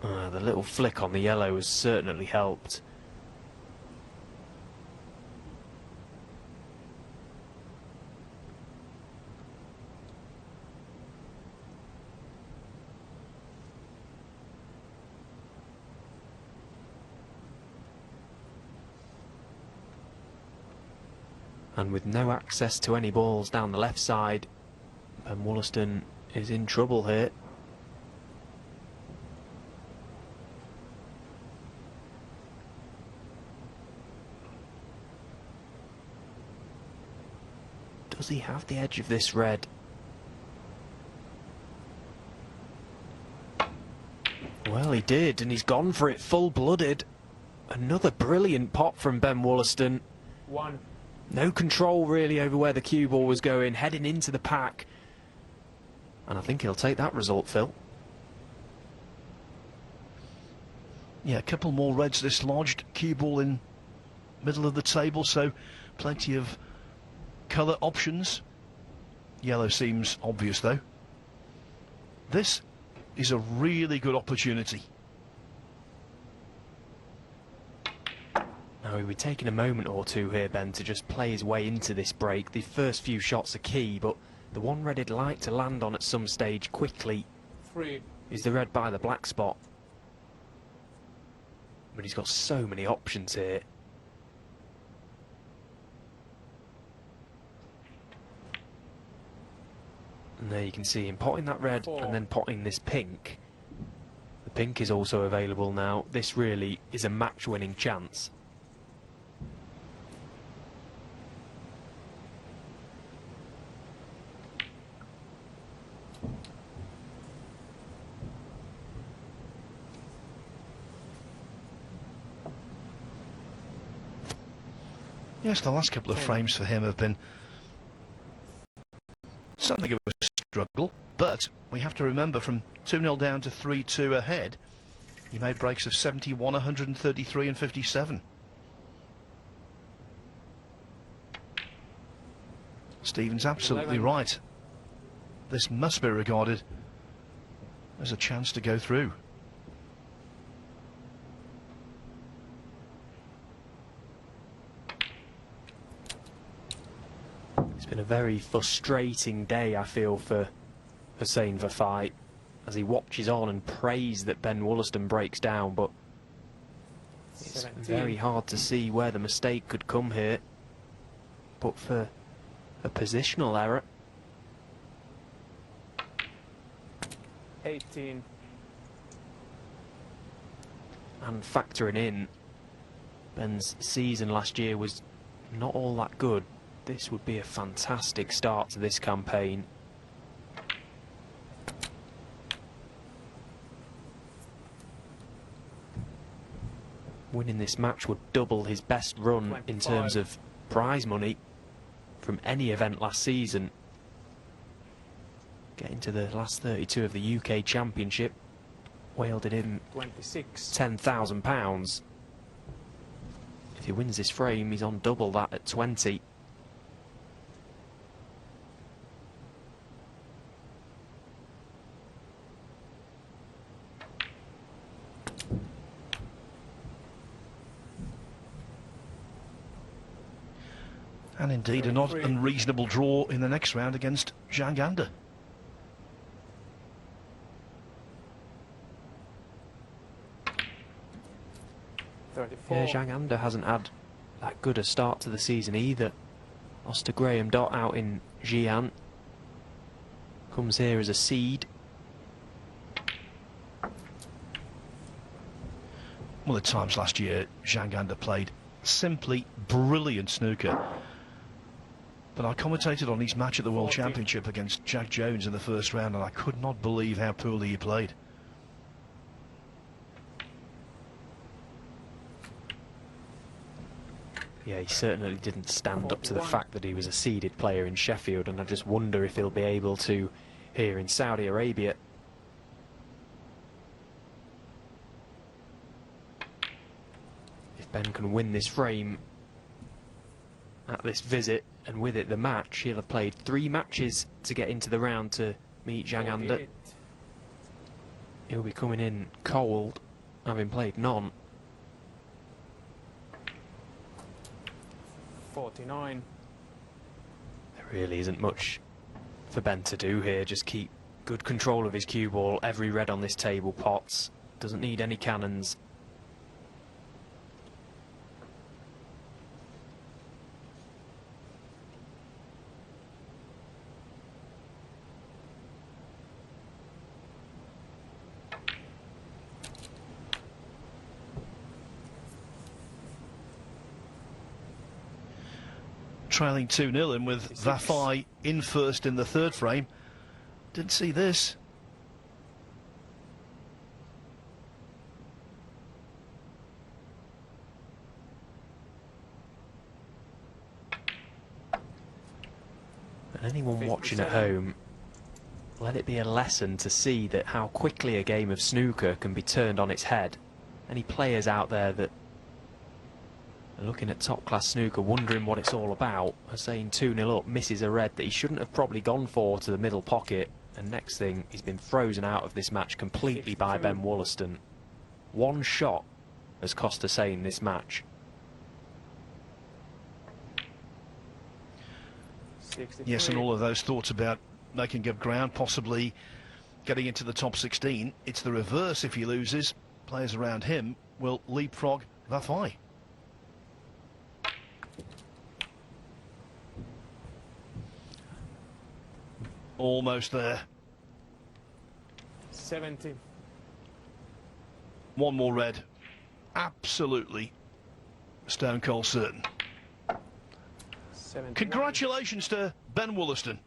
The little flick on the yellow has certainly helped. And with no access to any balls down the left side, Ben Woollaston is in trouble here. Does he have the edge of this red? Well, he did, and he's gone for it full-blooded. Another brilliant pot from Ben Woollaston. One. No control really over where the cue ball was going, heading into the pack. And I think he'll take that result, Phil. Yeah, a couple more reds dislodged. Cue ball in middle of the table, so plenty of colour options. Yellow seems obvious though. This is a really good opportunity. Now, he'll be taking a moment or two here, Ben, to just play his way into this break. The first few shots are key, but the one red he'd like to land on at some stage quickly is the red by the black spot. But he's got so many options here. And there you can see him potting that red and then potting this pink. The pink is also available now. This really is a match-winning chance. Yes, the last couple of frames for him have been something of a struggle, but we have to remember from 2-0 down to 3-2 ahead, he made breaks of 71, 133 and 57. Stephen's absolutely 11. right. This must be regarded as a chance to go through. It's been a very frustrating day, I feel, for Hossein Vafaei as he watches on and prays that Ben Woollaston breaks down, but it's 17. very hard to see where the mistake could come here, but for a positional error. 18. And factoring in, Ben's season last year was not all that good. This would be a fantastic start to this campaign. Winning this match would double his best run 25. in terms of prize money from any event last season. Getting to the last 32 of the UK Championship, wielded him 26. £10,000. If he wins this frame, he's on double that at 20. And indeed a not unreasonable draw in the next round against Zhang Anda. Yeah, Zhang Anda hasn't had that good a start to the season either. Lost to Graham Dott out in Xi'an. Comes here as a seed. Well, at times last year, Zhang Anda played simply brilliant snooker. But I commentated on his match at the World Championship against Jack Jones in the first round, and I could not believe how poorly he played. Yeah, he certainly didn't stand up to the fact that he was a seeded player in Sheffield, and I just wonder if he'll be able to here in Saudi Arabia. If Ben can win this frame at this visit, and with it the match, he'll have played 3 matches to get into the round to meet Zhang Anda. He'll be coming in cold, having played none. 49. There really isn't much for Ben to do here. Just keep good control of his cue ball. Every red on this table pots. Doesn't need any cannons. Trailing 2-0 and with Vafaei in first in the 3rd frame. Didn't see this. And anyone watching at home, let it be a lesson to see that how quickly a game of snooker can be turned on its head. Any players out there that looking at top-class snooker, wondering what it's all about, Hossein 2-0 up, misses a red that he shouldn't have probably gone for to the middle pocket, and next thing, he's been frozen out of this match completely by Ben Woollaston. One shot has cost Hossein this match. 63. Yes, and all of those thoughts about making up ground, possibly getting into the top 16. It's the reverse if he loses. Players around him will leapfrog Vafaei. Almost there. 70. One more red. Absolutely stone cold certain. 79. Congratulations to Ben Woollaston.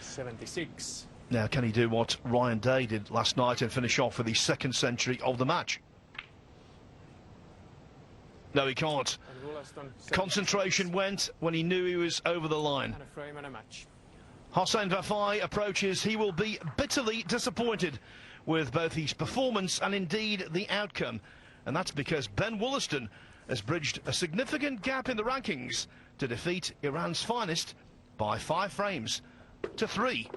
$76. Now, can he do what Ryan Day did last night and finish off with the 2nd century of the match? No, he can't. Concentration went when he knew he was over the line. And a frame and a match. Hossein Vafaei approaches. He will be bitterly disappointed with both his performance and indeed the outcome. And that's because Ben Woollaston has bridged a significant gap in the rankings to defeat Iran's finest by 5 frames to 3.